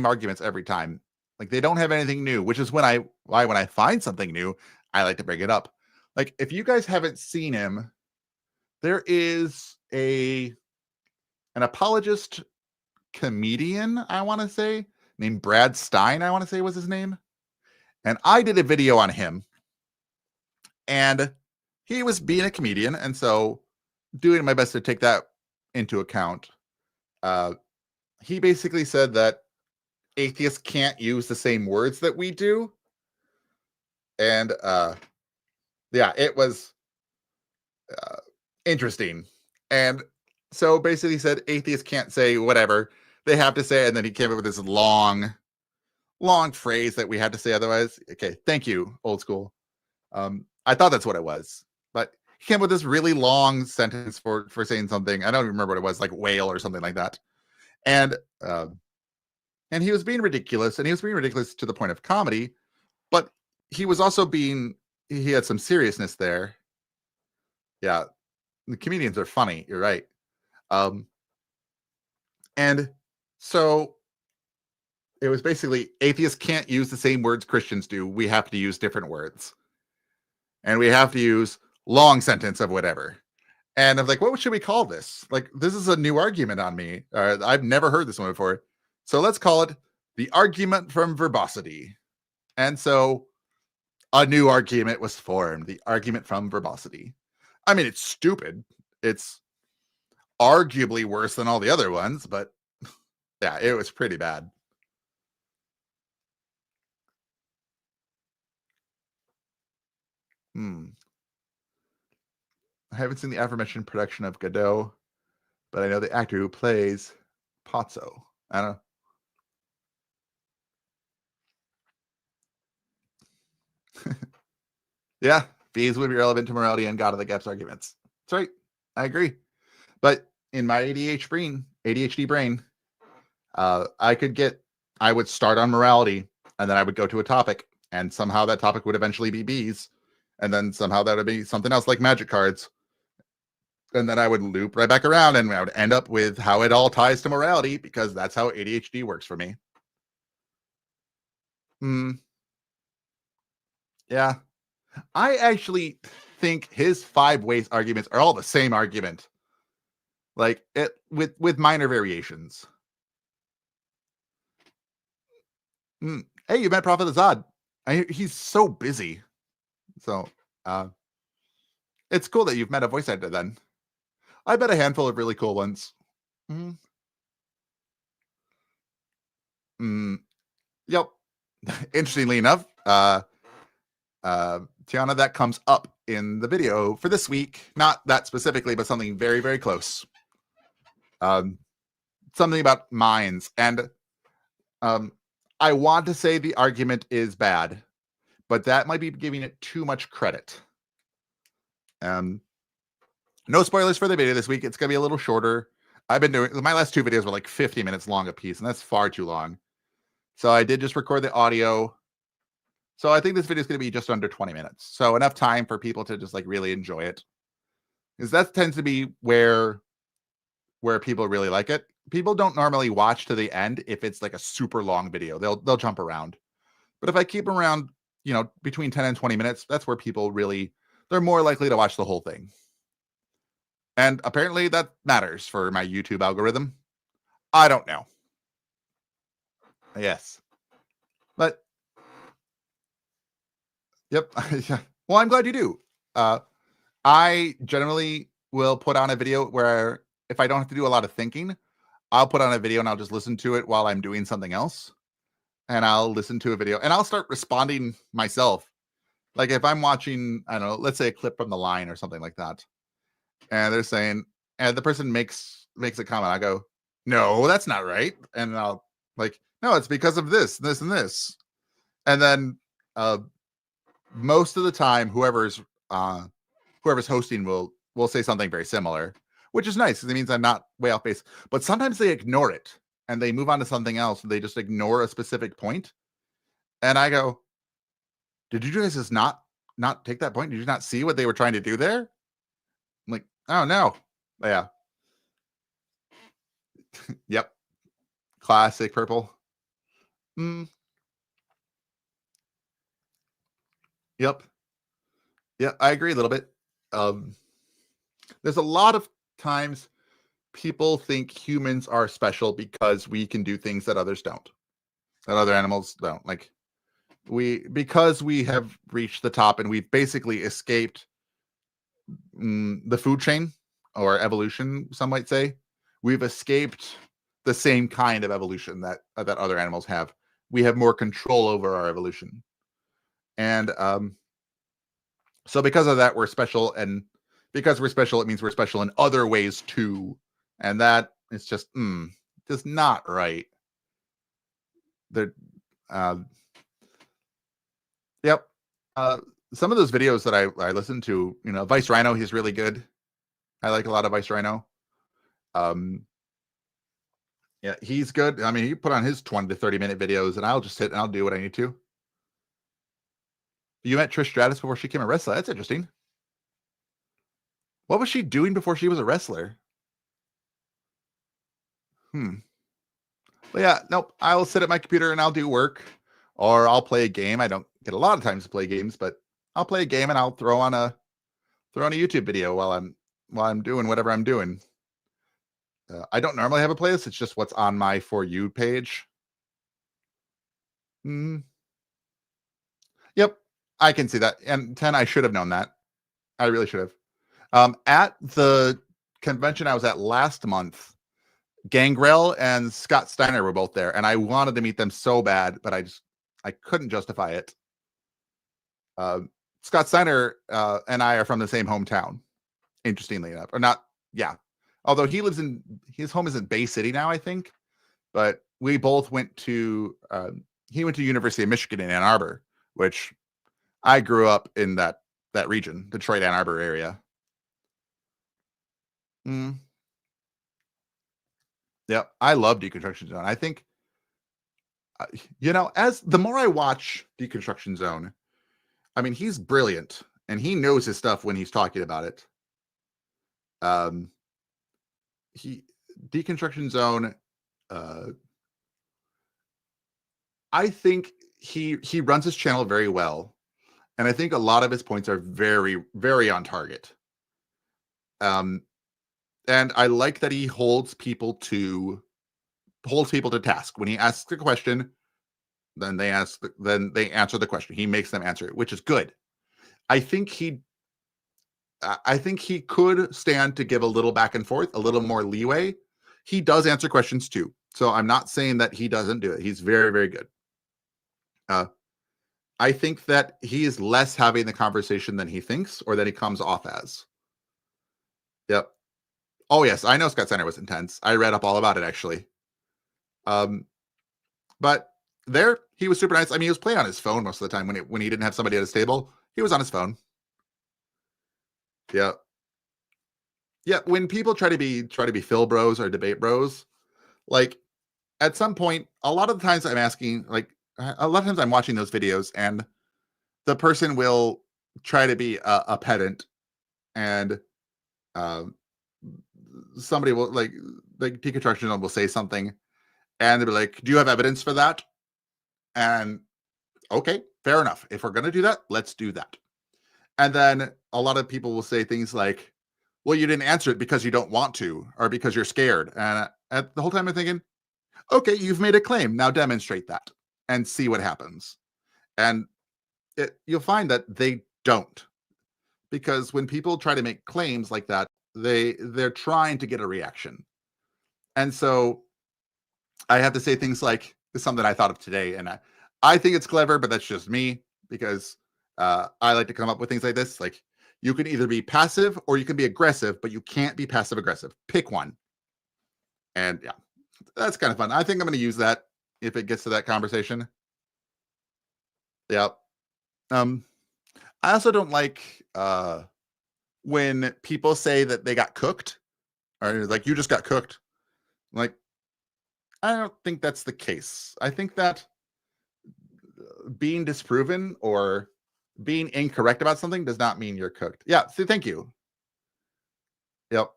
arguments every time. Like they don't have anything new, which is why when I find something new, I like to bring it up. Like if you guys haven't seen him, there is an apologist comedian, I want to say, named Brad Stein, I want to say was his name. And I did a video on him. And he was being a comedian. And so doing my best to take that into account. he basically said that atheists can't use the same words that we do. And yeah, it was uh, interesting. And so basically he said atheists can't say whatever they have to say. And then he came up with this long phrase that we had to say otherwise. Okay, thank you, old school. I thought that's what it was. But he came up with this really long sentence for saying something. I don't remember what it was, like whale or something like that. And and he was being ridiculous, and he was being ridiculous to the point of comedy, but he was also he had some seriousness there. Yeah, the comedians are funny. You're right. Um, and so it was basically atheists can't use the same words Christians do. We have to use different words, and we have to use long sentence of whatever. And I'm like, what should we call this? Like, this is a new argument on me. I've never heard this one before. So let's call it the argument from verbosity. And so a new argument was formed, the argument from verbosity. I mean, it's stupid. It's arguably worse than all the other ones, but yeah, it was pretty bad. I haven't seen the aforementioned production of Godot, but I know the actor who plays Pozzo. I don't know. Yeah, bees would be relevant to morality and God of the Gaps arguments. That's right. I agree. But in my ADHD brain, I would start on morality, and then I would go to a topic, and somehow that topic would eventually be bees, and then somehow that would be something else like magic cards, and then I would loop right back around, and I would end up with how it all ties to morality, because that's how ADHD works for me. Yeah, I actually think his 5 ways arguments are all the same argument, like it with minor variations. Hey, you met Prophet Azad. He's so busy. So it's cool that you've met a voice actor then. I bet a handful of really cool ones. Mm. Yep. Interestingly enough, Tiana, that comes up in the video for this week. Not that specifically, but something very, very close. Something about minds. And I want to say the argument is bad, but that might be giving it too much credit. No spoilers for the video this week. It's going to be a little shorter. I've been doing my last 2 videos were like 50 minutes long a piece, and that's far too long. So I did just record the audio. So I think this video is going to be just under 20 minutes. So enough time for people to just like really enjoy it. Because that tends to be where people really like it. People don't normally watch to the end if it's like a super long video. They'll jump around. But if I keep them around, between 10 and 20 minutes, that's where people they're more likely to watch the whole thing. And apparently that matters for my YouTube algorithm. I don't know. Yes. But yep. Well, I'm glad you do. I generally will put on a video where if I don't have to do a lot of thinking, I'll put on a video and I'll just listen to it while I'm doing something else. And I'll listen to a video and I'll start responding myself. Like if I'm watching, I don't know, let's say a clip from The Line or something like that. And they're saying, and the person makes a comment. I go, no, that's not right. And I'll like, no, it's because of this, this, and this. And then most of the time, whoever's hosting will say something very similar, which is nice because it means I'm not way off base. But sometimes they ignore it and they move on to something else. And they just ignore a specific point. And I go, did you guys just not take that point? Did you not see what they were trying to do there? I'm like, oh no. Yeah. Yep. Classic purple. Yep. Yeah, I agree a little bit. There's a lot of times people think humans are special because we can do things that others don't, that other animals don't. Like because we have reached the top and we've basically escaped the food chain or evolution, some might say. We've escaped the same kind of evolution that other animals have. We have more control over our evolution. And so because of that, we're special. And because we're special, it means we're special in other ways too. And that is just not right. The Yep. Some of those videos that I listen to, Vice Rhino, he's really good. I like a lot of Vice Rhino. Yeah, he's good. I mean, he put on his 20 to 30-minute videos, and I'll just sit and I'll do what I need to. You met Trish Stratus before she became a wrestler. That's interesting. What was she doing before she was a wrestler? But yeah, nope. I'll sit at my computer and I'll do work, or I'll play a game. I don't get a lot of times to play games, but I'll play a game and I'll throw on a YouTube video while I'm doing whatever I'm doing. I don't normally have a playlist. It's just what's on my For You page. Yep, I can see that. And 10, I should have known that. I really should have. At the convention I was at last month, Gangrel and Scott Steiner were both there, and I wanted to meet them so bad, but I couldn't justify it. Scott Steiner and I are from the same hometown, interestingly enough. Or not, yeah. Although his home is in Bay City now, I think. But we both went to, he went to University of Michigan in Ann Arbor, which I grew up in that region, Detroit, Ann Arbor area. Yeah, I love Deconstruction Zone. I think, as the more I watch Deconstruction Zone, I mean, he's brilliant and he knows his stuff when he's talking about it. Deconstruction Zone, I think he runs his channel very well, and I think a lot of his points are very, very on target. And I like that he holds people to task. When he asks a question, then they answer the question. He makes them answer it, which is good. I think he could stand to give a little back and forth, a little more leeway. He does answer questions too, so I'm not saying that he doesn't do it. He's very, very good. I think that he is less having the conversation than he thinks, or that he comes off as. Yep. Oh yes, I know Scott Steiner was intense. I read up all about it actually. But there, he was super nice. I mean, he was playing on his phone most of the time when he didn't have somebody at his table. He was on his phone. Yeah. Yeah, when people try to be Phil bros or debate bros, like at some point, a lot of the times I'm asking, like a lot of times I'm watching those videos and the person will try to be a pedant, and somebody will like Deconstruction will say something and they'll be like, do you have evidence for that? And okay, fair enough. If we're going to do that, let's do that. And then a lot of people will say things like, well, you didn't answer it because you don't want to, or because you're scared. And at the whole time I'm thinking, okay, you've made a claim. Now demonstrate that and see what happens. And you'll find that they don't. Because when people try to make claims like that, they're trying to get a reaction. And so I have to say things like, this is something I thought of today, and I think it's clever, but that's just me, because I like to come up with things like this. Like, you can either be passive or you can be aggressive, but you can't be passive aggressive. Pick one. And yeah, that's kind of fun. I think I'm going to use that if it gets to that conversation. Yeah. I also don't like when people say that they got cooked, or like, you just got cooked. Like, I don't think that's the case. I think that being disproven or being incorrect about something does not mean you're cooked. Yeah, so thank you. Yep.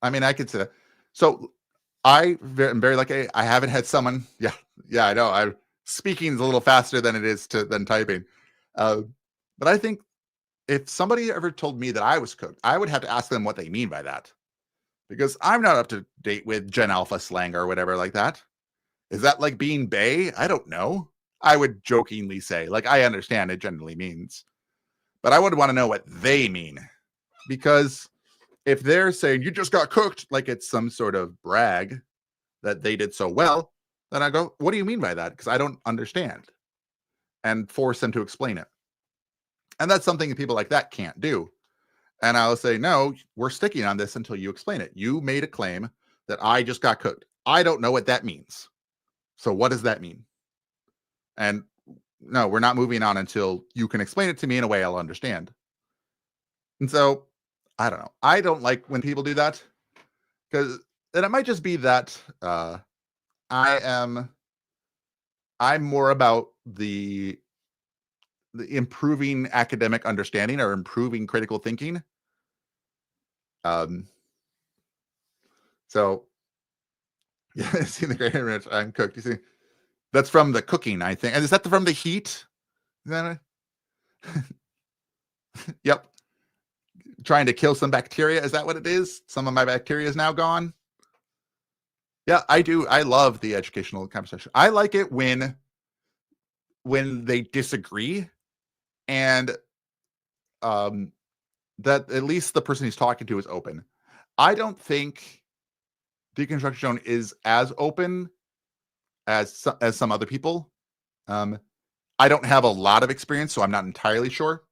I mean, I could say that. So I'm very lucky. I haven't had someone. Yeah, I know. Speaking is a little faster than it is than typing. But I think if somebody ever told me that I was cooked, I would have to ask them what they mean by that, because I'm not up to date with Gen Alpha slang or whatever like that. Is that like being bae? I don't know. I would jokingly say, like, I understand it generally means, but I would want to know what they mean, because if they're saying you just got cooked, like it's some sort of brag, that they did so well, then I go, what do you mean by that? Because I don't understand, and force them to explain it. And that's something that people like that can't do. And I'll say, no, we're sticking on this until you explain it. You made a claim that I just got cooked. I don't know what that means. So what does that mean? And no, we're not moving on until you can explain it to me in a way I'll understand. And so I don't know. I don't like when people do that, because then it might just be that I am I'm more about the improving academic understanding or improving critical thinking. Um, so yeah, see the great rich uncooked. You see, that's from the cooking, I think. And is that from the heat? Is that yep. Trying to kill some bacteria. Is that what it is? Some of my bacteria is now gone. Yeah, I do. I love the educational conversation. I like it when they disagree, and that at least the person he's talking to is open. I don't think Deconstruction Zone is as open as some other people. I don't have a lot of experience, so I'm not entirely sure.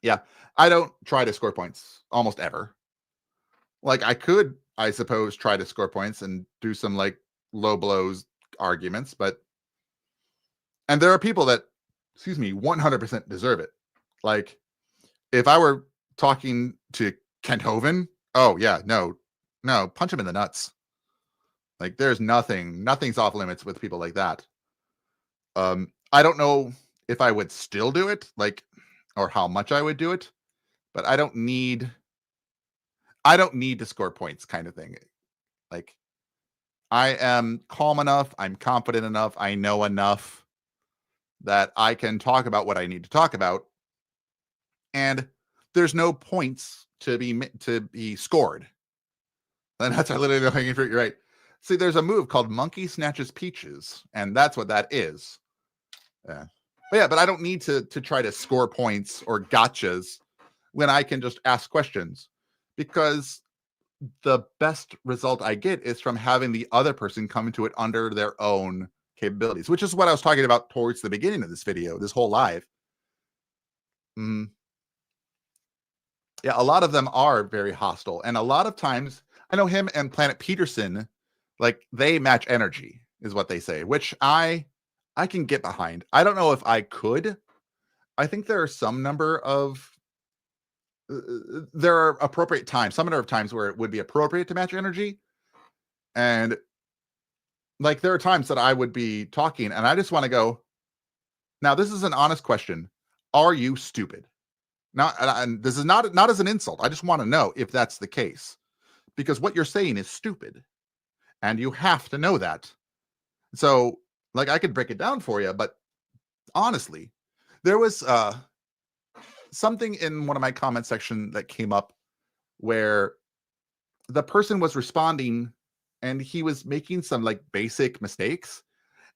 Yeah, I don't try to score points almost ever. Like, I could, I suppose, try to score points and do some like low blows arguments, and there are people that, excuse me, 100% deserve it. Like, if I were talking to Kent Hovind, oh yeah, no, punch him in the nuts. Like, there's nothing's off limits with people like that. I don't know if I would still do it, like, or how much I would do it, but I don't need to score points, kind of thing. Like, I am calm enough, I'm confident enough, I know enough that I can talk about what I need to talk about, and there's no points to be scored. And that's literally the hanging fruit. You're right. See, there's a move called Monkey Snatches Peaches, and that's what that is. Yeah. But I don't need to try to score points or gotchas when I can just ask questions, because the best result I get is from having the other person come to it under their own capabilities, which is what I was talking about towards the beginning of this video, this whole live. Yeah, a lot of them are very hostile, and a lot of times I know him and Planet Peterson, like, they match energy, is what they say, which I can get behind. I don't know if I could. I think there are some number of there are appropriate times, some number of times where it would be appropriate to match energy, and like, there are times that I would be talking and I just want to go, now this is an honest question. Are you stupid? Now, and this is not as an insult. I just want to know if that's the case, because what you're saying is stupid, and you have to know that. So, like, I could break it down for you, but honestly, there was something in one of my comment section that came up where the person was responding and he was making some like basic mistakes,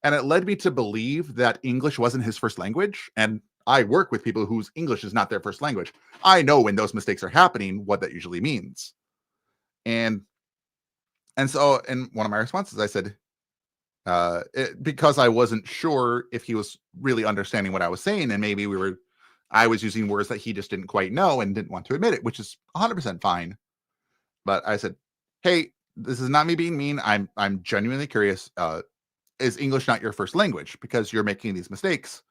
and it led me to believe that English wasn't his first language. And I work with people whose English is not their first language. I know when those mistakes are happening, what that usually means. And so in one of my responses, I said, because I wasn't sure if he was really understanding what I was saying, and maybe I was using words that he just didn't quite know and didn't want to admit it, which is 100% fine. But I said, hey, this is not me being mean. I'm genuinely curious. Is English not your first language? Because you're making these mistakes,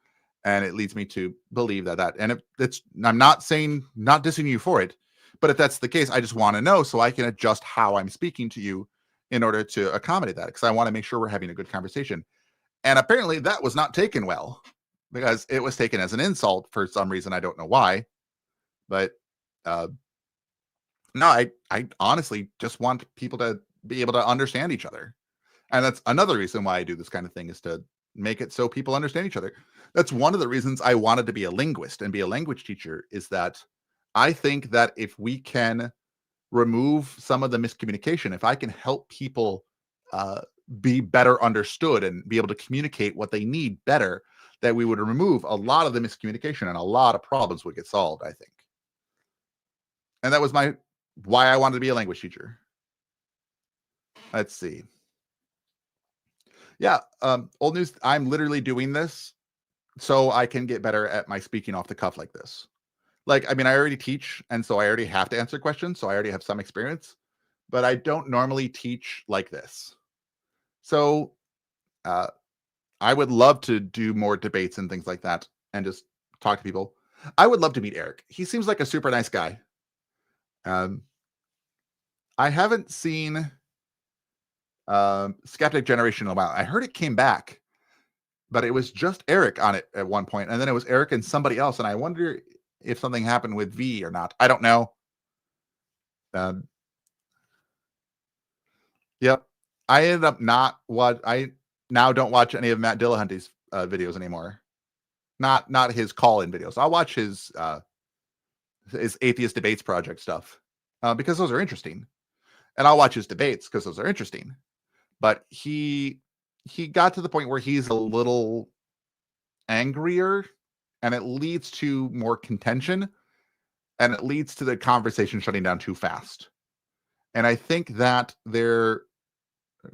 and it leads me to believe that. And if it's, I'm not dissing you for it, but if that's the case, I just want to know so I can adjust how I'm speaking to you in order to accommodate that, because I want to make sure we're having a good conversation. And apparently that was not taken well, because it was taken as an insult for some reason. I don't know why, but no, I honestly just want people to be able to understand each other. And that's another reason why I do this kind of thing, is to make it so people understand each other. That's one of the reasons I wanted to be a linguist and be a language teacher, is that I think that if we can remove some of the miscommunication, if I can help people be better understood and be able to communicate what they need better, that we would remove a lot of the miscommunication and a lot of problems would get solved, I think. And that was why I wanted to be a language teacher. Let's see. Yeah, old news. I'm literally doing this so I can get better at my speaking off the cuff like this. Like, I mean, I already teach, and so I already have to answer questions, so I already have some experience, but I don't normally teach like this. So, uh, I would love to do more debates and things like that and just talk to people. I would love to meet Eric. He seems like a super nice guy. Um, I haven't seen Skeptic Generation in a while. I heard it came back, but it was just Eric on it at one point, and then it was Eric and somebody else, and I wonder if something happened with V or not. I don't know. Um, yep. I ended up not what I now don't watch any of Matt Dillahunty's videos anymore. Not his call-in videos. I'll watch his atheist debates project stuff because those are interesting, and I'll watch his debates because those are interesting. But he got to the point where he's a little angrier, and it leads to more contention, and it leads to the conversation shutting down too fast. And I think that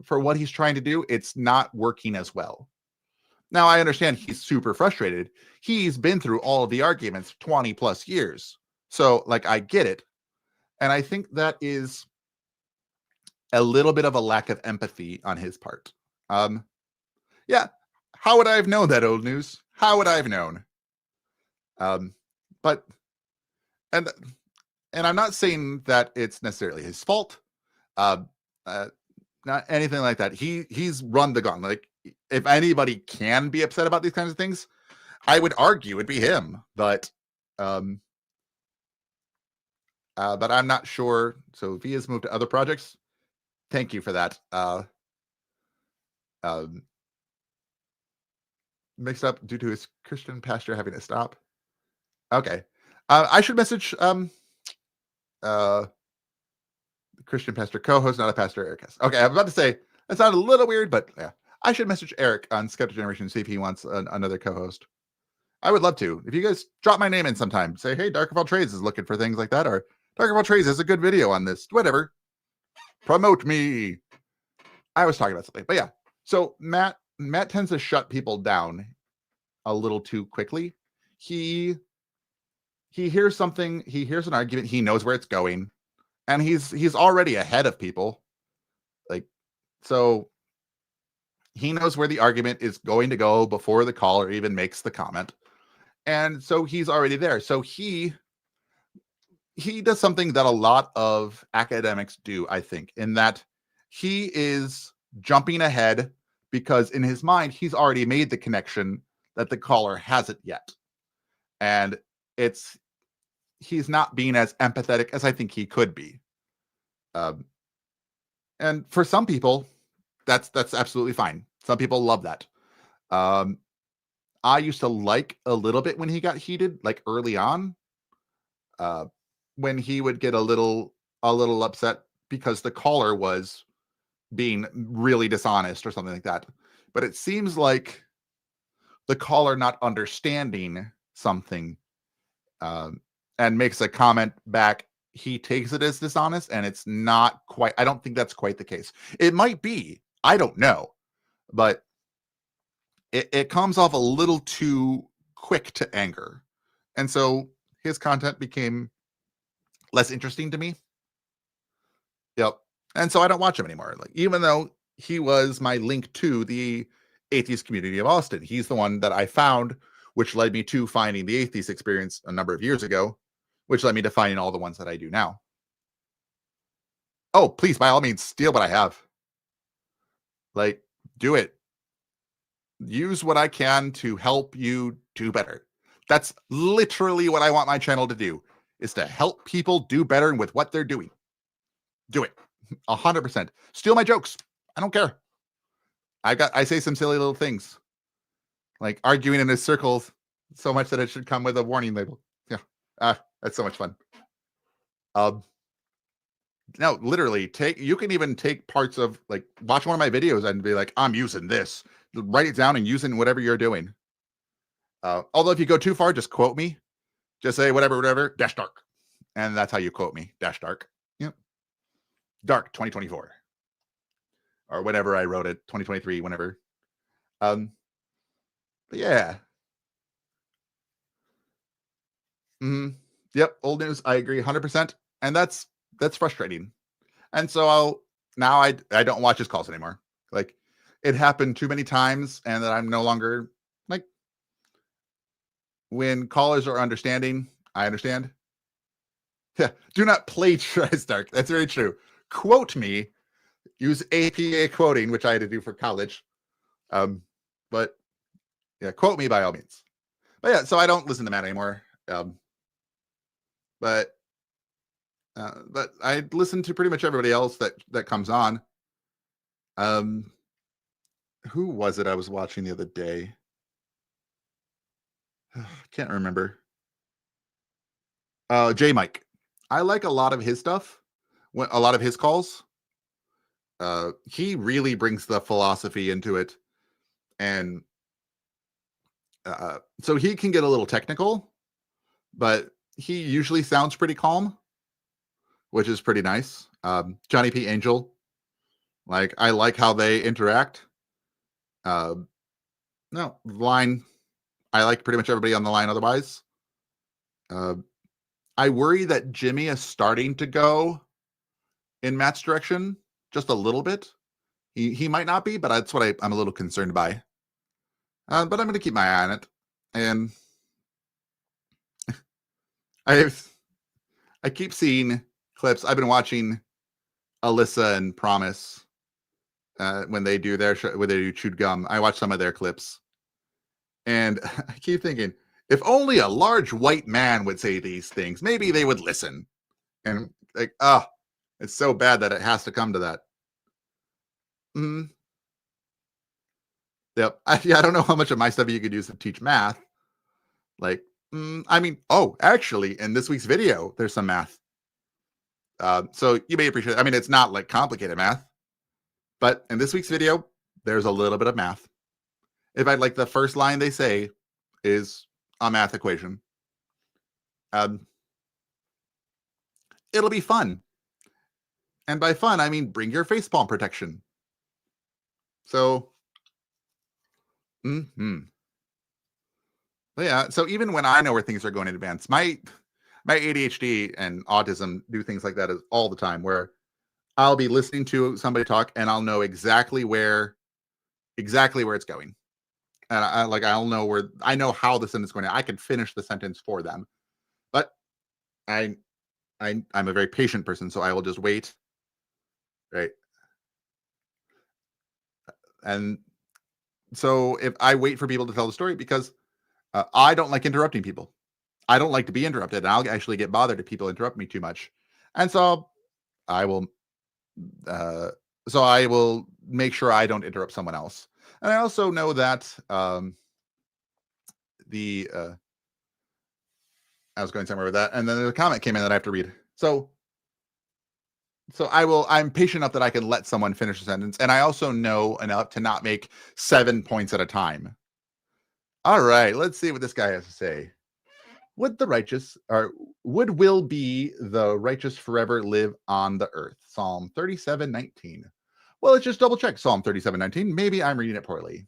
for what he's trying to do, it's not working as well. Now, I understand he's super frustrated. He's been through all of the arguments 20 plus years. So, like, I get it. And I think that is a little bit of a lack of empathy on his part. Yeah. How would I have known that, old news? How would I have known? But, and I'm not saying that it's necessarily his fault. Uh, not anything like that. He's run the gauntlet. Like, if anybody can be upset about these kinds of things, I would argue it'd be him. But I'm not sure. So V has moved to other projects. Thank you for that. Mixed up due to his Christian pastor having to stop. Okay. I should message Christian pastor co-host, not a pastor, Eric has. Okay, I'm about to say that sounded a little weird, but yeah, I should message Eric on Skeptic Generation and see if he wants another co-host. I would love to. If you guys drop my name in sometime, say, hey, Dark of All Trades is looking for things like that, or Dark of All Trades has a good video on this, whatever. Promote me. I was talking about something, but yeah. So Matt tends to shut people down a little too quickly. He hears something, he hears an argument, he knows where it's going, and he's already ahead of people. Like, so he knows where the argument is going to go before the caller even makes the comment. And so he's already there. So he does something that a lot of academics do, I think, in that he is jumping ahead because in his mind, he's already made the connection that the caller hasn't yet. And he's not being as empathetic as I think he could be. And for some people, that's absolutely fine. Some people love that. I used to like a little bit when he got heated, like early on, when he would get a little upset because the caller was being really dishonest or something like that. But it seems like the caller not understanding something and makes a comment back, he takes it as dishonest, and it's not quite, I don't think that's quite the case. It might be, I don't know, but it comes off a little too quick to anger. And so his content became less interesting to me. Yep. And so I don't watch him anymore. Like, even though he was my link to the atheist community of Austin, he's the one that I found, which led me to finding the atheist experience a number of years ago, which led me to finding all the ones that I do now. Oh, please, by all means, steal what I have. Like, do it. Use what I can to help you do better. That's literally what I want my channel to do, is to help people do better with what they're doing. Do it. 100%. Steal my jokes. I don't care. I say some silly little things, like arguing in a circle so much that it should come with a warning label. Yeah. That's so much fun. No, literally you can even take parts of, like, watch one of my videos and be like, I'm using this. Write it down and use it in whatever you're doing. Although if you go too far, just quote me. Just say whatever, -dark. And that's how you quote me, -dark. Yep. Dark 2024. Or whenever I wrote it, 2023, whenever. Um, but yeah. Mhm. Yep, old news, I agree 100%, and that's frustrating. And so now I don't watch his calls anymore. Like, it happened too many times, and that I'm no longer like, when callers are understanding, I understand. Yeah, do not plagiarize Dark. That's very true. Quote me, use APA quoting, which I had to do for college. Um, but yeah, quote me by all means. But yeah, so I don't listen to Matt anymore. But but I listen to pretty much everybody else that comes on. Um, who was it I was watching the other day? Can't remember. J Mike. I like a lot of his stuff. A lot of his calls. He really brings the philosophy into it, and so he can get a little technical, but he usually sounds pretty calm, which is pretty nice. Johnny P. Angel, like I like how they interact. Uh, no line, I like pretty much everybody on the line. Otherwise, uh, I worry that Jimmy is starting to go in Matt's direction just a little bit. He might not be, but that's what I'm a little concerned by. But I'm going to keep my eye on it, and I I keep seeing clips. I've been watching Alyssa and Promise when they do their show, when they do Chewed Gum. I watch some of their clips, and I keep thinking, if only a large white man would say these things, maybe they would listen. And like, it's so bad that it has to come to that. Mm, yep. I don't know how much of my stuff you could use to teach math. Like, I mean, actually, in this week's video, there's some math. So you may appreciate it. I mean, it's not like complicated math, but in this week's video, there's a little bit of math. If I'd like the first line they say is a math equation, um, it'll be fun. And by fun, I mean bring your facepalm protection. So, mhm. Yeah. So even when I know where things are going in advance, my ADHD and autism do things like that all the time. Where I'll be listening to somebody talk, and I'll know exactly where it's going, and I'll know where I know how the sentence is going. I can finish the sentence for them, but I I'm a very patient person, so I will just wait, right? And so if I wait for people to tell the story, because I don't like interrupting people. I don't like to be interrupted, and I'll actually get bothered if people interrupt me too much. And so I will, uh, I will make sure I don't interrupt someone else. And I also know that the I was going somewhere with that, and then there's a comment came in that I have to read. I'm patient enough that I can let someone finish a sentence, and I also know enough to not make 7 points at a time. All right, let's see what this guy has to say. Would the righteous, or would will be the righteous forever live on the earth? Psalm 37:19. Well, let's just double check Psalm 37:19. Maybe I'm reading it poorly.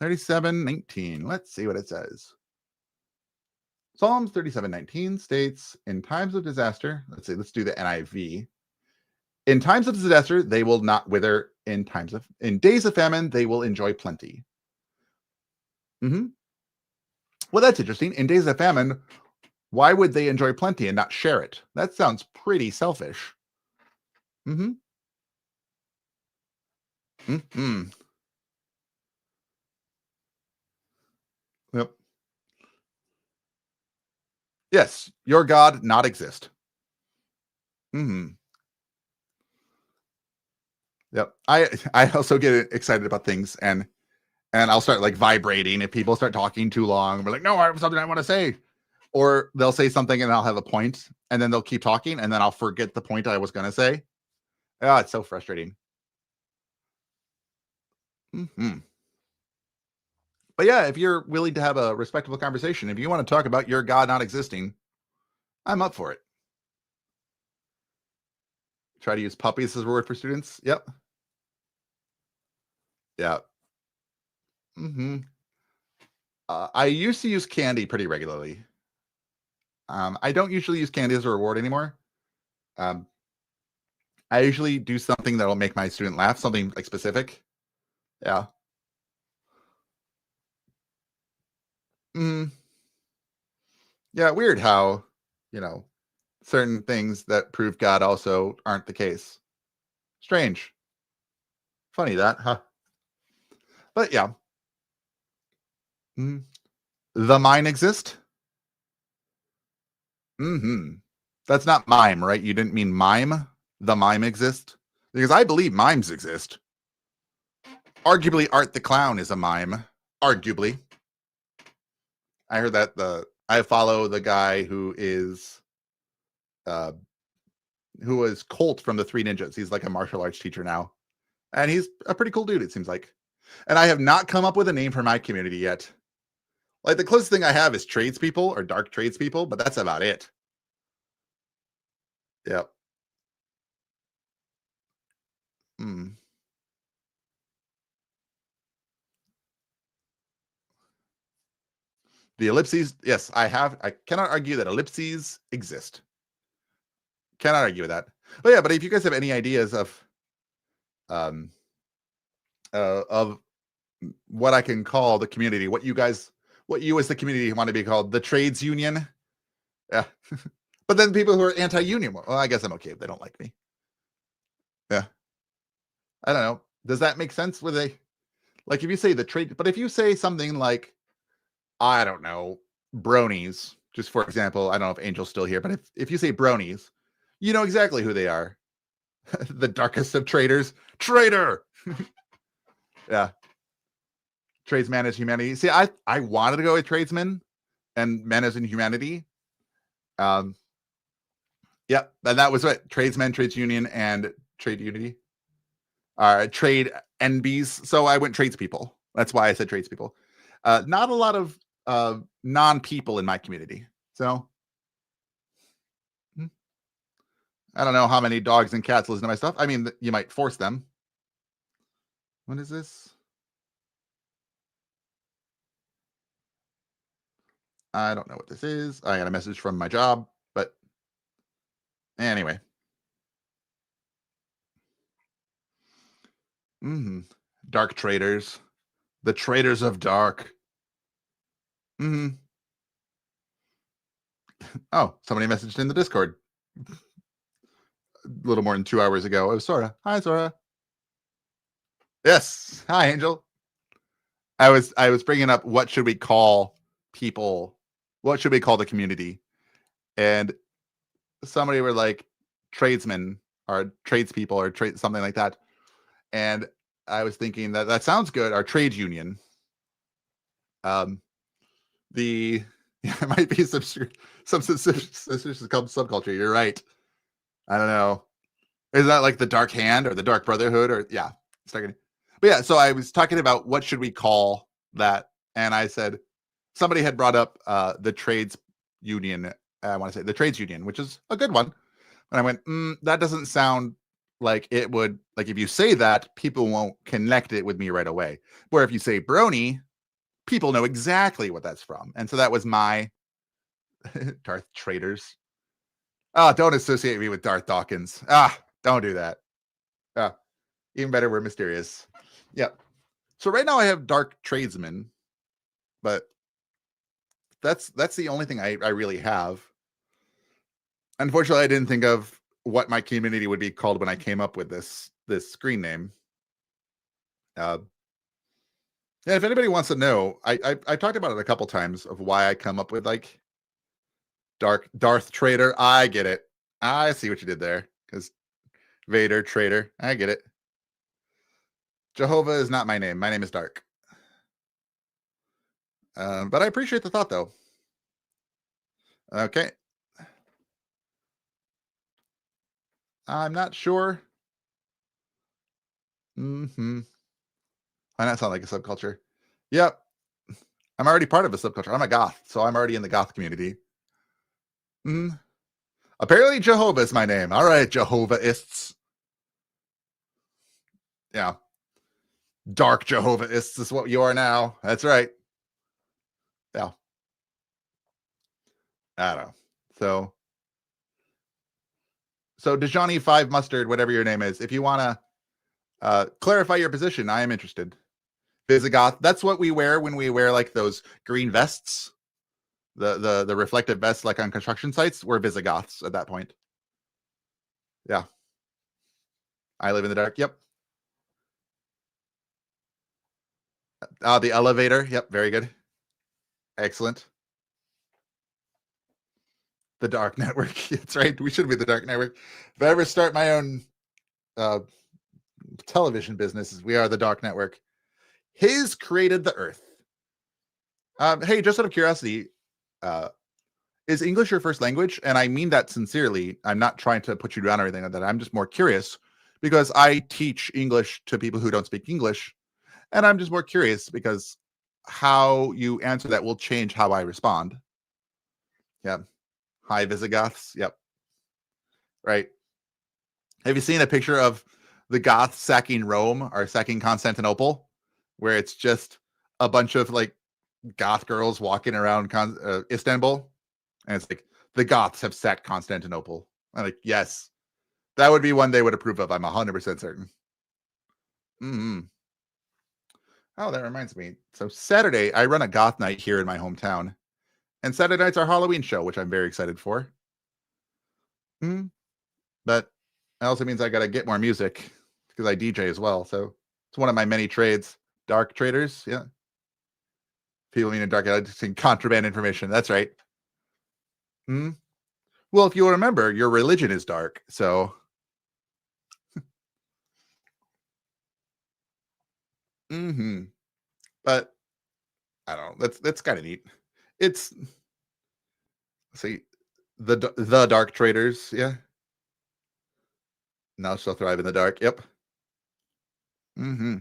37:19. Let's see what it says. Psalms 37:19 states, in times of disaster, let's do the NIV. In times of disaster, they will not wither. In days of famine, they will enjoy plenty. Hmm. Well, that's interesting. In days of famine, why would they enjoy plenty and not share it? That sounds pretty selfish. Hmm. Hmm. Yep. Yes, your God not exist. Hmm. Yep. I also get excited about things, and I'll start like vibrating if people start talking too long. We're like, no, I have something I want to say. Or they'll say something and I'll have a point, and then they'll keep talking, and then I'll forget the point I was going to say. Oh, it's so frustrating. Hmm. But yeah, if you're willing to have a respectable conversation, if you want to talk about your God not existing, I'm up for it. Try to use puppies as a word for students. Yep. Yeah. Mhm. I used to use candy pretty regularly. I don't usually use candy as a reward anymore. Um, I usually do something that'll make my student laugh, something like specific. Yeah. Mm, yeah. Weird how, you know, certain things that prove God also aren't the case. Strange. Funny that, huh? But yeah. Mm. The mine exist? Hmm. That's not mime, right? You didn't mean mime? The mime exist? Because I believe mimes exist. Arguably, Art the Clown is a mime. Arguably. I heard that I follow the guy uh who was Colt from the Three Ninjas. He's like a martial arts teacher now. And he's a pretty cool dude, it seems like. And I have not come up with a name for my community yet. Like the closest thing I have is tradespeople or dark tradespeople, but that's about it. Yep. Mm. The ellipses, yes, I have. I cannot argue that ellipses exist. Cannot argue with that. But yeah, but if you guys have any ideas um of what I can call the community, what you as the community want to be called, the trades union. Yeah. But then people who are anti-union, well, I guess I'm okay if they don't like me. Yeah. I don't know. Does that make sense? With a like if you say the trade, but if you say something like, I don't know, bronies, just for example, I don't know if Angel's still here, but if you say bronies, you know exactly who they are. The darkest of traders. Traitor. Yeah. Tradesman is humanity. See, I wanted to go with tradesman and men as in humanity. Um, yep, and that was what tradesmen, trades union, and trade unity. Trade NBs. So I went tradespeople. That's why I said tradespeople. Not a lot of non-people in my community. So I don't know how many dogs and cats listen to my stuff. I mean, you might force them. What is this? I don't know what this is. I got a message from my job, but anyway. Mm-hmm. Dark traders. The traders of dark. Mm-hmm. Oh, somebody messaged in the Discord a little more than 2 hours ago. Oh, Sora. Hi, Sora. Yes. Hi, Angel. I was bringing up what should we call people? What should we call the community? And somebody were like tradesmen or tradespeople or something like that. And I was thinking that sounds good. Our trade union. Um, the it might be some subculture. You're right. I don't know. Is that like the Dark Hand or the Dark Brotherhood or yeah? But yeah, so I was talking about what should we call that, and I said somebody had brought up the trades union. I want to say the trades union, which is a good one. And I went, that doesn't sound like it would. Like if you say that, people won't connect it with me right away. Where if you say brony, people know exactly what that's from. And so that was my Darth Traders. Oh, don't associate me with Darth Dawkins. Don't do that. Even better, we're mysterious. Yep. So right now I have Dark Tradesman, but that's the only thing I really have. Unfortunately, I didn't think of what my community would be called when I came up with this screen name. Yeah, if anybody wants to know, I talked about it a couple times of why I come up with like Darth Trader. I get it. I see what you did there. Because Vader Trader. I get it. Jehovah is not my name. My name is Dark. But I appreciate the thought, though. Okay. I'm not sure. Mm-hmm. Why not sound like a subculture? Yep. I'm already part of a subculture. I'm a goth, so I'm already in the goth community. Apparently Jehovah is my name. All right, Jehovah-ists. Yeah. Dark Jehovahist is what you are now. That's right. Yeah. I don't know. So Dejani Five Mustard, whatever your name is, if you want to clarify your position, I am interested. Visigoth. That's what we wear when we wear like those green vests, the reflective vests, like on construction sites. We're Visigoths at that point. Yeah. I live in the dark. Yep. The elevator. Yep. Very good. Excellent. The dark network. That's right. We should be the dark network. If I ever start my own television businesses, we are the dark network. His created the earth. Hey, just out of curiosity, is English your first language? And I mean that sincerely. I'm not trying to put you down or anything like that. I'm just more curious because I teach English to people who don't speak English. And I'm just more curious because how you answer that will change how I respond. Yeah. Hi, Visigoths. Yep. Right. Have you seen a picture of the Goths sacking Rome or sacking Constantinople, where it's just a bunch of like Goth girls walking around Istanbul? And it's like, the Goths have sacked Constantinople. I'm like, yes, that would be one they would approve of. I'm 100% certain. Mm-hmm. Oh, that reminds me. So Saturday, I run a goth night here in my hometown. And Saturday night's our Halloween show, which I'm very excited for. Mm-hmm. But that also means I got to get more music because I DJ as well. So it's one of my many trades. Dark traders. Yeah. People mean in dark, contraband information. That's right. Hmm. Well, if you remember, your religion is dark. So. Mm-hmm. But I don't know. That's kind of neat. It's see the dark traders. Yeah. Now she'll thrive in the dark. Yep. Mm-hmm.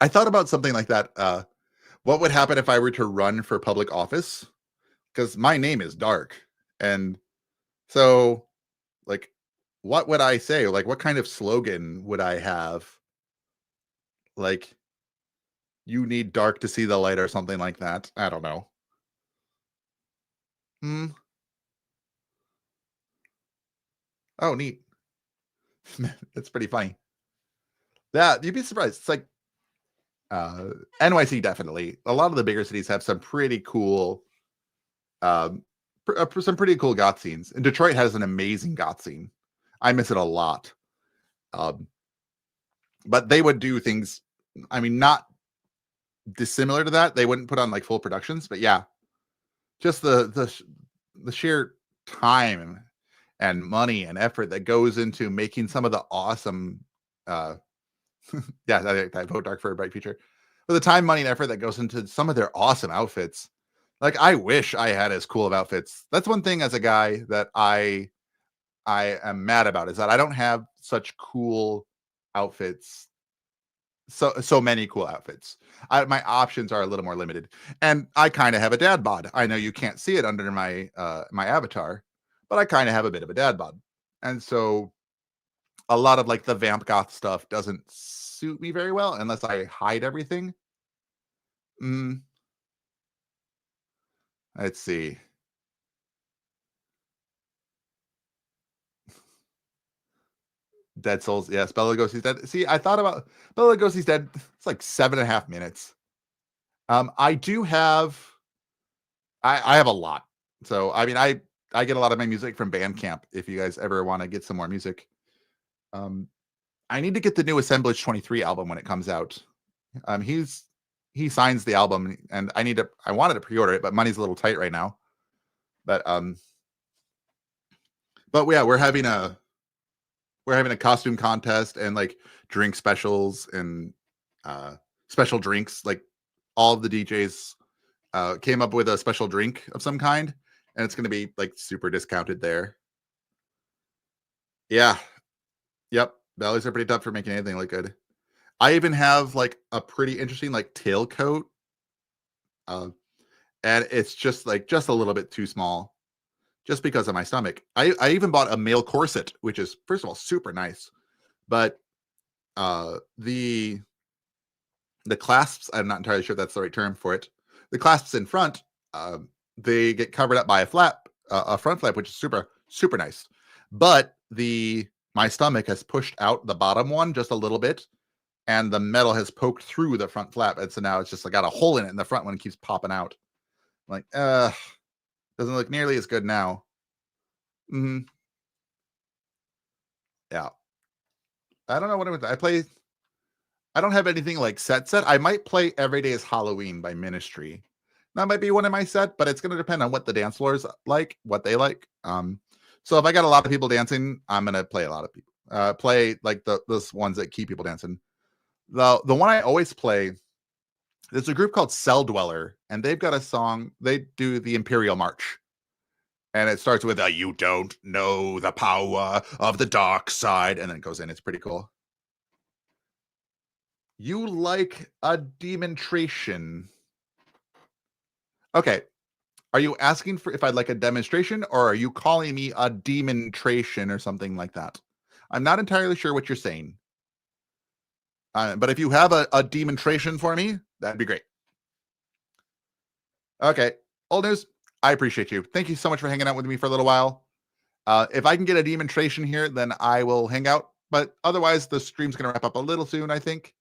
I thought about something like that. What would happen if I were to run for public office? Because my name is Dark, and so like, what would I say? Like, what kind of slogan would I have? Like, you need dark to see the light, or something like that. I don't know. Hmm. Oh, neat. It's pretty funny. Yeah, you'd be surprised. It's like uh, NYC definitely. A lot of the bigger cities have some pretty cool, um, some pretty cool goth scenes. And Detroit has an amazing goth scene. I miss it a lot. Um, but they would do things. I mean, not dissimilar to that. They wouldn't put on like full productions, but yeah, just the sheer time and money and effort that goes into making some of the awesome uh yeah, I vote dark for a bright future. But the time, money, and effort that goes into some of their awesome outfits. Like, I wish I had as cool of outfits. That's one thing as a guy that I am mad about, is that I don't have such cool outfits. So many cool outfits. My options are a little more limited, and I kind of have a dad bod. I know you can't see it under my my avatar, but I kind of have a bit of a dad bod, and so a lot of like the vamp goth stuff doesn't suit me very well unless I hide everything. Mm, let's see. Dead Souls. Yes, Bela Lugosi's dead. See, I thought about Bela Lugosi's dead. It's like 7.5 minutes. I do have. I have a lot. So I mean, I get a lot of my music from Bandcamp. If you guys ever want to get some more music, um, I need to get the new Assemblage 23 album when it comes out. He signs the album, and I wanted to pre-order it, but money's a little tight right now. But yeah, we're having a costume contest and like drink specials and special drinks. Like, all of the DJs came up with a special drink of some kind, and it's going to be like super discounted there. Yeah. Yep. Bellies are pretty tough for making anything look good. I even have like a pretty interesting like tailcoat, uh, and it's just a little bit too small, just because of my stomach. I even bought a male corset, which is, first of all, super nice, but The clasps, I'm not entirely sure if that's the right term for it. The clasps in front, they get covered up by a flap, a front flap, which is super, super nice. But my stomach has pushed out the bottom one just a little bit, and the metal has poked through the front flap, and so now it's just like got a hole in it, and the front one keeps popping out. I'm like, doesn't look nearly as good now. Hmm. Yeah, I don't know what I play. I don't have anything like set. I might play Every Day is Halloween by Ministry. That might be one of my set, but it's going to depend on what the dance floor is like, what they like. So if I got a lot of people dancing, I'm going to play a lot of people. Play like those ones that keep people dancing. The one I always play, there's a group called Cell Dweller, and they've got a song. They do the Imperial March, and it starts with "You don't know the power of the dark side," and then it goes in. It's pretty cool. You like a demonstration? Okay. Are you asking for if I'd like a demonstration, or are you calling me a demonstration or something like that? I'm not entirely sure what you're saying. But if you have a demonstration for me, that'd be great. Okay. Old news. I appreciate you. Thank you so much for hanging out with me for a little while. If I can get a demonstration here, then I will hang out. But otherwise, the stream's going to wrap up a little soon, I think.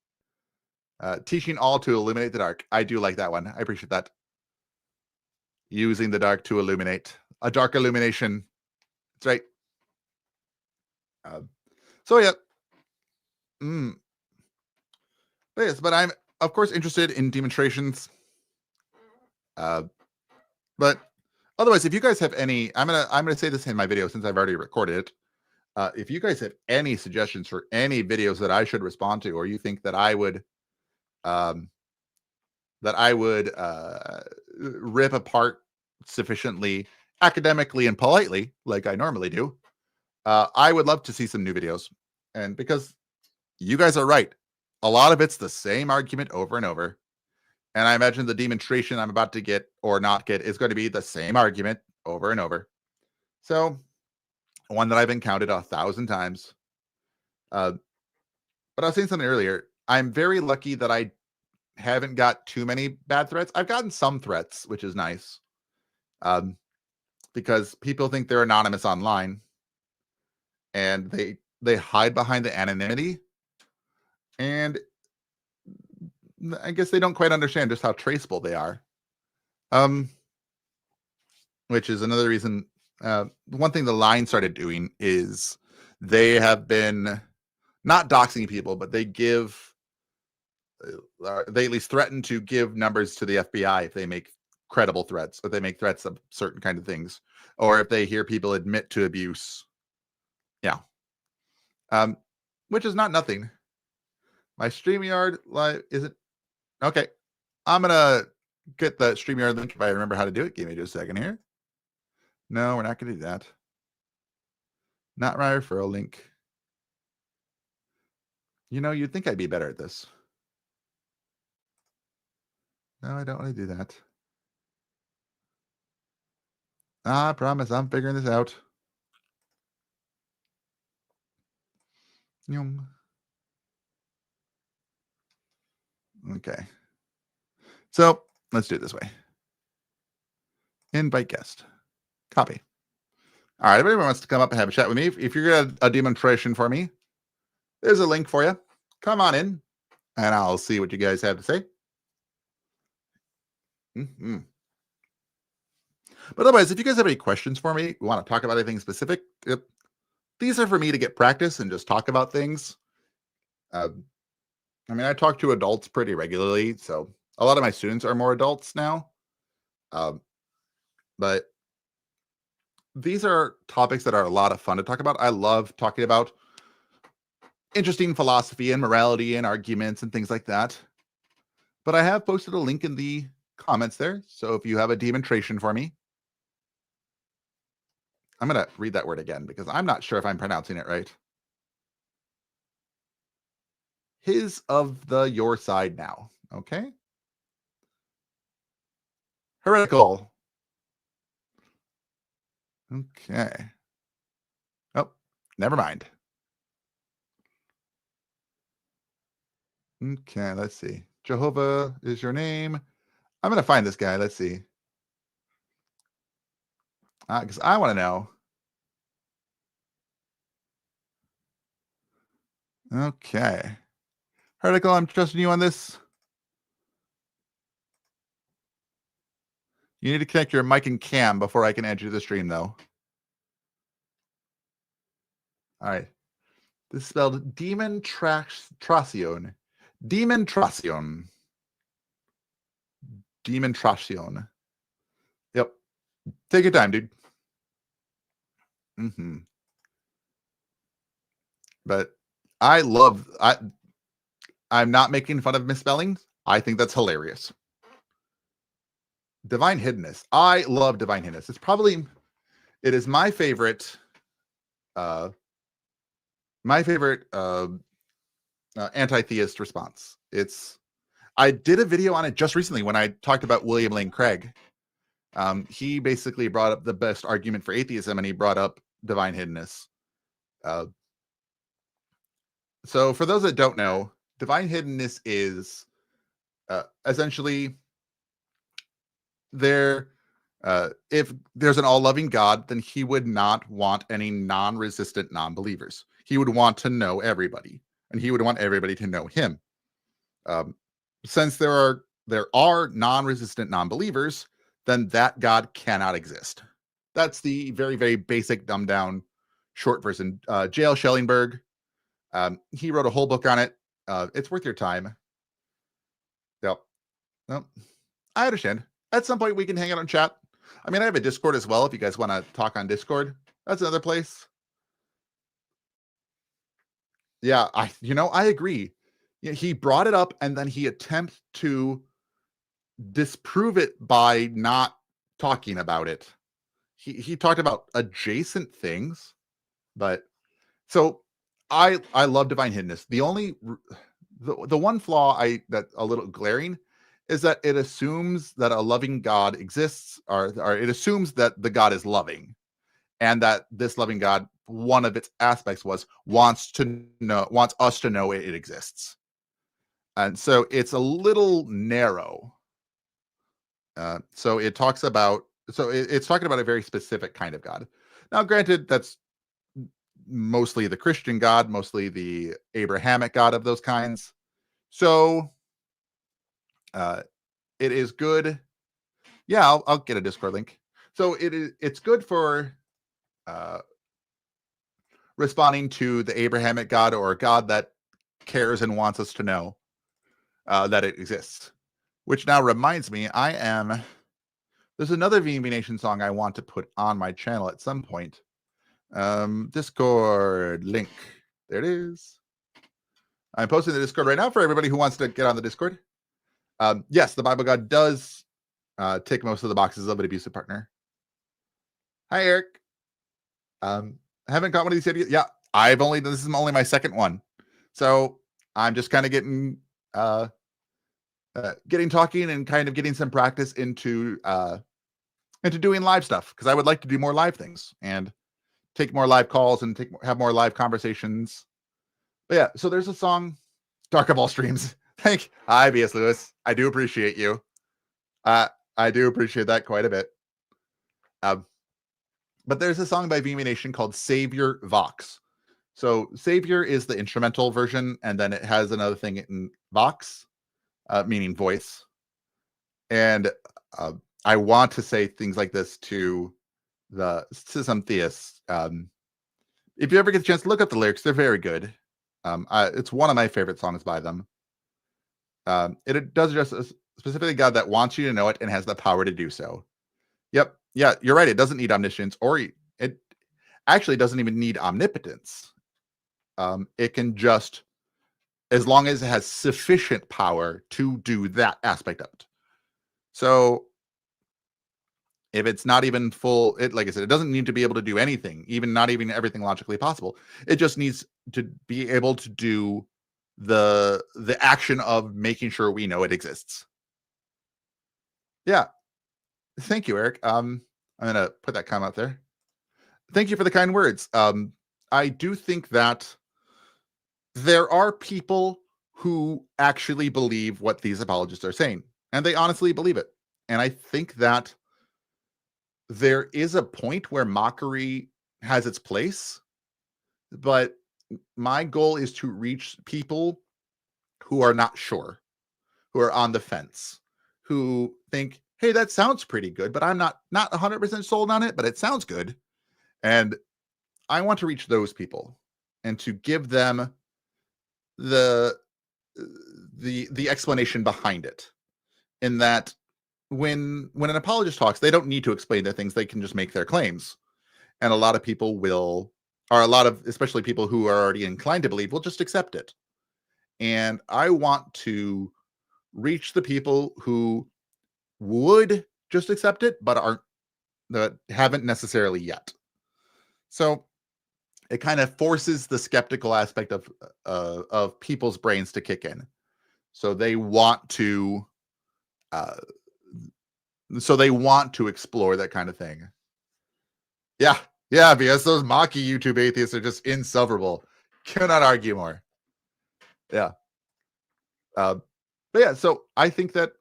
Teaching all to illuminate the dark. I do like that one. I appreciate that. Using the dark to illuminate. A dark illumination. That's right. So yeah. Yes, but I'm of course interested in demonstrations. But otherwise, if you guys have any, I'm gonna say this in my video since I've already recorded it. If you guys have any suggestions for any videos that I should respond to, or you think that I would um, rip apart sufficiently academically and politely, like I normally do, I would love to see some new videos. And because you guys are right, a lot of it's the same argument over and over. And I imagine the demonstration I'm about to get or not get is going to be the same argument over and over. So, one that I've encountered 1,000 times. Uh, but I was saying something earlier. I'm very lucky that I haven't got too many bad threats. I've gotten some threats, which is nice, because people think they're anonymous online, and they hide behind the anonymity, and I guess they don't quite understand just how traceable they are. Which is another reason. One thing the line started doing is they have been not doxing people, but they at least threaten to give numbers to the FBI if they make credible threats, or they make threats of certain kind of things, or if they hear people admit to abuse. Yeah. Which is not nothing. My StreamYard live isn't okay. I'm gonna get the StreamYard link if I remember how to do it. Give me just a second here. No, we're not gonna do that. Not my referral link. You'd think I'd be better at this. No, I don't want to do that. I promise I'm figuring this out. Okay. So let's do it this way. Invite guest. Copy. All right. If anyone wants to come up and have a chat with me, if you're going to a demonstration for me, there's a link for you. Come on in, and I'll see what you guys have to say. But otherwise, if you guys have any questions for me, you want to talk about anything specific, these are for me to get practice and just talk about things. I talk to adults pretty regularly, so a lot of my students are more adults now. But these are topics that are a lot of fun to talk about. I love talking about interesting philosophy and morality and arguments and things like that. But I have posted a link in the comments there. So if you have a demonstration for me, I'm going to read that word again because I'm not sure if I'm pronouncing it right. His of the your side now. Okay. Heretical. Okay. Oh, never mind. Okay, let's see. Jehovah is your name. I'm gonna find this guy. Let's see. Because I want to know. Okay. Article, I'm trusting you on this. You need to connect your mic and cam before I can add you to the stream, though. All right. This is spelled Demon Tracion. Demon Tracion. Demon Tracion. Yep. Take your time, dude. But I'm not making fun of misspellings. I think that's hilarious. Divine Hiddenness. I love Divine Hiddenness. It is my favorite anti-theist response. I did a video on it just recently when I talked about William Lane Craig. He basically brought up the best argument for atheism, and he brought up Divine Hiddenness. So for those that don't know, Divine Hiddenness is essentially if there's an all-loving God, then he would not want any non-resistant non-believers. He would want to know everybody, and he would want everybody to know him. Since there are non-resistant non-believers, then that God cannot exist. That's the very, very basic, dumbed-down, short version. J.L. Schellenberg, he wrote a whole book on it. It's worth your time. Yep. Nope. I understand. At some point, we can hang out on chat. I mean, I have a Discord as well if you guys want to talk on Discord. That's another place. Yeah, I agree. He brought it up, and then he attempts to disprove it by not talking about it. He talked about adjacent things, but so I love Divine Hiddenness. The one flaw that's a little glaring is that it assumes that a loving God exists, or it assumes that the God is loving, and that this loving God, one of its aspects wants us to know it exists. And so it's a little narrow. So it's talking about a very specific kind of God. Now, granted, that's mostly the Christian God, mostly the Abrahamic God of those kinds. So it is good. Yeah, I'll get a Discord link. So it's good for responding to the Abrahamic God, or a God that cares and wants us to know that it exists. Which now reminds me, there's another VB Nation song I want to put on my channel at some point. Discord link. There it is. I'm posting the Discord right now for everybody who wants to get on the Discord. Yes, the Bible God does tick most of the boxes of an abusive partner. Hi, Eric. Haven't got one of these yet. Yeah, this is only my second one. So I'm just kind of getting talking and kind of getting some practice into doing live stuff, because I would like to do more live things and take more live calls and have more live conversations. But yeah, so there's a song, Dark of All Streams. Hi, B.S. Lewis. I do appreciate you. I do appreciate that quite a bit. But there's a song by VB Nation called Savior Vox. So Savior is the instrumental version, and then it has another thing in Vox, meaning voice. And I want to say things like this to some theists. If you ever get a chance to look up the lyrics, they're very good. It's one of my favorite songs by them. It does address specifically God that wants you to know it and has the power to do so. Yep. Yeah, you're right. It doesn't need omniscience, or it actually doesn't even need omnipotence. It can just, as long as it has sufficient power to do that aspect of it. So if it's not even full, like I said, it doesn't need to be able to do anything, not even everything logically possible. It just needs to be able to do the action of making sure we know it exists. Yeah. Thank you, Eric. I'm going to put that comment out there. Thank you for the kind words. I do think that there are people who actually believe what these apologists are saying, and they honestly believe it. And I think that there is a point where mockery has its place, but my goal is to reach people who are not sure, who are on the fence, who think, "Hey, that sounds pretty good, but I'm not 100% sold on it, but it sounds good." And I want to reach those people and to give them the the explanation behind it. In that when an apologist talks, they don't need to explain their things, they can just make their claims. And a lot of people will, or a lot of especially people who are already inclined to believe, will just accept it. And I want to reach the people who would just accept it, but aren't, that haven't necessarily yet. So it kind of forces the skeptical aspect of people's brains to kick in. So they want to, uh, explore that kind of thing. Yeah, yeah, because those mocky YouTube atheists are just insufferable. Cannot argue more. Yeah. Uh, but yeah, so I think that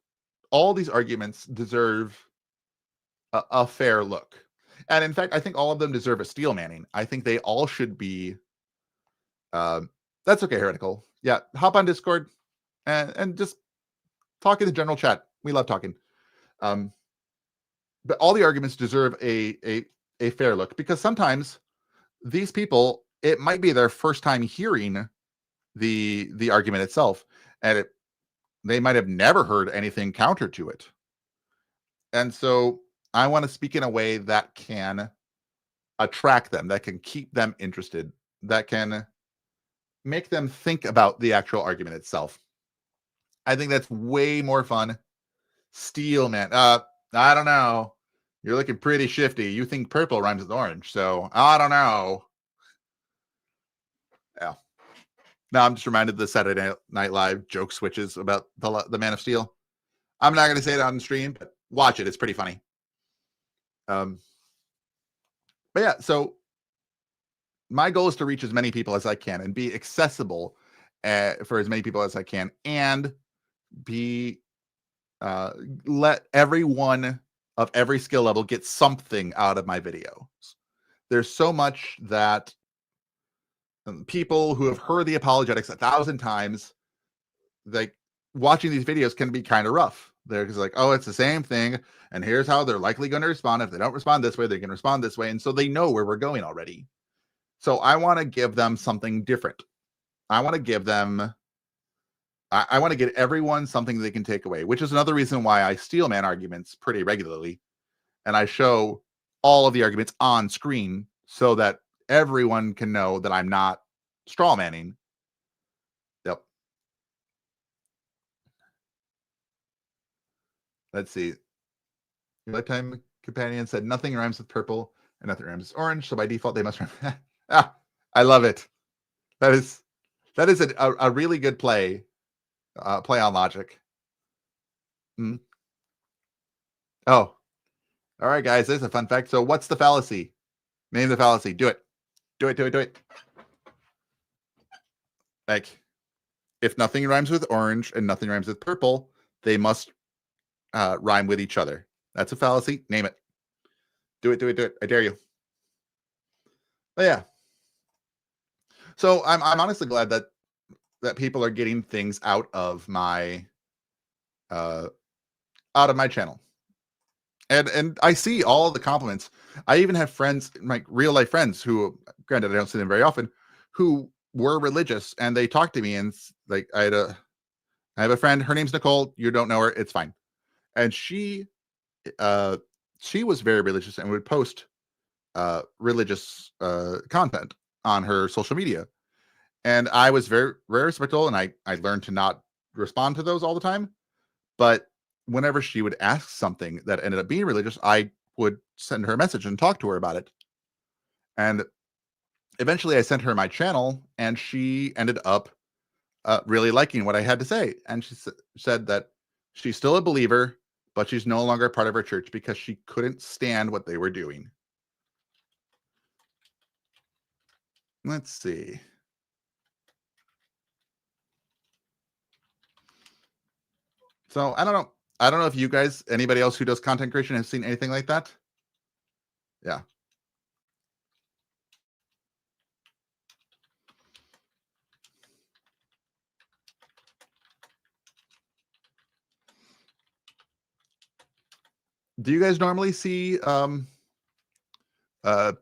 all these arguments deserve a fair look. And in fact, I think all of them deserve a steel manning. I think they all should be. That's okay, heretical. Yeah, hop on Discord and just talk in the general chat. We love talking. But all the arguments deserve a fair look, because sometimes these people, it might be their first time hearing the argument itself, and they might have never heard anything counter to it. And so I want to speak in a way that can attract them, that can keep them interested, that can make them think about the actual argument itself. I think that's way more fun. Steel man. I don't know. You're looking pretty shifty. You think purple rhymes with orange, so I don't know. Yeah. Now I'm just reminded of the Saturday Night Live joke switches about the Man of Steel. I'm not going to say it on the stream, but watch it. It's pretty funny. But yeah, so my goal is to reach as many people as I can and be accessible for as many people as I can, and be let everyone of every skill level get something out of my videos. There's so much that people who have heard the apologetics 1,000 times, like, watching these videos can be kind of rough. They're just like, oh, it's the same thing, and here's how they're likely going to respond. If they don't respond this way, they can respond this way. And so they know where we're going already. So I want to give them something different. I want to give them, I want to get everyone something they can take away, which is another reason why I steel man arguments pretty regularly. And I show all of the arguments on screen so that everyone can know that I'm not straw manning. Yep. Let's see. Your lifetime companion said nothing rhymes with purple and nothing rhymes with orange, so by default they must rhyme. I love it. That is a really good play on logic. Mm. Oh, all right, guys. There's a fun fact. So, what's the fallacy? Name the fallacy. Do it. Do it. Do it. Do it. Like, if nothing rhymes with orange and nothing rhymes with purple, they must rhyme with each other. That's a fallacy. Name it. Do it. Do it. Do it. I dare you. But yeah. So I'm honestly glad that people are getting things out of my channel. And I see all the compliments. I even have friends, like real life friends, who, granted I don't see them very often, who were religious, and they talked to me, and like I have a friend, her name's Nicole. You don't know her, it's fine. And she was very religious and would post religious content on her social media. And I was very, very respectful, and I learned to not respond to those all the time. But whenever she would ask something that ended up being religious, I would send her a message and talk to her about it. And eventually I sent her my channel, and she ended up really liking what I had to say. And she said that she's still a believer, but she's no longer part of her church because she couldn't stand what they were doing. Let's see. So I don't know if you guys, anybody else who does content creation, has seen anything like that. Yeah. Do you guys normally see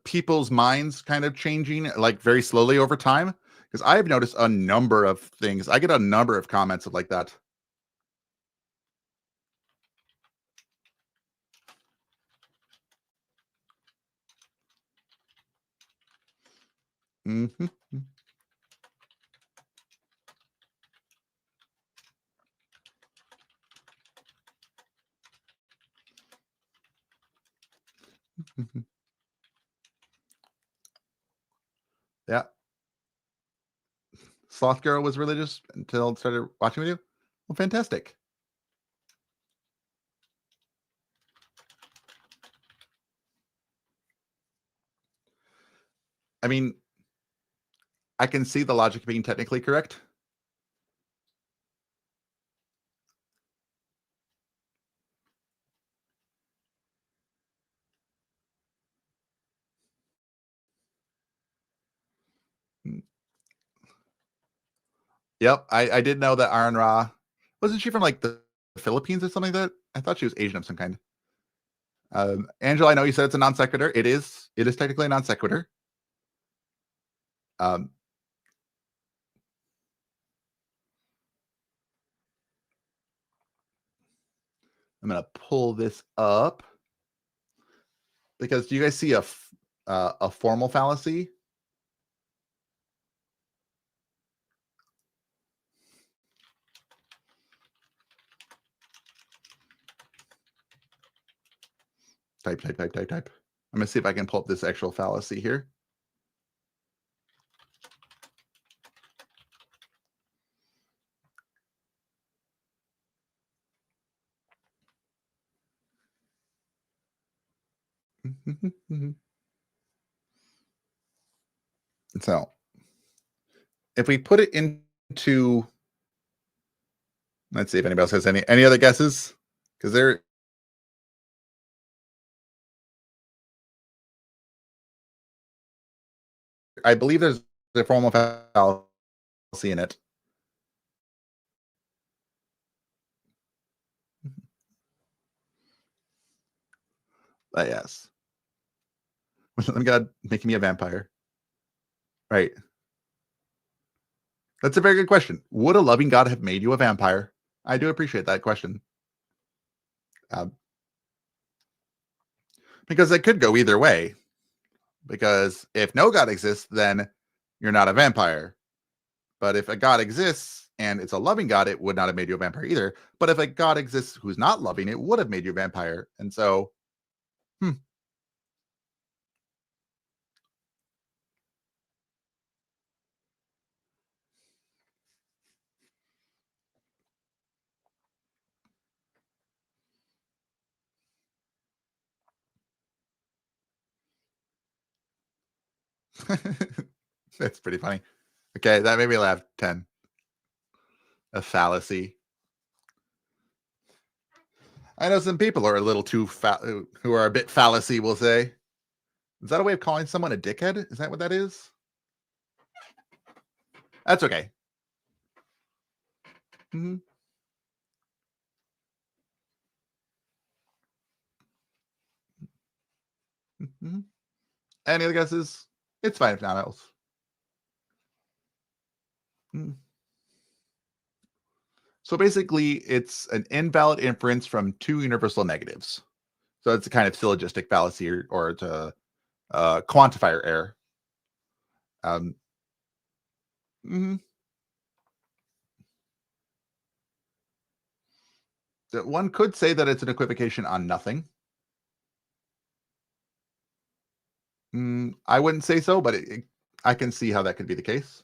people's minds kind of changing like very slowly over time? Because I've noticed a number of things. I get a number of comments of like that. Mhm. Mhm. Yeah. Sloth Girl was religious until it started watching with you. Well, fantastic. I mean, I can see the logic being technically correct. Mm. Yep, I did know that Aron Ra, wasn't she from like the Philippines or something like that? I thought she was Asian of some kind. Angela, I know you said it's a non sequitur. It is. It is technically a non sequitur. Um, I'm gonna pull this up because do you guys see a formal fallacy? Type, type, type, type, type. I'm gonna see if I can pull up this actual fallacy here. So if we put it into, let's see if anybody else has any other guesses, because I believe there's a formal fallacy in it. But yes, God making me a vampire, right? That's a very good question. Would a loving God have made you a vampire? I do appreciate that question. Um, because it could go either way. Because if no God exists, then you're not a vampire. But if a God exists and it's a loving God, it would not have made you a vampire either. But if a God exists who's not loving, it would have made you a vampire. And so, hmm. That's pretty funny. Okay, that made me laugh. 10. A fallacy. I know some people are a little too who are a bit fallacy, we'll say. Is that a way of calling someone a dickhead? Is that what that is? That's okay. Mhm, mhm. Any other guesses? It's fine if not else. Mm. So basically, it's an invalid inference from two universal negatives. So it's a kind of syllogistic fallacy, or it's a quantifier error. Um, mhm. That one could say that it's an equivocation on nothing. I wouldn't say so, but I can see how that could be the case.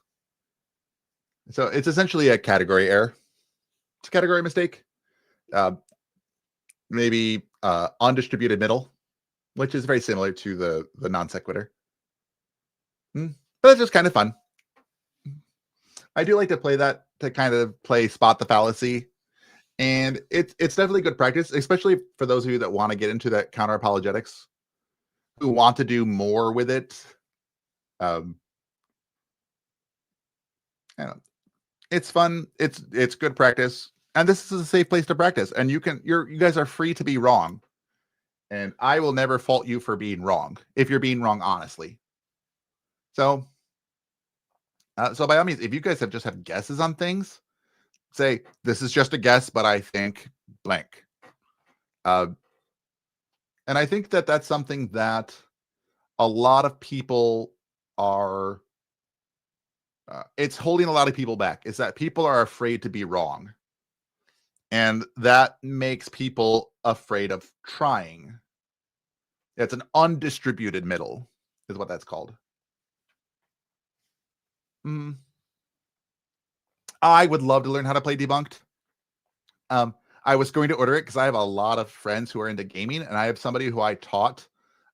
So it's essentially a category error. It's a category mistake. Uh, maybe undistributed middle, which is very similar to the non sequitur. But it's just kind of fun. I do like to play that to kind of play spot the fallacy. And it's definitely good practice, especially for those of you that want to get into that counter apologetics, who want to do more with it. Um, you know, it's fun. It's good practice, and this is a safe place to practice. And you guys are free to be wrong, and I will never fault you for being wrong if you're being wrong honestly. So, so by all means, if you guys have guesses on things, say this is just a guess, but I think blank. Uh, and I think that that's something that a lot of people are. It's holding a lot of people back. Is that people are afraid to be wrong, and that makes people afraid of trying. It's an undistributed middle, is what that's called. Mm, I would love to learn how to play Debunked. Um, I was going to order it because I have a lot of friends who are into gaming, and I have somebody who I taught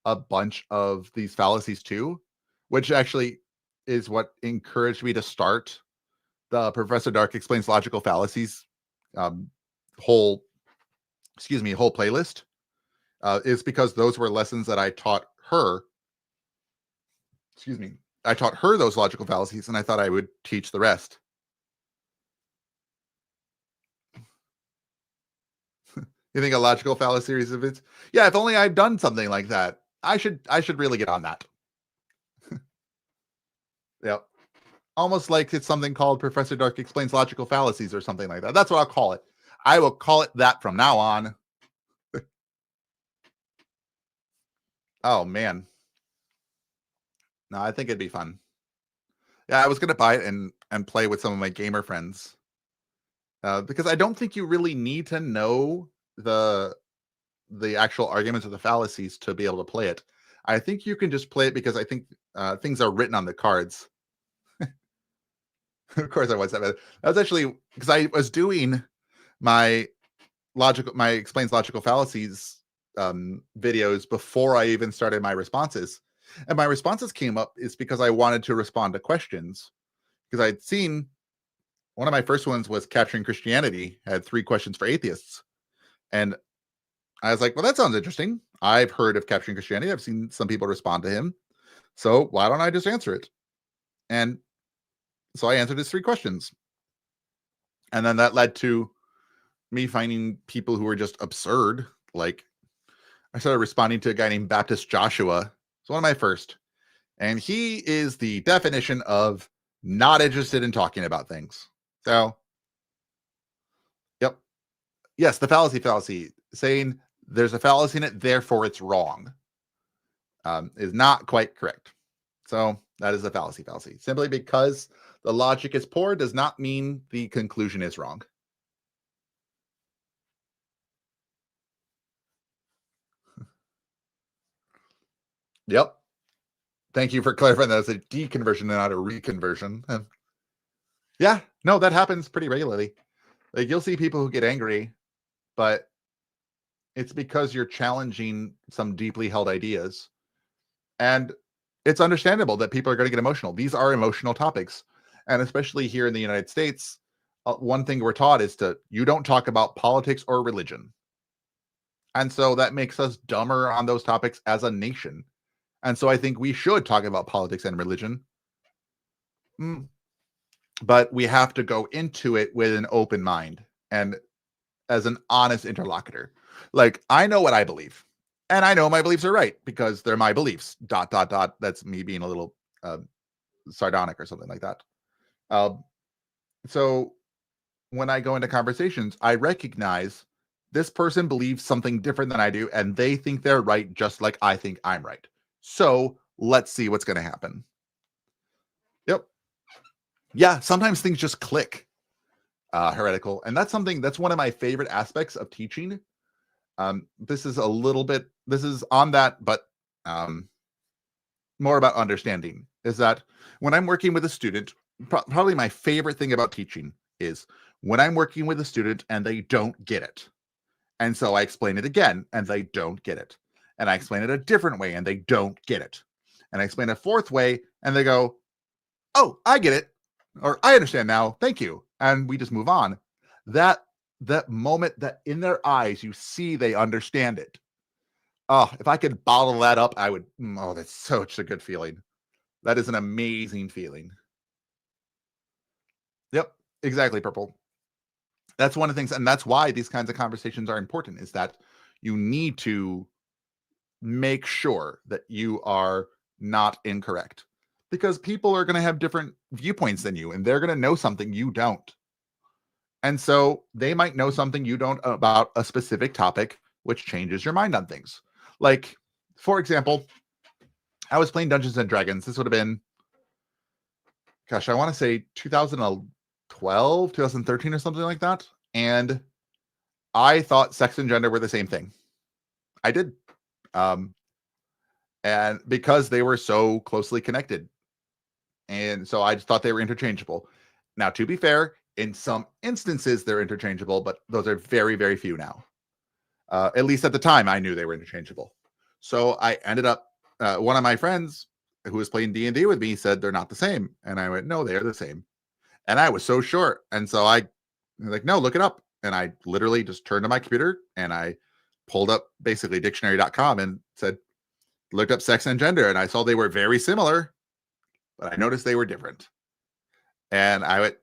a bunch of these fallacies to, which actually is what encouraged me to start the Professor Dark Explains Logical Fallacies um, whole, whole playlist. Is because those were lessons that I taught her. I taught her those logical fallacies, and I thought I would teach the rest. You think a logical fallacy series of it? Yeah, if only I'd done something like that. I should really get on that. Yep. Almost like it's something called Professor Dark Explains Logical Fallacies or something like that. That's what I'll call it. I will call it that from now on. Oh man. No, I think it'd be fun. Yeah, I was gonna buy it and play with some of my gamer friends. Because I don't think you really need to know the actual arguments of the fallacies to be able to play it. I think you can just play it because I think things are written on the cards. Of course, I was that. That was actually because I was doing my my explains logical fallacies videos before I even started my responses, and my responses came up is because I wanted to respond to questions because I'd seen one of my first ones was capturing Christianity. I had 3 questions for atheists, and I was like, well, that sounds interesting. I've heard of capturing Christianity. I've seen some people respond to him. So why don't I just answer it? And so I answered his 3 questions. And then that led to me finding people who were just absurd. Like I started responding to a guy named Baptist Joshua. It's one of my first. And he is the definition of not interested in talking about things. So, yep. Yes, the fallacy, saying there's a fallacy in it, therefore it's wrong, is not quite correct. So that is a fallacy. Simply because the logic is poor does not mean the conclusion is wrong. Yep. Thank you for clarifying that. It's a deconversion and not a reconversion. Yeah, no, that happens pretty regularly. Like you'll see people who get angry, but it's because you're challenging some deeply held ideas. And it's understandable that people are going to get emotional. These are emotional topics. And especially here in the United States, one thing we're taught is you don't talk about politics or religion. And so that makes us dumber on those topics as a nation. And so I think we should talk about politics and religion. But we have to go into it with an open mind and as an honest interlocutor. Like, I know what I believe, and I know my beliefs are right because they're my beliefs. ... That's me being a little sardonic or something like that. So when I go into conversations, I recognize this person believes something different than I do, and they think they're right just like I think I'm right. So let's see what's going to happen. Yep. Yeah, sometimes things just click. Heretical, and that's one of my favorite aspects of teaching. This is on that, but more about understanding is that when I'm working with a student, probably my favorite thing about teaching is when I'm working with a student and they don't get it. And so I explain it again and they don't get it. And I explain it a different way and they don't get it. And I explain a 4th way and they go, oh, I get it. Or I understand now. Thank you. And we just move on. That that moment that in their eyes you see they understand it. Oh, if I could bottle that up, I would. Oh, that's such a good feeling. That is an amazing feeling. Yep, exactly, purple. That's one of the things, and that's why these kinds of conversations are important. Is that you need to make sure that you are not incorrect, because people are going to have different viewpoints than you, and they're going to know something you don't. And so they might know something you don't about a specific topic, which changes your mind on things. Like, for example, I was playing Dungeons and Dragons. This would have been, gosh, I want to say 2012, 2013 or something like that. And I thought sex and gender were the same thing. I did. Um, and because they were so closely connected. And so I just thought they were interchangeable. Now, to be fair, in some instances, they're interchangeable, but those are very, very few now. At least at the time, I knew they were interchangeable. So I ended up, one of my friends who was playing D&D with me said they're not the same. And I went, no, they are the same. And I was so short. And so I was like, no, look it up. And I literally just turned to my computer and I pulled up basically dictionary.com and said, looked up sex and gender. And I saw they were very similar, but I noticed they were different. And I went,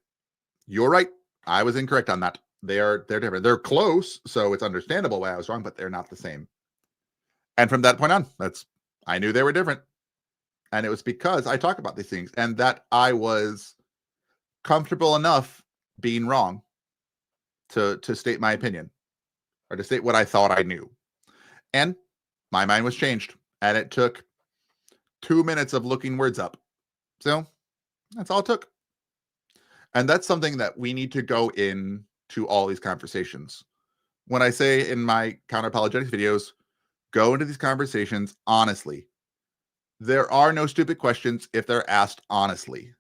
you're right. I was incorrect on that. They're different. They're close, so it's understandable why I was wrong, but they're not the same. And from that point on, I knew they were different. And it was because I talk about these things and that I was comfortable enough being wrong to state my opinion or to state what I thought I knew. And my mind was changed. And it took 2 minutes of looking words up. So that's all it took. And that's something that we need to go into all these conversations. When I say in my counterapologetics videos, go into these conversations honestly. There are no stupid questions if they're asked honestly.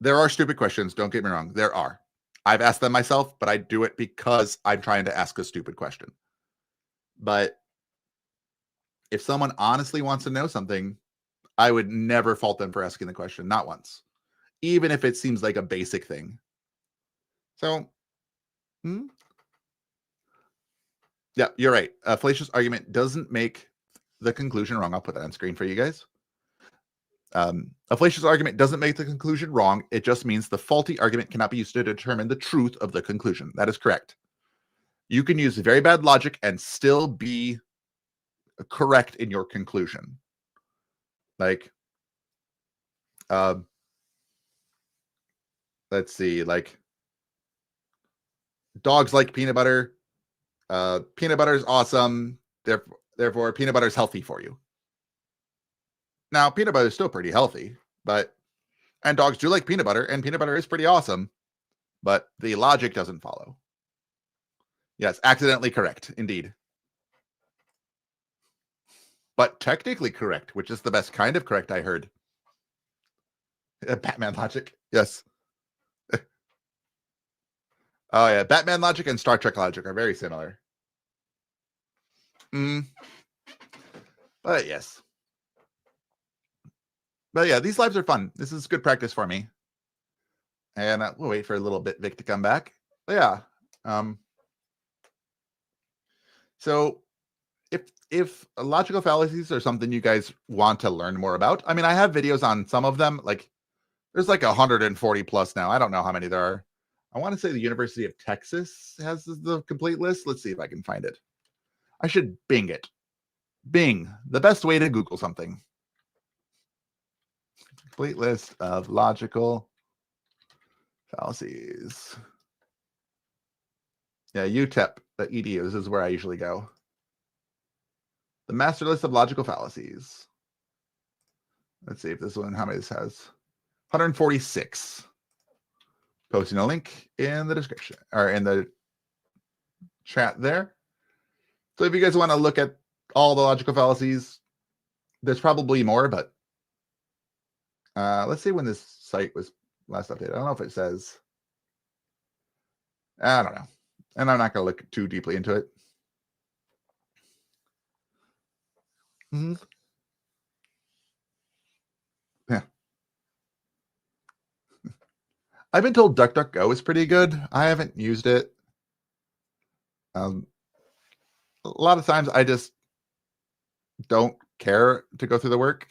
There are stupid questions, don't get me wrong. There are. I've asked them myself, but I do it because I'm trying to ask a stupid question. But if someone honestly wants to know something, I would never fault them for asking the question, not once, even if it seems like a basic thing. So, yeah, you're right. A fallacious argument doesn't make the conclusion wrong. I'll put that on screen for you guys. A fallacious argument doesn't make the conclusion wrong. It just means the faulty argument cannot be used to determine the truth of the conclusion. That is correct. You can use very bad logic and still be correct in your conclusion. Like, let's see, like dogs like peanut butter. Peanut butter is awesome. Therefore, peanut butter is healthy for you. Now, peanut butter is still pretty healthy, and dogs do like peanut butter, and peanut butter is pretty awesome, but the logic doesn't follow. Yes, accidentally correct, indeed. But technically correct, which is the best kind of correct I heard. Batman logic, yes. Oh yeah, Batman logic and Star Trek logic are very similar. But yes. But yeah, these lives are fun. This is good practice for me. And we'll wait for a little bit Vic to come back. But yeah. So if logical fallacies are something you guys want to learn more about, I mean, I have videos on some of them. Like there's like 140 plus now. I don't know how many there are. I want to say the University of Texas has the complete list. Let's see if I can find it. I should Bing it. Bing, the best way to Google something. Complete list of logical fallacies. Yeah, UTEP.edu. This is where I usually go. The master list of logical fallacies. Let's see if this one, how many this has. 146. Posting a link in the description or in the chat there. So if you guys want to look at all the logical fallacies, there's probably more, but let's see when this site was last updated. I don't know if it says. I don't know. And I'm not going to look too deeply into it. Yeah. I've been told DuckDuckGo is pretty good. I haven't used it. Um, a lot of times I just don't care to go through the work.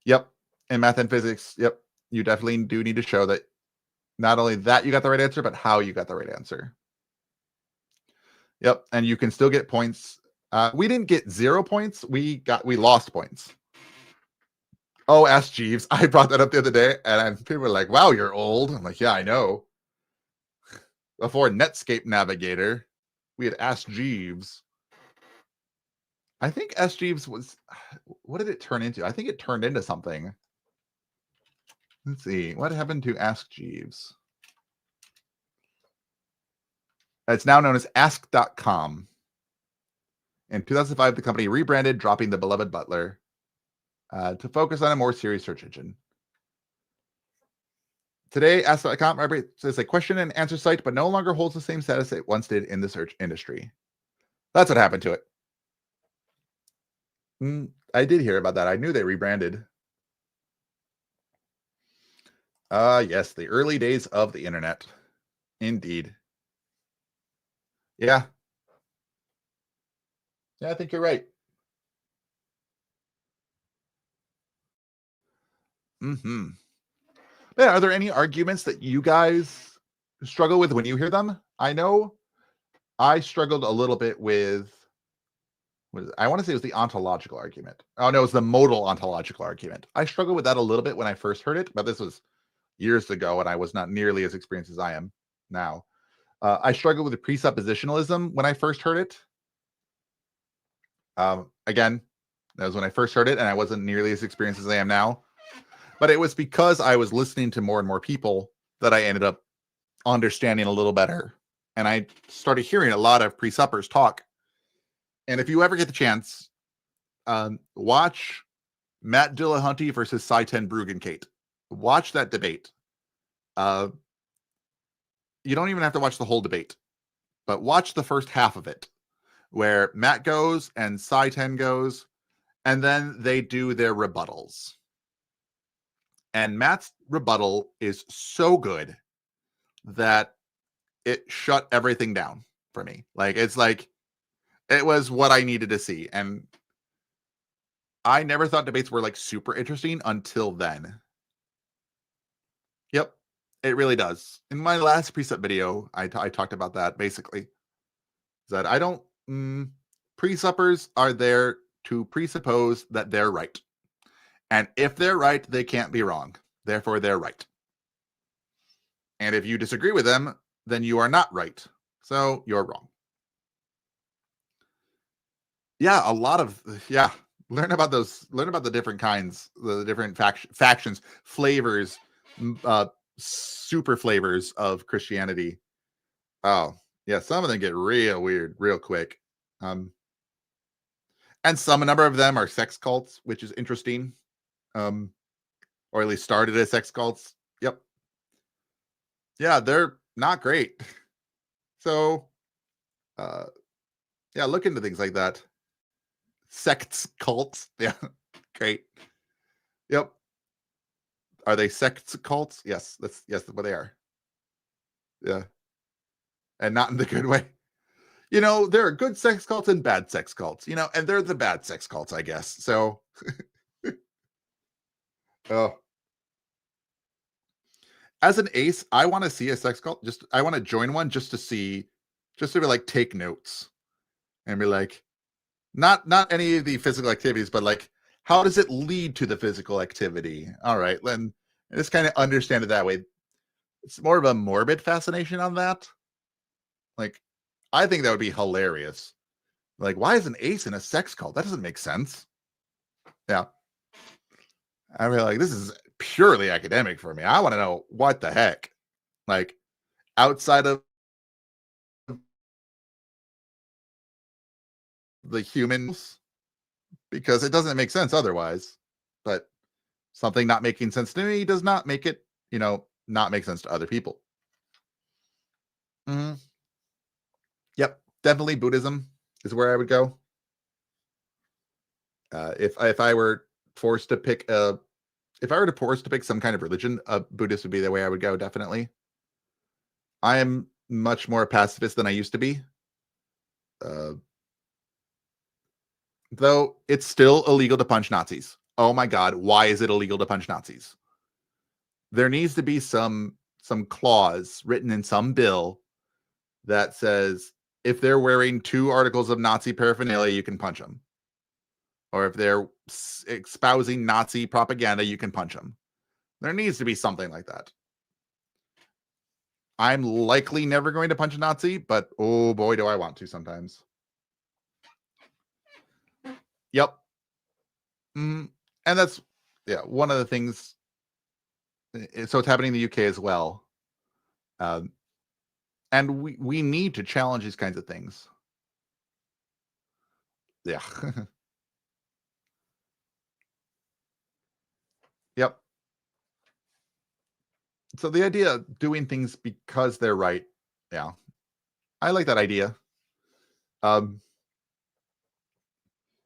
Yep. In math and physics, yep. You definitely do need to show that not only that you got the right answer, but how you got the right answer. Yep. And you can still get points. We didn't get 0 points. We lost points. Oh, ask Jeeves. I brought that up the other day, and people were like, "Wow, you're old." I'm like, "Yeah, I know." Before Netscape Navigator, we had Ask Jeeves. I think Ask Jeeves was, what did it turn into? I think it turned into something. Let's see. What happened to Ask Jeeves? It's now known as Ask.com. In 2005, the company rebranded, dropping the beloved Butler to focus on a more serious search engine. Today, Ask.com is a question and answer site, but no longer holds the same status it once did in the search industry. That's what happened to it. I did hear about that. I knew they rebranded. Yes, the early days of the internet. Indeed. Yeah. Yeah, I think you're right. Mm-hmm. Yeah, are there any arguments that you guys struggle with when you hear them? I know I struggled a little bit with, I want to say it was the ontological argument. Oh, no, it was the modal ontological argument. I struggled with that a little bit when I first heard it, but this was years ago and I was not nearly as experienced as I am now. I struggled with the presuppositionalism when I first heard it. Again, that was when I first heard it, and I wasn't nearly as experienced as I am now. But it was because I was listening to more and more people that I ended up understanding a little better. And I started hearing a lot of pre-suppers talk. And if you ever get the chance, watch Matt Dillahunty versus Cy-Ten Bruggencate. Watch that debate. You don't even have to watch the whole debate, but watch the first half of it, where Matt goes and Cy-Ten goes, and then they do their rebuttals. And Matt's rebuttal is so good that it shut everything down for me. Like, it's like, it was what I needed to see. And I never thought debates were like super interesting until then. Yep, it really does. In my last preset video, I talked about that basically. That I don't, pre-suppers are there to presuppose that they're right. And if they're right, they can't be wrong. Therefore, they're right. And if you disagree with them, then you are not right. So you're wrong. Yeah, a lot of, learn about the different kinds, the different factions, flavors, super flavors of Christianity. Oh, yeah, some of them get real weird real quick. And a number of them are sex cults, which is interesting. Or at least started as sex cults. Yep. Yeah, they're not great. So, yeah, look into things like that. Sects, cults. Yeah, great. Yep. Are they sects, cults? Yes, that's what they are. Yeah, and not in the good way. There are good sex cults and bad sex cults. And they're the bad sex cults, I guess. So, oh, as an ace, I want to see a sex cult. I want to join one just to see, just to be like take notes and be like, not any of the physical activities, but like, how does it lead to the physical activity? All right, then just kind of understand it that way. It's more of a morbid fascination on that. Like, I think that would be hilarious. Like, why is an ace in a sex cult? That doesn't make sense. Yeah. I mean, like, this is purely academic for me. I want to know what the heck. Like, outside of the humans, because it doesn't make sense otherwise. But something not making sense to me does not make it, not make sense to other people. Mm-hmm. Yep, definitely Buddhism is where I would go. If I were forced to pick a if I were to force to pick some kind of religion, Buddhist would be the way I would go, definitely. I am much more pacifist than I used to be. Uh, though it's still illegal to punch Nazis. Oh my God, why is it illegal to punch Nazis? There needs to be some clause written in some bill that says if they're wearing 2 articles of Nazi paraphernalia, you can punch them. Or if they're espousing Nazi propaganda, you can punch them. There needs to be something like that. I'm likely never going to punch a Nazi, but oh boy, do I want to sometimes. Yep. And that's, one of the things. So it's happening in the UK as well. And we need to challenge these kinds of things. Yeah. Yep. So the idea of doing things because they're right. Yeah. I like that idea.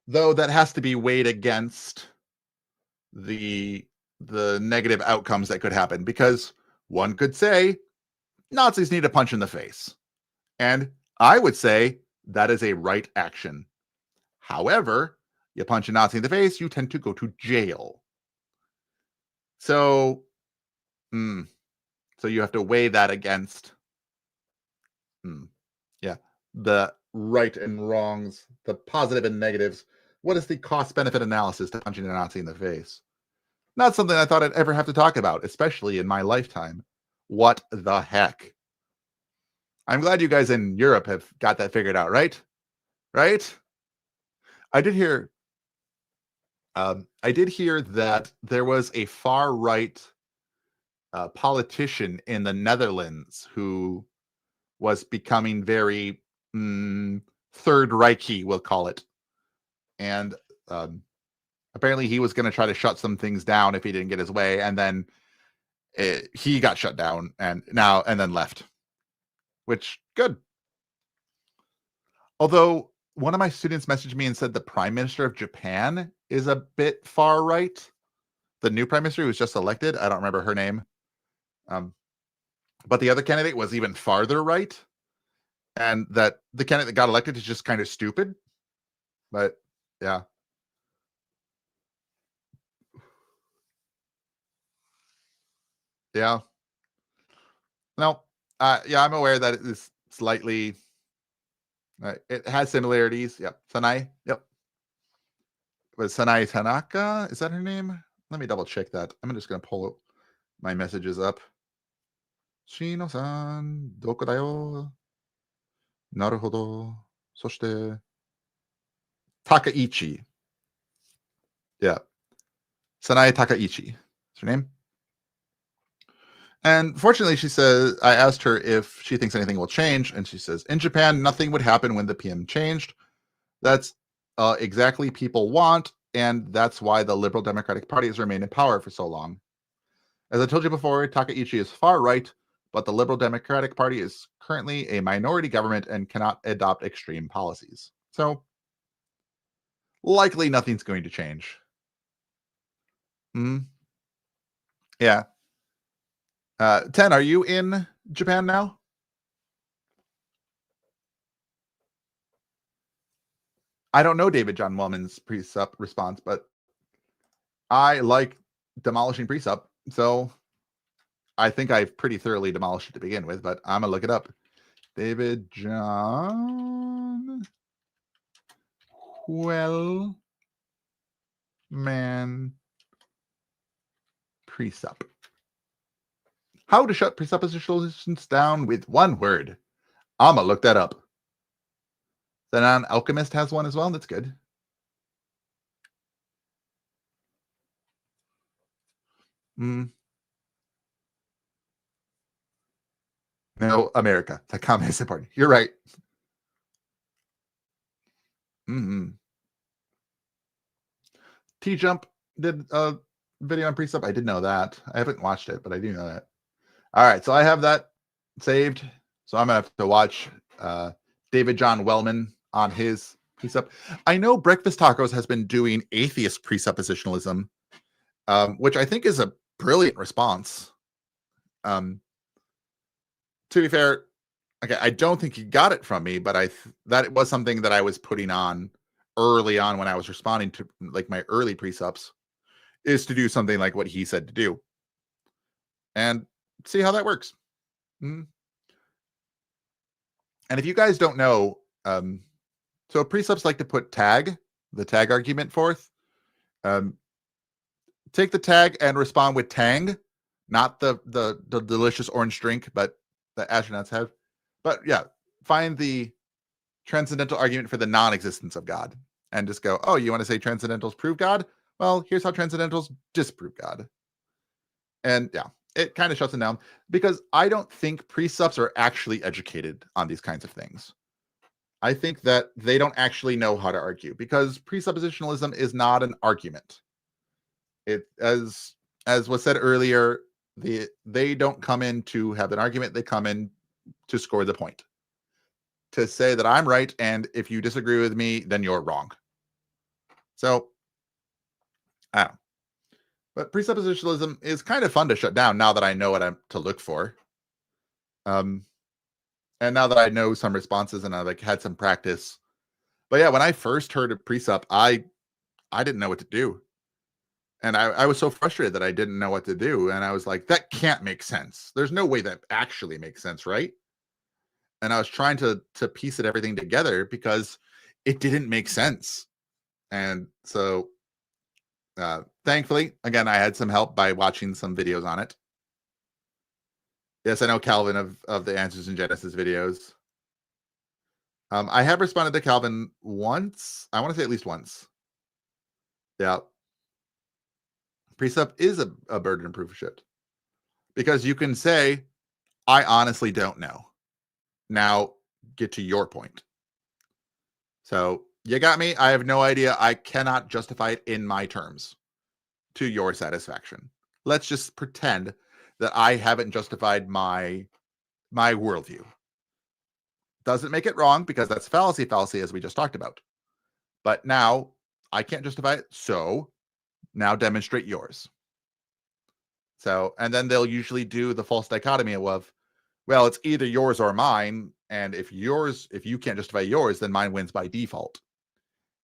Though that has to be weighed against the negative outcomes that could happen, because one could say Nazis need a punch in the face. And I would say that is a right action. However, you punch a Nazi in the face, you tend to go to jail. So, so you have to weigh that against, the right and wrongs, the positive and negatives. What is the cost-benefit analysis to punching a Nazi in the face? Not something I thought I'd ever have to talk about, especially in my lifetime. What the heck? I'm glad you guys in Europe have got that figured out, right? Right? I did hear that there was a far-right politician in the Netherlands who was becoming very Third Reichy, we'll call it. And apparently he was going to try to shut some things down if he didn't get his way. And then he got shut down and then left, which good. Although one of my students messaged me and said the Prime Minister of Japan is a bit far right. The new Prime Minister who was just elected, I don't remember her name. But the other candidate was even farther right. And that the candidate that got elected is just kind of stupid. But yeah. Yeah. No. I'm aware that it is slightly. It has similarities. Yep. Sanai. Yep. Was Sanai Tanaka? Is that her name? Let me double check that. I'm just going to pull my messages up. Shino-san, doko da yo? Naruhodo. Soshite Takaichi. Yeah. Sanae Takaichi. Is her name? And fortunately, she says, I asked her if she thinks anything will change. And she says, in Japan, nothing would happen when the PM changed. That's exactly people want. And that's why the Liberal Democratic Party has remained in power for so long. As I told you before, Takaichi is far right, but the Liberal Democratic Party is currently a minority government and cannot adopt extreme policies. So likely nothing's going to change. Yeah. 10, are you in Japan now? I don't know David John Wellman's precept response, but I like demolishing precept, so I think I've pretty thoroughly demolished it to begin with, but I'm going to look it up. David John Wellman precept. How to shut presuppositions down with one word. I'm going to look that up. The Non-Alchemist has one as well. That's good. No, America. The Communist Party. You're right. T-Jump did a video on precept. I did know that. I haven't watched it, but I do know that. All right, so I have that saved. So I'm going to have to watch David John Wellman on his precept. I know Breakfast Tacos has been doing atheist presuppositionalism, which I think is a brilliant response. Um, to be fair, okay, I don't think he got it from me, but that it was something that I was putting on early on when I was responding to like my early precepts, is to do something like what he said to do and see how that works. Mhm. And if you guys don't know, so precepts like to put the tag argument forth. Um, take the tag and respond with tang, not the delicious orange drink, but the astronauts have. But yeah, find the transcendental argument for the non-existence of God and just go, oh, you want to say transcendentals prove God? Well, here's how transcendentals disprove God. And yeah, it kind of shuts them down because I don't think precepts are actually educated on these kinds of things. I think that they don't actually know how to argue because presuppositionalism is not an argument. It as was said earlier, they don't come in to have an argument, they come in to score the point. To say that I'm right, and if you disagree with me, then you're wrong. So, I don't know. But presuppositionalism is kind of fun to shut down now that I know what I'm to look for. Um, and now that I know some responses and I like had some practice. But yeah, when I first heard a precept, I didn't know what to do. And I was so frustrated that I didn't know what to do. And I was like, that can't make sense. There's no way that actually makes sense, right? And I was trying to piece it everything together because it didn't make sense. And so thankfully, again, I had some help by watching some videos on it. Yes, I know Calvin of the Answers in Genesis videos. I have responded to Calvin once. I want to say at least once. Yeah. Precept is a burden proof shift because you can say, I honestly don't know. Now get to your point. So you got me. I have no idea. I cannot justify it in my terms to your satisfaction. Let's just pretend that I haven't justified my worldview. Doesn't make it wrong because that's fallacy as we just talked about. But now I can't justify it. So now demonstrate yours. So, and then they'll usually do the false dichotomy of, well, it's either yours or mine. And if you can't justify yours, then mine wins by default.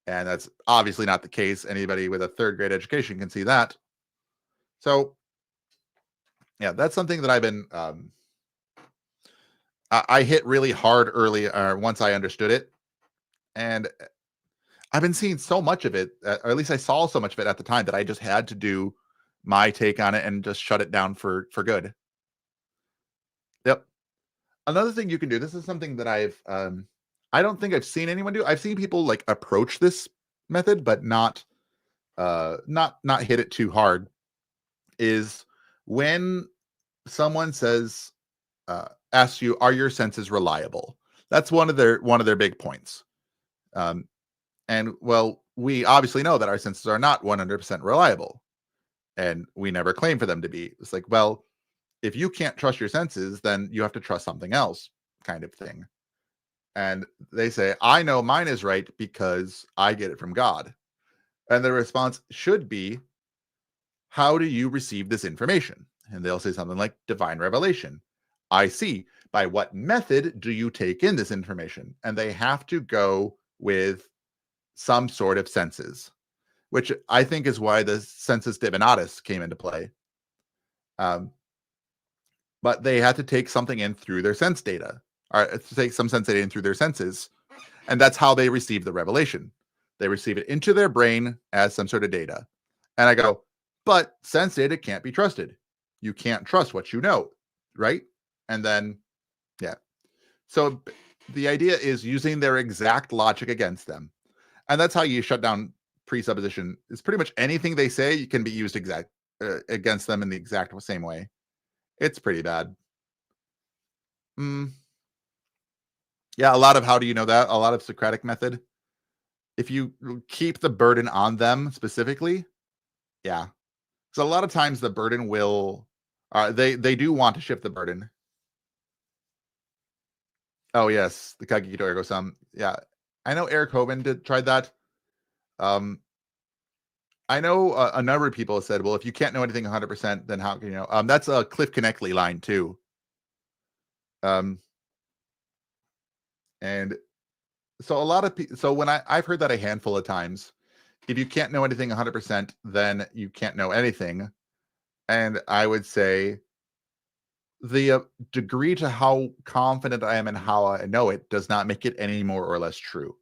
And that's obviously not the case. Anybody with a third grade education can see that. So, yeah, that's something that I've been, I hit really hard early once I understood it. And I've been seeing so much of it, or at least I saw so much of it at the time that I just had to do my take on it and just shut it down for good. Yep. Another thing you can do, this is something that I don't think I've seen anyone do. I've seen people like approach this method, but not hit it too hard, is when someone says, asks you, are your senses reliable? That's one of their big points. And well, we obviously know that our senses are not 100% reliable, and we never claim for them to be. It's like, well, if you can't trust your senses, then you have to trust something else, kind of thing. And they say, I know mine is right because I get it from God. And the response should be, how do you receive this information? And they'll say something like divine revelation. I see. By what method do you take in this information? And they have to go with some sort of senses, which I think is why the sensus divinatus came into play. But they had to take something in through their sense data, or to take some sense data in through their senses. And that's how they receive the revelation. They receive it into their brain as some sort of data. And I go, but sense data can't be trusted. You can't trust what you know, right? And then, yeah. So the idea is using their exact logic against them. And that's how you shut down presupposition. It's pretty much anything they say can be used against them in the exact same way. It's pretty bad. Yeah, a lot of how do you know that? A lot of Socratic method. If you keep the burden on them specifically, yeah. So a lot of times the burden will, they do want to shift the burden. Oh yes, the Kagito ergo sum. Yeah, I know Eric Hovind tried that. Um, I know a number of people have said, well, if you can't know anything 100%, then how can you know? That's a Cliff Connectley line too. Um, and so a lot of people, so when I've heard that a handful of times, if you can't know anything 100%, then you can't know anything. And I would say the degree to how confident I am in how I know it does not make it any more or less true.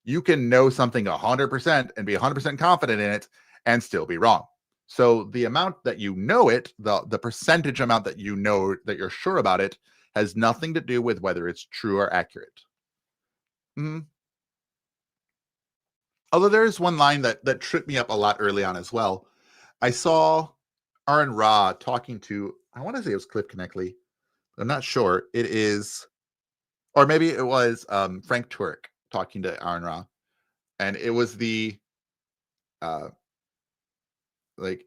You can know something 100% and be 100% confident in it and still be wrong. So the amount that you know it, the percentage amount that you know that you're sure about it, has nothing to do with whether it's true or accurate. Mhm. Although there is one line that tripped me up a lot early on as well. I saw Aaron Ra talking to, I want to say it was Cliff Connectley. I'm not sure. It is, or maybe it was Frank Turek talking to Aaron Ra, and it was the uh, like,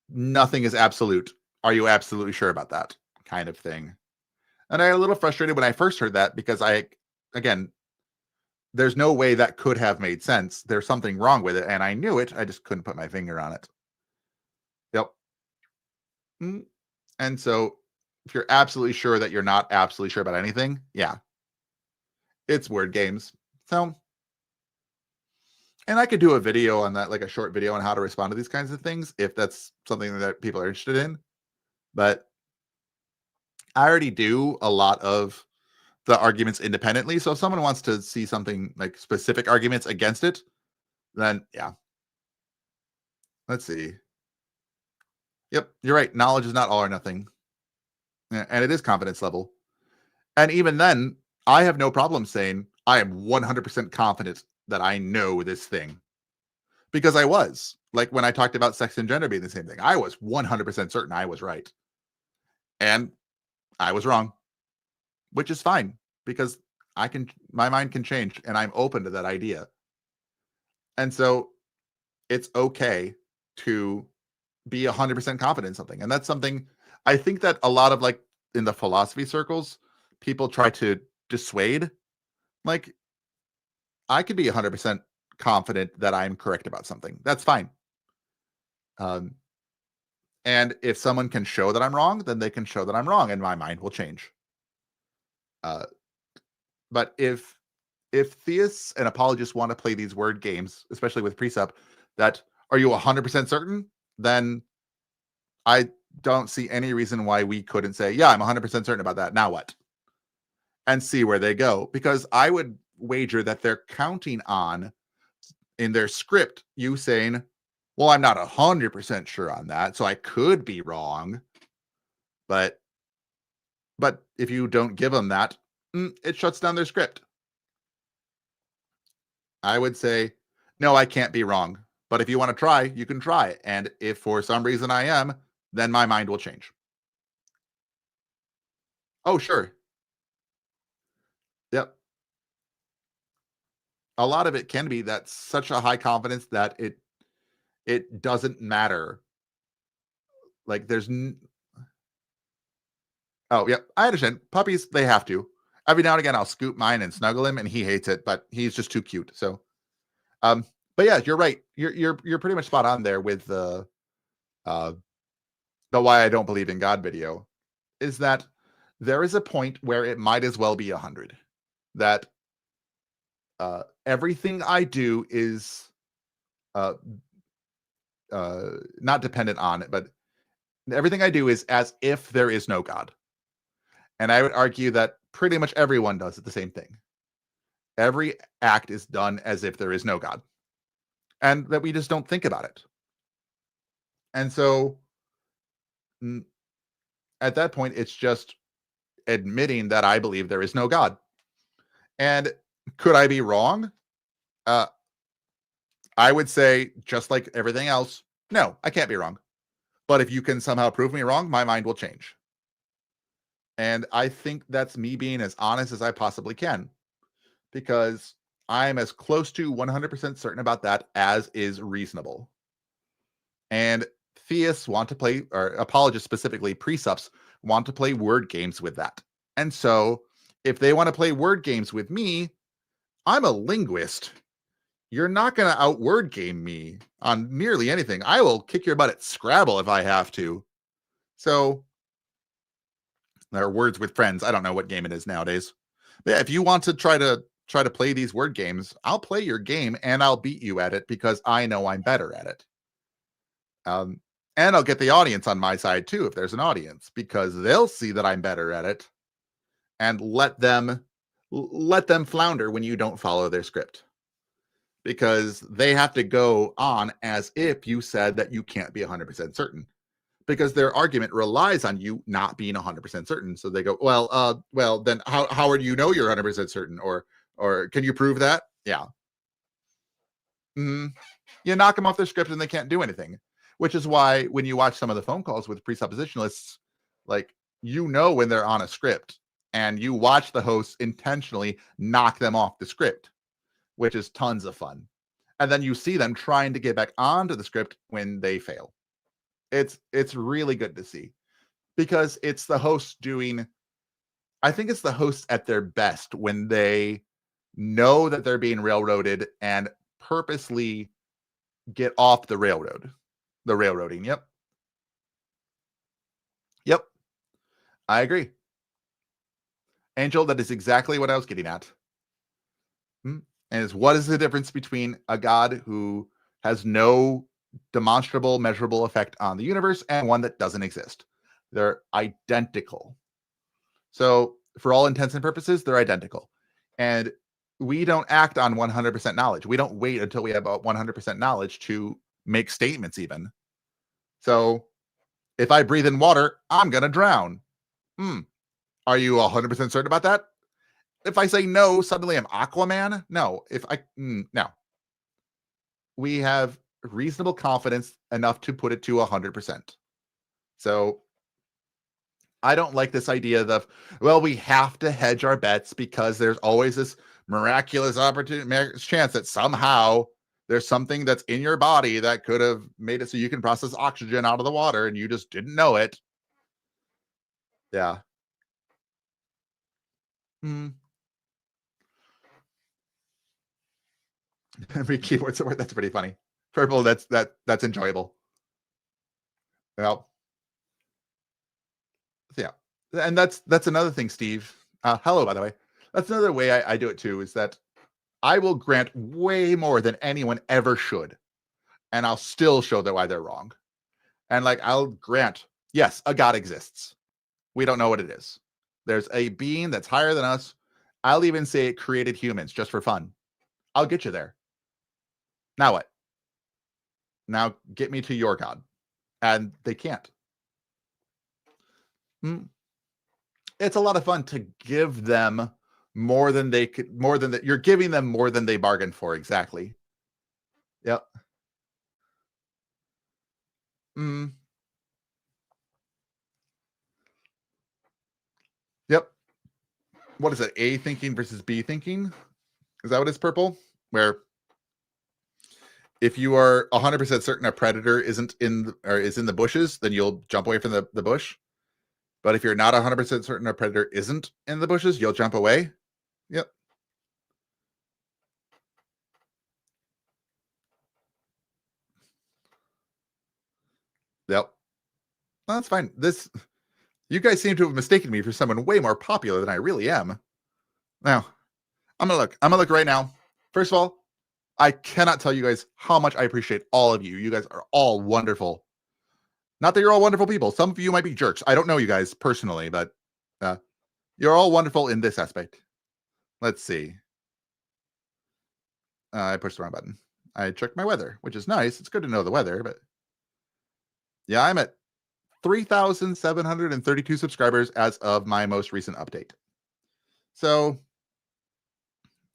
nothing is absolute. Are you absolutely sure about that kind of thing? And I got a little frustrated when I first heard that because again, there's no way that could have made sense. There's something wrong with it, and I knew it. I just couldn't put my finger on it. Yep. Mm. And so, if you're absolutely sure that you're not absolutely sure about anything, yeah, it's word games. So, and I could do a video on that, like a short video on how to respond to these kinds of things, if that's something that people are interested in. But I already do a lot of the arguments independently. So if someone wants to see something like specific arguments against it, then yeah. Let's see. Yep, you're right. Knowledge is not all or nothing. And it is confidence level. And even then, I have no problem saying I am 100% confident that I know this thing, because I was. Like when I talked about sex and gender being the same thing, I was 100% certain I was right. And I was wrong, which is fine because my mind can change and I'm open to that idea. And so it's okay to be 100% confident in something. And that's something I think that a lot of, like, in the philosophy circles, people try to dissuade. Like, I could be 100% confident that I'm correct about something. That's fine. Um, and if someone can show that I'm wrong, then they can show that I'm wrong and my mind will change. Uh, but if theists and apologists want to play these word games, especially with precept, that are you 100% certain? Then I don't see any reason why we couldn't say, yeah, I'm 100% certain about that. Now what? And see where they go. Because I would wager that they're counting on, in their script, you saying, well, I'm not 100% sure on that, so I could be wrong. But if you don't give them that, it shuts down their script. I would say, no, I can't be wrong. But if you want to try, you can try. And if for some reason I am, then my mind will change. Oh, sure. Yep. A lot of it can be that such a high confidence that it doesn't matter. Like oh, yep, I understand. Puppies, they have to. Every now and again, I'll scoop mine and snuggle him, and he hates it, but he's just too cute. So, um, but yeah, you're right. You're pretty much spot on there with uh the why I don't believe in God video. Is that there is a point where it might as well be 100. That everything I do is uh not dependent on it, but everything I do is as if there is no God. And I would argue that pretty much everyone does it the same thing. Every act is done as if there is no God, and that we just don't think about it. And so at that point, it's just admitting that I believe there is no God. And could I be wrong? Uh, I would say, just like everything else, no, I can't be wrong. But if you can somehow prove me wrong, my mind will change. And I think that's me being as honest as I possibly can, because I'm as close to 100% certain about that as is reasonable. And theists want to play, or apologists specifically, precepts want to play word games with that. And so if they want to play word games with me, I'm a linguist. You're not going to outword game me on nearly anything. I will kick your butt at Scrabble if I have to. So there are words with friends. I don't know what game it is nowadays. But yeah, if you want to try to play these word games, I'll play your game and I'll beat you at it because I know I'm better at it. Um, and I'll get the audience on my side too if there's an audience because they'll see that I'm better at it and let them flounder when you don't follow their script because they have to go on as if you said that you can't be 100% certain because their argument relies on you not being 100% certain. So they go, well, then how do you know you're 100% certain? Or can you prove that? Yeah. Mhm. You knock them off their script and they can't do anything, which is why when you watch some of the phone calls with presuppositionalists, like, when they're on a script and you watch the hosts intentionally knock them off the script, which is tons of fun. And then you see them trying to get back onto the script when they fail. It's really good to see because it's the host doing I think it's the hosts at their best when they know that they're being railroaded and purposely get off the railroad. The railroading. Yep. Yep. I agree. Angel, that is exactly what I was getting at. And is what is the difference between a God who has no demonstrable, measurable effect on the universe and one that doesn't exist? They're identical. So, for all intents and purposes, they're identical. And we don't act on 100% knowledge. We don't wait until we have about 100% knowledge to make statements, even. So, if I breathe in water, I'm going to drown. Are you 100% certain about that? If I say no, suddenly I'm Aquaman? No. No. We have reasonable confidence enough to put it to 100%. So, I don't like this idea of, well, we have to hedge our bets because there's always this miraculous opportunity, chance that somehow there's something that's in your body that could have made it so you can process oxygen out of the water and you just didn't know it. Yeah. Hmm. Every keyword support. That's pretty funny. Purple. That's enjoyable. Well, yeah, and that's another thing, Steve. Hello, by the way. That's another way I do it too. Is that I will grant way more than anyone ever should, and I'll still show them why they're wrong. And like I'll grant, yes, a God exists. We don't know what it is. There's a being that's higher than us. I'll even say it created humans just for fun. I'll get you there. Now what? Now get me to your God. And they can't. It's a lot of fun to give them more than they could, more than that. You're giving them more than they bargained for. Exactly. Yep. Mm, yep. What is it? A thinking versus B thinking? Is that what it's purple? Where if you are 100% certain a predator isn't or is in the bushes, then you'll jump away from the bush. But if you're not 100% certain a predator isn't in the bushes, you'll jump away. Yep. Yep. Well, that's fine. You guys seem to have mistaken me for someone way more popular than I really am. Now, I'm gonna look right now. First of all, I cannot tell you guys how much I appreciate all of you. You guys are all wonderful. Not that you're all wonderful people. Some of you might be jerks. I don't know you guys personally, but uh, you're all wonderful in this aspect. Let's see. I pushed the wrong button. I checked my weather, which is nice. It's good to know the weather, but yeah, I'm at 3,732 subscribers as of my most recent update. So,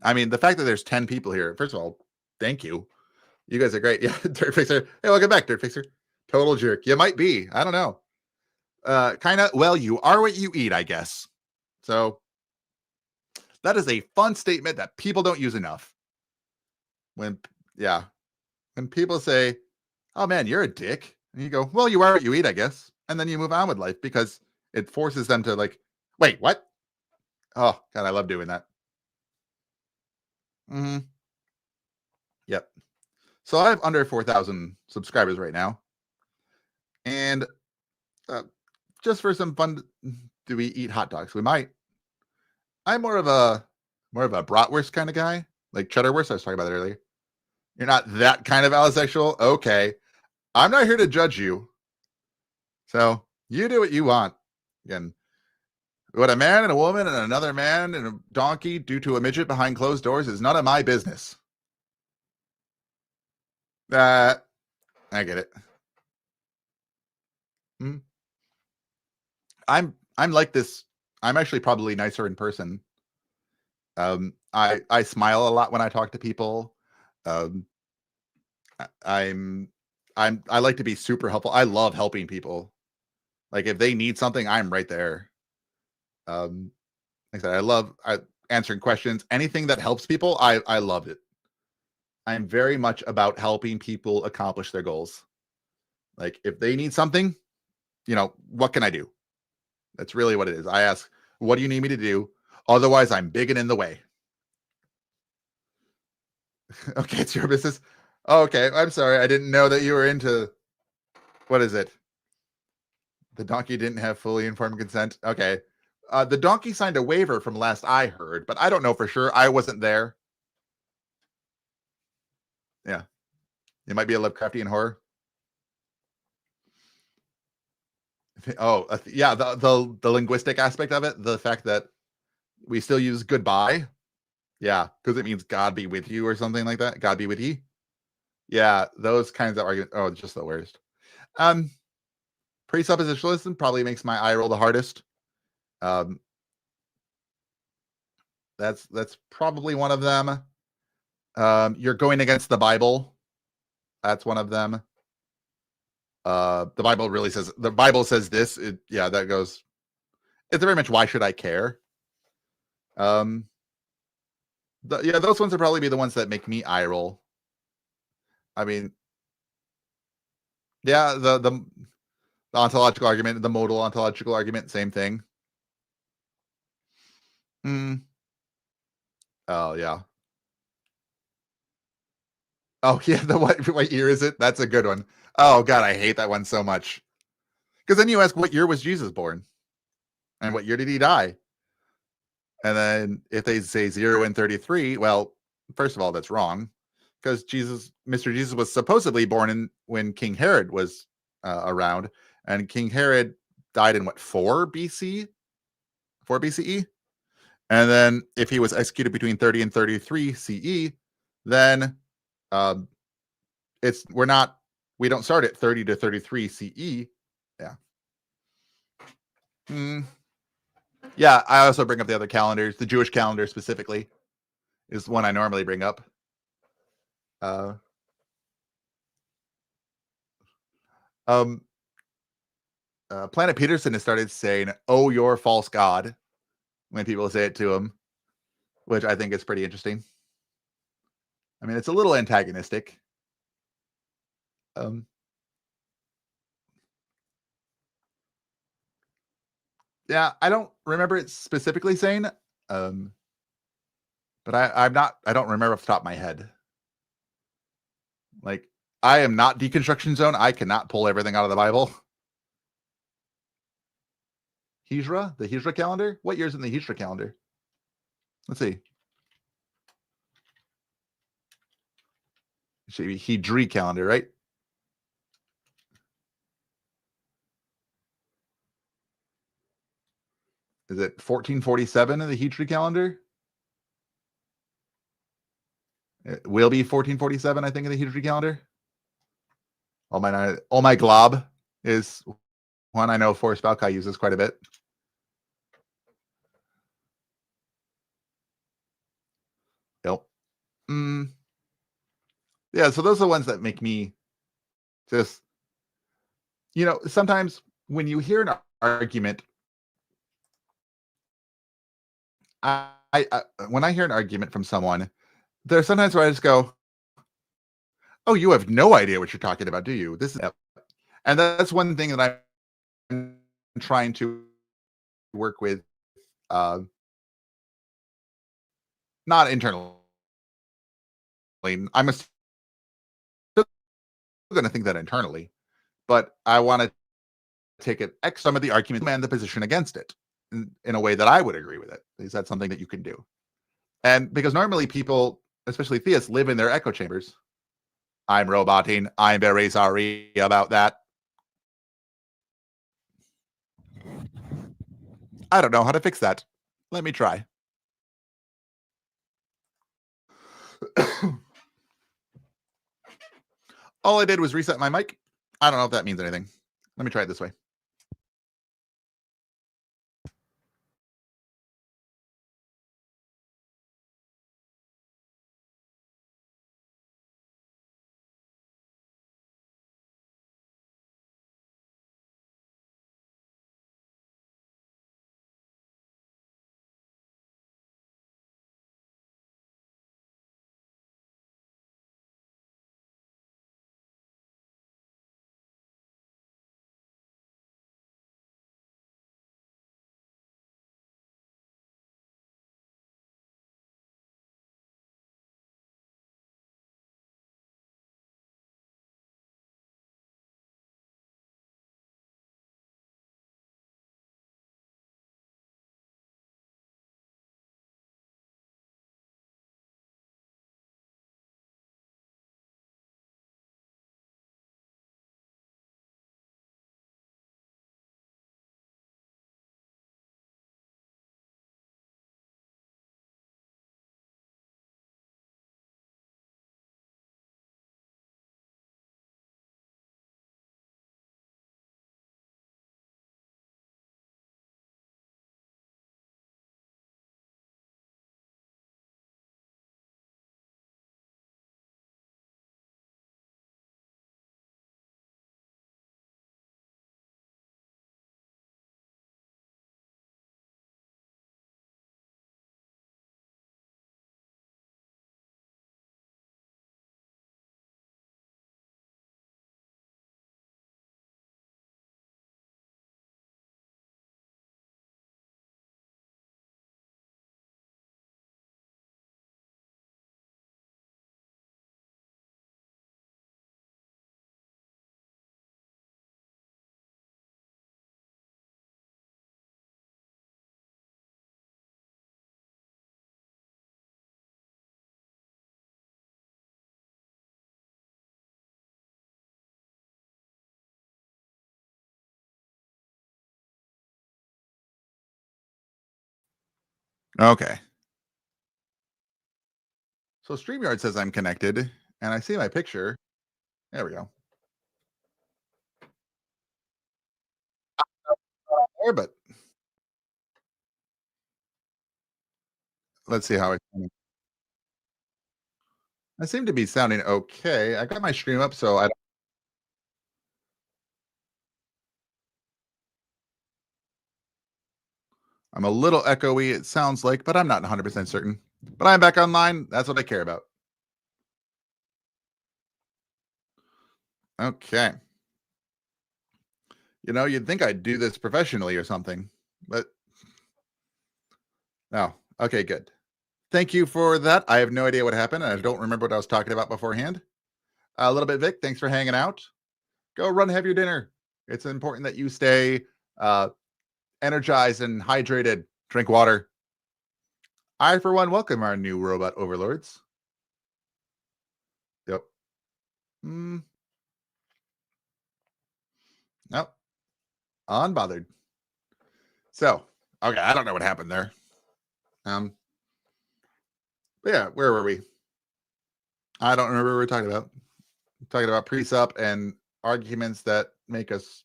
I mean, the fact that there's 10 people here, first of all, thank you. You guys are great. Yeah, Dirt Fixer. Hey, welcome back, Dirt Fixer. Total jerk. You might be. I don't know. Kind of. Well, you are what you eat, I guess. So that is a fun statement that people don't use enough. When people say, "Oh man, you're a dick," and you go, "Well, you are what you eat, I guess," and then you move on with life because it forces them to like, "Wait, what?" Oh God, I love doing that. Hmm. Yep. So I have under 4,000 subscribers right now, and uh, just for some fun, do we eat hot dogs? We might. I'm more of a bratwurst kind of guy, like cheddar wurst. I was talking about it earlier. You're not that kind of allosexual. Okay, I'm not here to judge you. So you do what you want. Again, what a man and a woman and another man and a donkey do to a midget behind closed doors is none of my business. Uh, I get it. Hmm. I'm like this. I'm actually probably nicer in person. I smile a lot when I talk to people. Um, I'm I like to be super helpful. I love helping people. Like if they need something, I'm right there. Um, like I said, answering questions. Anything that helps people, I love it. I'm very much about helping people accomplish their goals. Like if they need something, what can I do? That's really what it is. I ask, what do you need me to do? Otherwise, I'm big and in the way. Okay, it's your business. Oh, okay, I'm sorry. I didn't know that you were into what is it? The donkey didn't have fully informed consent. Okay. The donkey signed a waiver from last I heard, but I don't know for sure. I wasn't there. Yeah. It might be a Lovecraftian horror. Oh, yeah. The linguistic aspect of it, the fact that we still use goodbye. Yeah, because it means God be with you or something like that. God be with you. Yeah, those kinds of arguments. Oh, just the worst. Um, Presuppositionalism probably makes my eye roll the hardest. Um, that's probably one of them. You're going against the Bible. That's one of them. The Bible says this. Yeah, that goes. It's very much why should I care? Um, yeah, those ones would probably be the ones that make me eye roll. I mean, yeah, the ontological argument, the modal ontological argument, same thing. Hmm. Oh yeah. Oh yeah. The what year is it? That's a good one. Oh god, I hate that one so much. Because then you ask, what year was Jesus born, and what year did he die? And then if they say 0 and 33, well, first of all, that's wrong because Mr. Jesus was supposedly born in when King Herod was around, and King Herod died in what 4 BCE, and then if he was executed between 30 and 33 CE, then um, we don't start at 30 to 33 CE. Yeah. Mm, yeah. I also bring up the other calendars, the Jewish calendar specifically is one I normally bring up. Uh, um, Planet Peterson has started saying, "Oh, you're false god," when people say it to him, which I think is pretty interesting. I mean, it's a little antagonistic. Um, yeah, I don't remember it specifically saying, um, but I don't remember off the top of my head. Like, I am not deconstruction zone. I cannot pull everything out of the Bible. Hijra, the Hijra calendar. What year's in the Hijra calendar? Let's see. It should be Hijri calendar, right? Is it 1447 in the Hijri calendar? It will be 1447, I think, in the Hijri calendar. All my glob is one I know Forrest Balkai uses quite a bit. Yep. Mm, yeah, so those are the ones that make me just, sometimes when you hear an argument, when I hear an argument from someone, there's sometimes where I just go, "Oh, you have no idea what you're talking about, do you?" And that's one thing that I'm trying to work with, uh, not internally. I'm a going to think that internally, but I want to take it X some of the arguments and the position against it in a way that I would agree with it. Is that something that you can do? And because normally people, especially theists, live in their echo chambers. I'm roboting. I'm very sorry about that. I don't know how to fix that. Let me try. All I did was reset my mic. I don't know if that means anything. Let me try it this way. Okay. So StreamYard says I'm connected, and I see my picture. There we go. There, but let's see how I seem to be sounding okay. I got my stream up, so I'm a little echoey, it sounds like, but I'm not 100% certain. But I'm back online. That's what I care about. Okay. You'd think I'd do this professionally or something, but no. Okay, good. Thank you for that. I have no idea what happened. I don't remember what I was talking about beforehand. A little bit, Vic. Thanks for hanging out. Go run, have your dinner. It's important that you stay uh, energized and hydrated. Drink water. I, for one, welcome our new robot overlords. Yep. Nope. Unbothered. So, okay, I don't know what happened there. But yeah, where were we? I don't remember what we were talking about. Talking about pre-sup and arguments that make us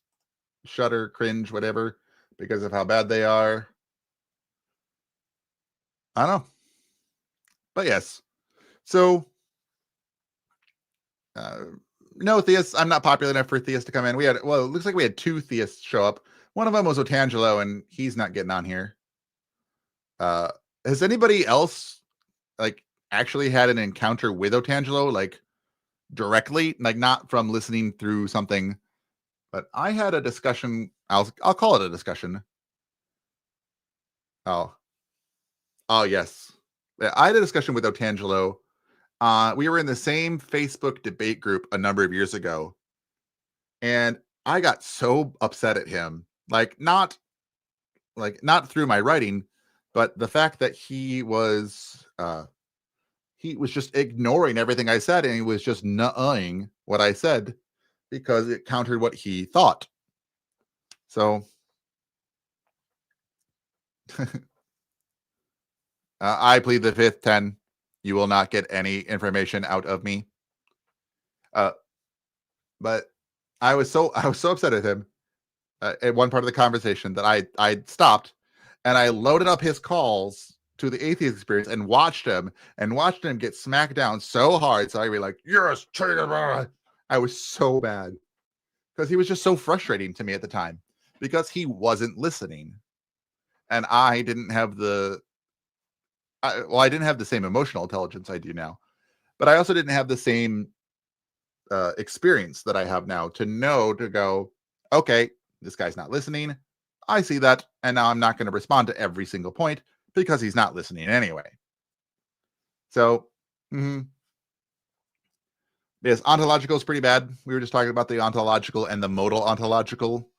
shudder, cringe, whatever, because of how bad they are. I don't know. But yes. So, no theists. I'm not popular enough for theists to come in. It looks like we had 2 theists show up. One of them was Otangelo, and he's not getting on here. Has anybody else actually had an encounter with Otangelo, directly, not from listening through something? But I had a discussion. I'll call it a discussion. Oh yes. Yeah, I had a discussion with Otangelo. We were in the same Facebook debate group a number of years ago, And I got so upset at him, not through my writing, but the fact that he was just ignoring everything I said, and he was just nuh-ing what I said because it countered what he thought. So I plead the fifth. 10. You will not get any information out of me. Uh, but I was so upset at him at one part of the conversation that I stopped and I loaded up his calls to the atheist experience and watched him get smacked down so hard. So I'd be like, yes, I was so bad because he was just so frustrating to me at the time because he wasn't listening. And I didn't have I didn't have the same emotional intelligence I do now, but I also didn't have the same experience that I have now to know to go, okay, this guy's not listening. I see that. And now I'm not going to respond to every single point because he's not listening anyway. So, yes, ontological is pretty bad. We were just talking about the ontological and the modal ontological.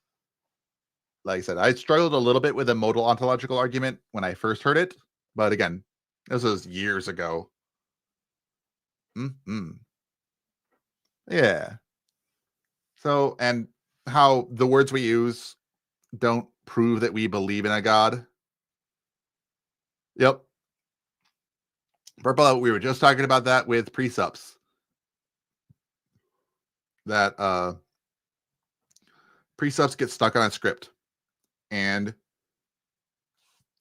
Like I said, I struggled a little bit with the modal ontological argument when I first heard it. But again, this was years ago. Yeah. So, and how the words we use don't prove that we believe in a God. Yep. Purple, we were just talking about that with precepts. That precepts get stuck on a script and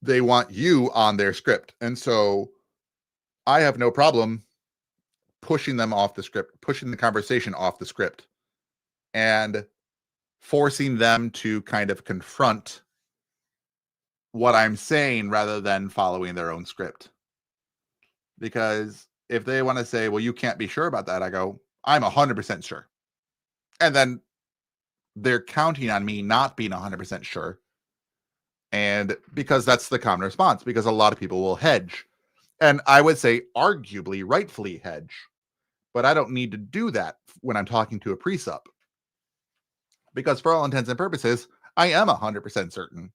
they want you on their script. And so I have no problem pushing them off the script, pushing the conversation off the script and forcing them to kind of confront what I'm saying rather than following their own script. Because if they want to say, well, you can't be sure about that, I go, I'm 100% sure. And then they're counting on me not being 100% sure. And because that's the common response, because a lot of people will hedge. And I would say arguably, rightfully hedge. But I don't need to do that when I'm talking to a precept. Because for all intents and purposes, I am 100% certain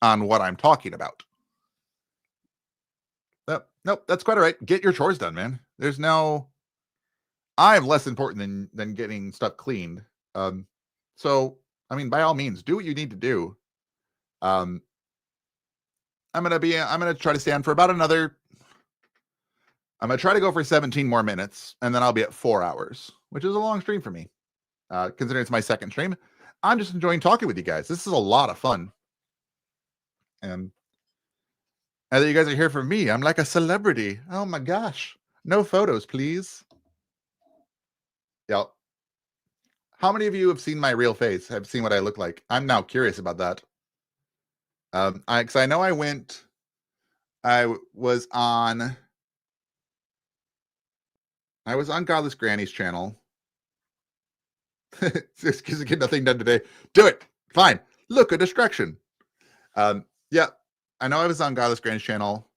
on what I'm talking about. Nope, that's quite all right. Get your chores done, man. There's no... I'm less important than getting stuff cleaned. So, I mean, by all means, do what you need to do. I'm going to try to stand for about another... I'm going to try to go for 17 more minutes, and then I'll be at 4 hours, which is a long stream for me. Considering it's my second stream, I'm just enjoying talking with you guys. This is a lot of fun. And that you guys are here for me. I'm like a celebrity. Oh my gosh. No photos, please. Yep. How many of you have seen my real face? Have seen what I look like? I'm now curious about that. Because I know I was on Godless Granny's channel. Just because I get nothing done today. Do it. Fine. Look, a distraction. Yeah. I know I was on Godless Granny's channel.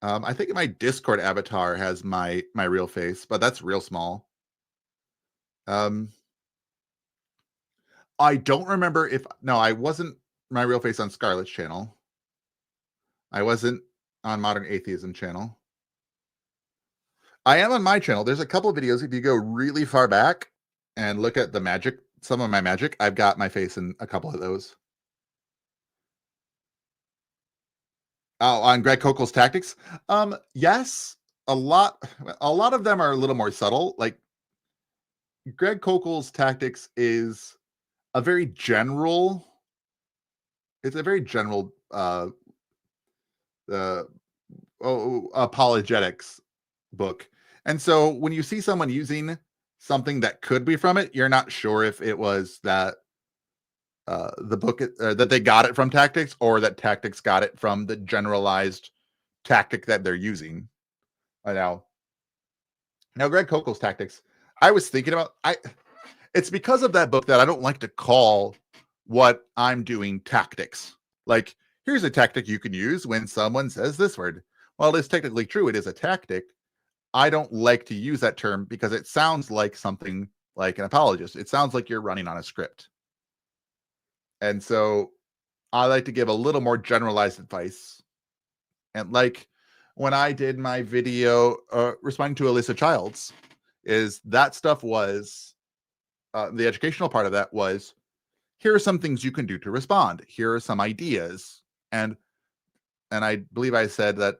I think my Discord avatar has my real face, but that's real small. I don't remember I wasn't my real face on Scarlett's channel. I wasn't on Modern Atheism channel. I am on my channel. There's a couple of videos. If you go really far back and look at some of my magic, I've got my face in a couple of those. Oh, on Greg Kokel's tactics? Yes, a lot of them are a little more subtle. Like Greg Kokel's tactics is a very general apologetics book. And so when you see someone using something that could be from it, you're not sure if it was that the book that they got it from tactics or that tactics got it from the generalized tactic that they're using. Now Greg Kokel's tactics, I was thinking about, it's because of that book that I don't like to call what I'm doing tactics. Like, here's a tactic you can use when someone says this word. Well, it's technically true. It is a tactic. I don't like to use that term because it sounds like something like an apologist. It sounds like you're running on a script. And so I like to give a little more generalized advice. And like when I did my video responding to Alyssa Childs, is that stuff was the educational part of that was, here are some things you can do to respond. Here are some ideas. And I believe I said that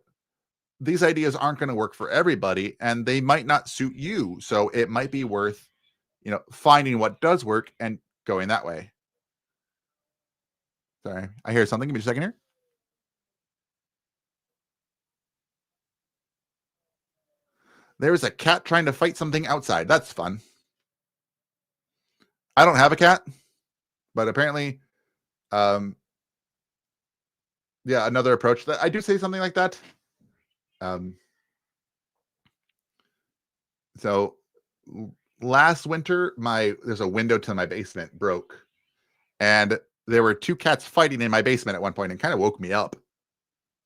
these ideas aren't going to work for everybody and they might not suit you. So it might be worth, finding what does work and going that way. Sorry, I hear something. Give me a second here. There's a cat trying to fight something outside. That's fun. I don't have a cat, but apparently, yeah, another approach that I do say something like that. So last winter, there's a window to my basement broke, and there were two cats fighting in my basement at one point, and kind of woke me up.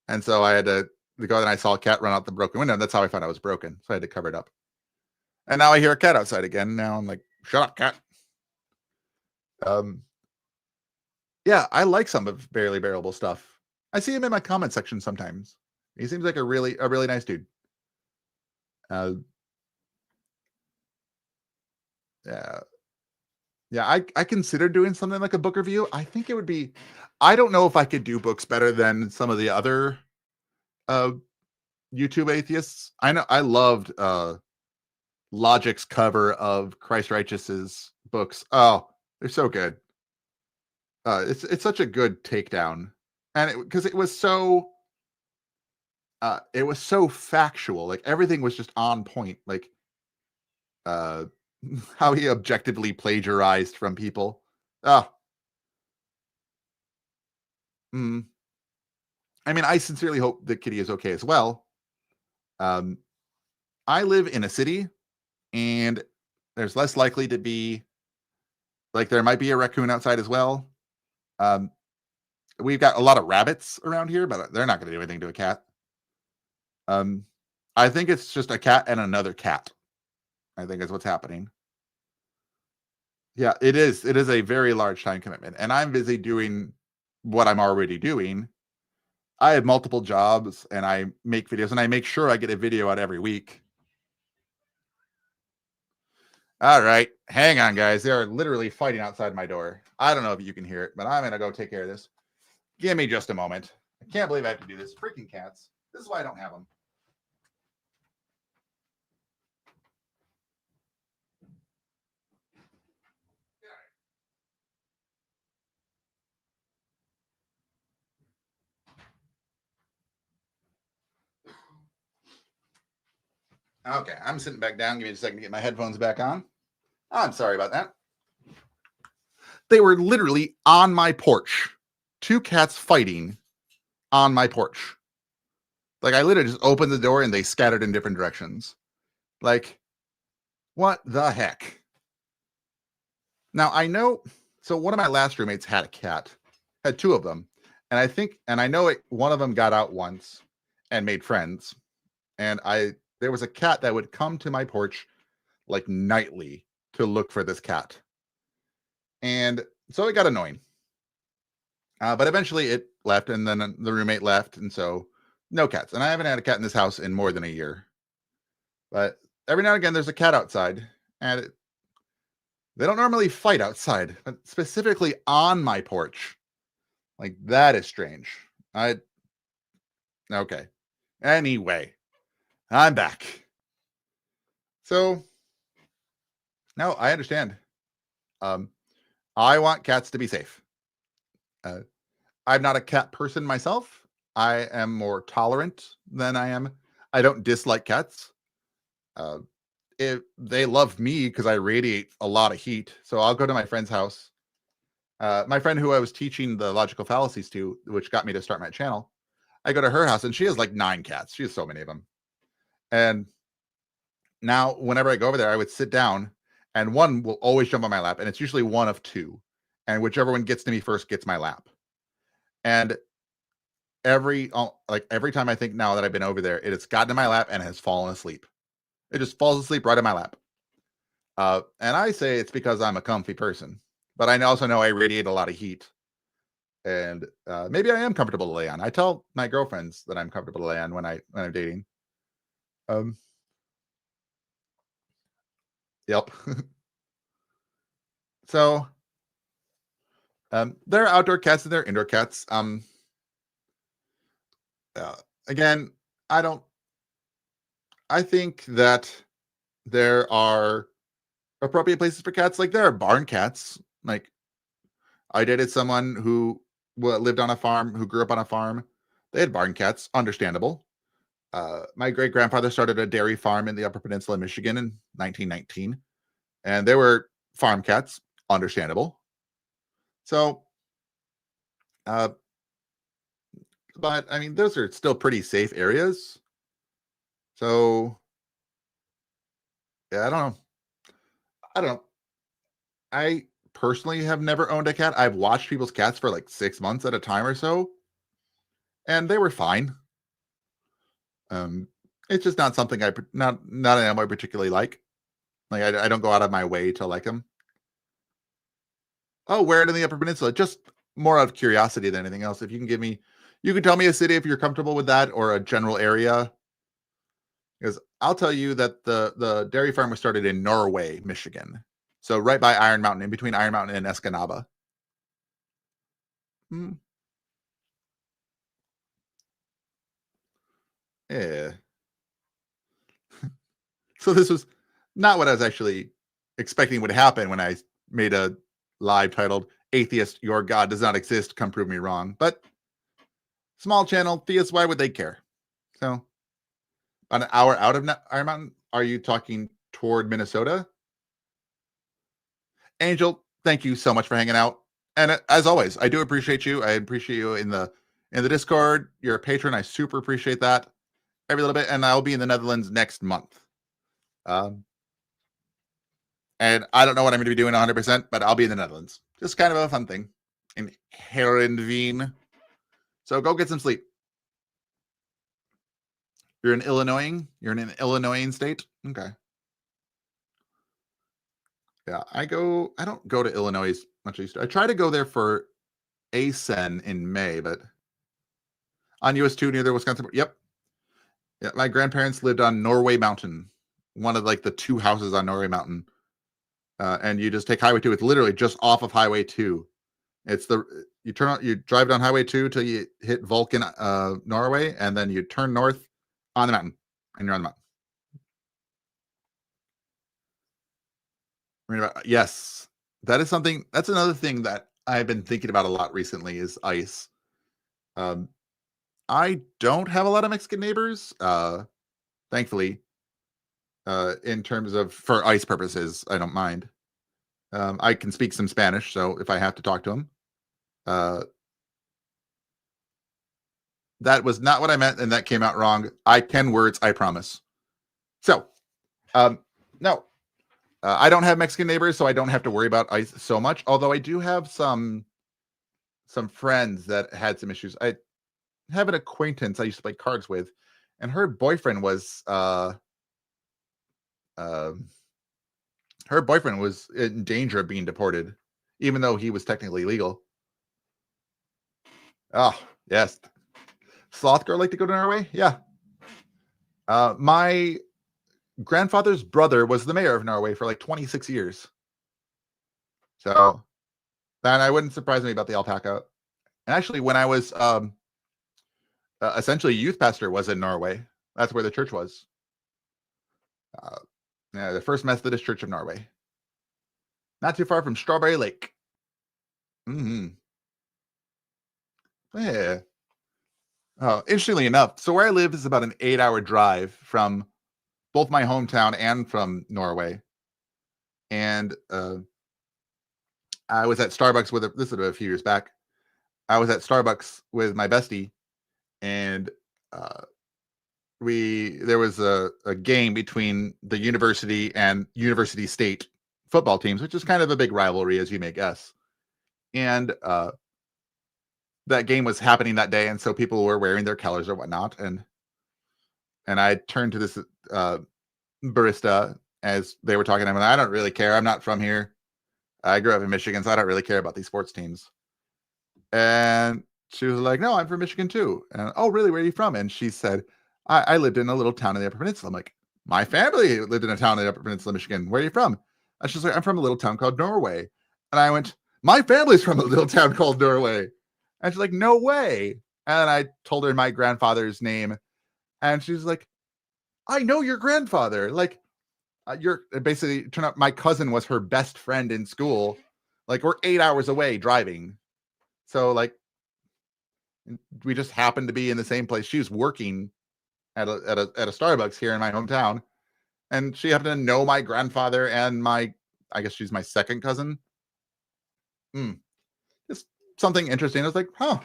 And so I had to go, and I saw a cat run out the broken window, and that's how I found out it was broken. So I had to cover it up. And now I hear a cat outside again. Now I'm like, shut up, cat. Yeah, I like some of Barely Bearable stuff. I see him in my comment section sometimes. He seems like a really nice dude. Yeah, I considered doing something like a book review. I think it would be, I don't know if I could do books better than some of the other YouTube atheists. I know I loved Logic's cover of Christ Righteous's books. Oh, they're so good. It's such a good takedown, and because it was so factual. Like everything was just on point. Like how he objectively plagiarized from people. Oh, I mean, I sincerely hope that Kitty is okay as well. I live in a city, and there's less likely to be, like, there might be a raccoon outside as well. We've got a lot of rabbits around here, but they're not going to do anything to a cat. I think it's just a cat and another cat. I think is what's happening. Yeah, it is. It is a very large time commitment, and I'm busy doing what I'm already doing. I have multiple jobs, and I make videos, and I make sure I get a video out every week. All right, hang on, guys. They are literally fighting outside my door. I don't know if you can hear it, but I'm going to go take care of this. Give me just a moment. I can't believe I have to do this. Freaking cats. This is why I don't have them. Okay, I'm sitting back down. Give me a second to get my headphones back on. I'm sorry about that. They were literally on my porch. Two cats fighting on my porch. Like, I literally just opened the door and they scattered in different directions. Like, what the heck? Now, I know, so one of my last roommates had a cat, had two of them. And I know one of them got out once and made friends. And there was a cat that would come to my porch like nightly to look for this cat. And so it got annoying. But eventually it left, and then the roommate left. And so no cats. And I haven't had a cat in this house in more than a year. But every now and again, there's a cat outside. And they don't normally fight outside, but specifically on my porch. Like, that is strange. Okay. Anyway, I'm back. So, no, I understand. I want cats to be safe. I'm not a cat person myself. I am more tolerant than I am. I don't dislike cats. They love me because I radiate a lot of heat. So I'll go to my friend's house. My friend who I was teaching the logical fallacies to, which got me to start my channel, I go to her house and she has like 9 cats. She has so many of them. And now whenever I go over there, I would sit down and one will always jump on my lap. And it's usually one of 2. And whichever one gets to me first gets my lap. And every time I think now that I've been over there, it has gotten in my lap and has fallen asleep. It just falls asleep right in my lap. And I say it's because I'm a comfy person, but I also know I radiate a lot of heat, and maybe I am comfortable to lay on. I tell my girlfriends that I'm comfortable to lay on when I'm dating. Um, yep. So there are outdoor cats and there are indoor cats. Uh, Again, I don't. I think that there are appropriate places for cats. Like there are barn cats. Like I dated someone who lived on a farm, who grew up on a farm. They had barn cats, understandable. My great grandfather started a dairy farm in the Upper Peninsula of Michigan in 1919, and they were farm cats, understandable. So, uh, but I mean, those are still pretty safe areas. So, yeah, I don't know. I don't know. I personally have never owned a cat. I've watched people's cats for like 6 months at a time or so, and they were fine. Um, it's just not something not an animal I particularly like. Like I don't go out of my way to like them. Oh, where in the Upper Peninsula? Just more out of curiosity than anything else. If you can give me, you can tell me a city if you're comfortable with that, or a general area. Because I'll tell you that the dairy farm was started in Norway, Michigan. So right by Iron Mountain, in between Iron Mountain and Escanaba. Mm, yeah. So this was not what I was actually expecting would happen when I made a live titled "Atheist, Your God Does Not Exist. Come prove me wrong." But small channel theists, why would they care? So an hour out of Iron Mountain, are you talking toward Minnesota? Angel, thank you so much for hanging out. And as always, I do appreciate you. I appreciate you in the Discord. You're a patron. I super appreciate that every little bit. And I'll be in the Netherlands next month. Um, and I don't know what I'm going to be doing 100%, but I'll be in the Netherlands. Just kind of a fun thing in Herenveen. So go get some sleep. You're in Illinois. You're in an Illinois state. Okay. Yeah, I don't go to Illinois much. I try to go there for ASEN in May, but on US 2 near the Wisconsin. Yep. Yeah, my grandparents lived on Norway Mountain, one of like the two houses on Norway Mountain. And you just take Highway 2. It's literally just off of Highway 2. It's you drive down Highway 2 till you hit Vulcan, Norway, and then you turn north on the mountain, and you're on the mountain. Yes, that is something. That's another thing that I've been thinking about a lot recently is ice. Um, I don't have a lot of Mexican neighbors, thankfully. In terms of for ice purposes, I don't mind. I can speak some Spanish, so if I have to talk to them, uh, that was not what I meant, and that came out wrong. I can words, I promise. So, no, I don't have Mexican neighbors, so I don't have to worry about ice so much. Although I do have some friends that had some issues. I have an acquaintance I used to play cards with, and uh, her boyfriend was in danger of being deported, even though he was technically legal. Oh, yes. Sloth girl like to go to Norway? Yeah. My grandfather's brother was the mayor of Norway for like 26 years. So, and I wouldn't surprise me about the alpaca. And actually, when I was essentially youth pastor was in Norway. That's where the church was. Yeah, the First Methodist Church of Norway. Not too far from Strawberry Lake. Mm-hmm. Yeah. Interestingly enough, so where I live is about an 8-hour drive from both my hometown and from Norway. And I was at Starbucks this was a few years back. I was at Starbucks with my bestie, and uh, there was a game between the university and university state football teams, which is kind of a big rivalry, as you may guess. And that game was happening that day, and so people were wearing their colors or whatnot. And I turned to this barista, as they were talking. I don't really care. I'm not from here. I grew up in Michigan, so I don't really care about these sports teams. And she was like, no, I'm from Michigan too. And, oh, really? Where are you from? And she said, I lived in a little town in the Upper Peninsula. I'm like, my family lived in a town in the Upper Peninsula, Michigan. Where are you from? And she's like, I'm from a little town called Norway. And I went, my family's from a little town called Norway. And she's like, no way. And I told her my grandfather's name. And she's like, I know your grandfather. Like, you're basically turned out my cousin was her best friend in school. Like, we're 8 hours away driving. So, like, we just happened to be in the same place. She was working at a Starbucks here in my hometown, and she happened to know my grandfather and I guess she's my second cousin. Just something interesting. I was like, huh.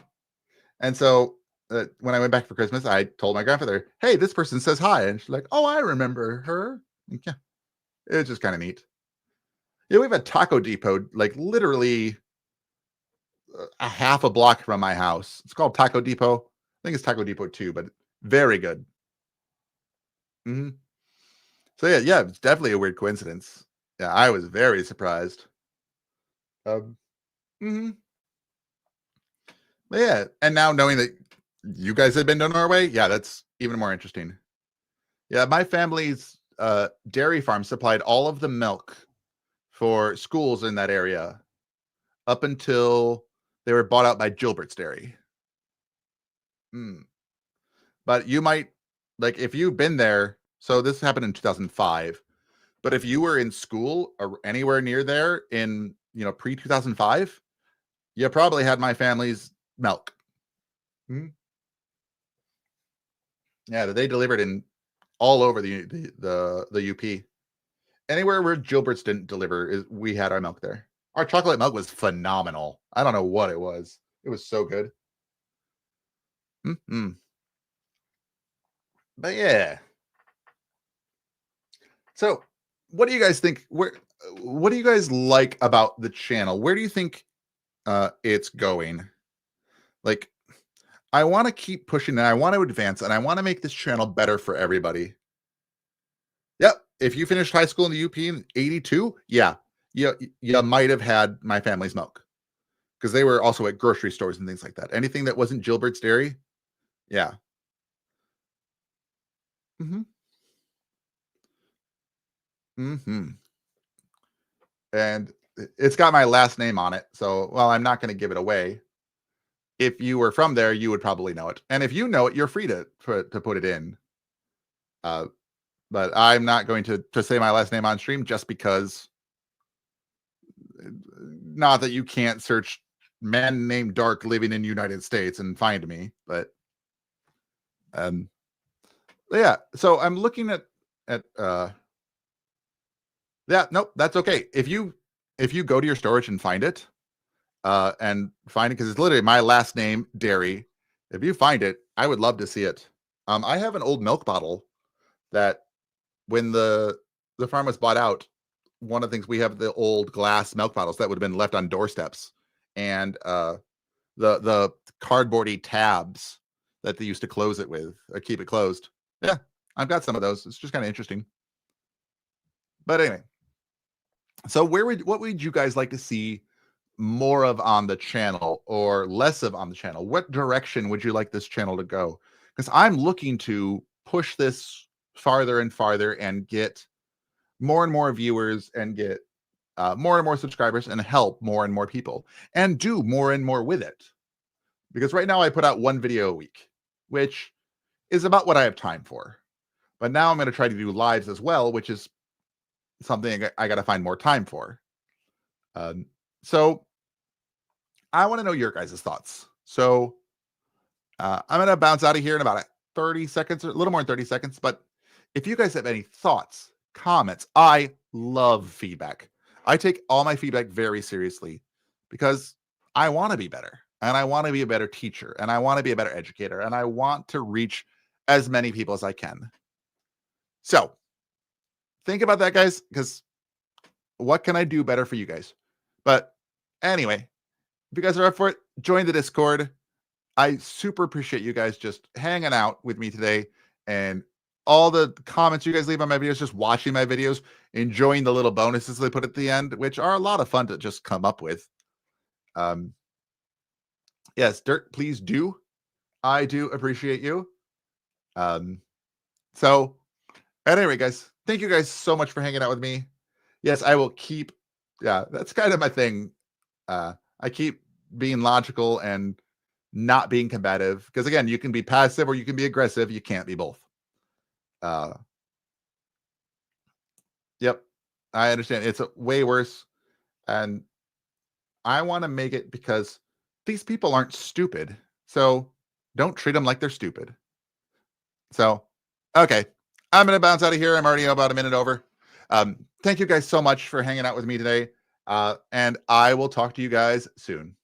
And so when I went back for Christmas, I told my grandfather, hey, this person says hi. And she's like, oh, I remember her. Yeah, it was just kind of neat. Yeah, we have a Taco Depot, like literally a half a block from my house. It's called Taco Depot. I think it's Taco Depot 2, but very good. So yeah, it's definitely a weird coincidence. Yeah, I was very surprised. Um, mhm. But yeah, and now knowing that you guys had been to Norway, yeah, that's even more interesting. Yeah, my family's dairy farm supplied all of the milk for schools in that area up until they were bought out by Gilbert's Dairy. Mm. But you might, like, if you've been there, so this happened in 2005. But if you were in school or anywhere near there in, pre 2005, you probably had my family's milk. Mhm. Yeah, they delivered in all over the UP. Anywhere where Gilbert's didn't deliver, we had our milk there. Our chocolate milk was phenomenal. I don't know what it was. It was so good. Mhm. But yeah. So, what do you guys think? What do you guys like about the channel? Where do you think it's going? Like, I want to keep pushing and I want to advance and I want to make this channel better for everybody. Yep. If you finished high school in the UP in 82, yeah, you might have had my family's milk because they were also at grocery stores and things like that. Anything that wasn't Gilbert's Dairy, yeah. hmm hmm And it's got my last name on it. So, well, I'm not going to give it away. If you were from there, you would probably know it. And if you know it, you're free to put it in. Uh, but I'm not going to say my last name on stream just because. Not that you can't search "man named Dark living in United States" and find me, but um, yeah. So I'm looking at yeah. Nope, that's okay. If you go to your storage and find it because it's literally my last name, Dairy. If you find it, I would love to see it. I have an old milk bottle that when the farm was bought out, one of the things we have the old glass milk bottles that would have been left on doorsteps, and the cardboardy tabs that they used to close it with or keep it closed. Yeah, I've got some of those. It's just kind of interesting. But anyway, so what would you guys like to see more of on the channel or less of on the channel? What direction would you like this channel to go? Because I'm looking to push this farther and farther and get more and more viewers and get more and more subscribers and help more and more people and do more and more with it. Because right now I put out one video a week, which is about what I have time for. But now I'm going to try to do lives as well, which is something I got to find more time for. So I want to know your guys' thoughts. So I'm going to bounce out of here in about 30 seconds, or a little more than 30 seconds. But if you guys have any thoughts, comments, I love feedback. I take all my feedback very seriously because I want to be better and I want to be a better teacher and I want to be a better educator and I want to reach as many people as I can. So think about that, guys, because what can I do better for you guys? But anyway, if you guys are up for it, join the Discord. I super appreciate you guys just hanging out with me today and all the comments you guys leave on my videos, just watching my videos, enjoying the little bonuses they put at the end, which are a lot of fun to just come up with. Um, yes, Dirt, please do. I do appreciate you. Um, so at any rate, guys, thank you guys so much for hanging out with me. Yes, I will keep. Yeah, that's kind of my thing. I keep being logical and not being combative because again, you can be passive or you can be aggressive. You can't be both. Uh, yep, I understand. It's way worse, and I want to make it because these people aren't stupid. So don't treat them like they're stupid. So, okay, I'm gonna bounce out of here. I'm already about a minute over. Thank you guys so much for hanging out with me today, and I will talk to you guys soon.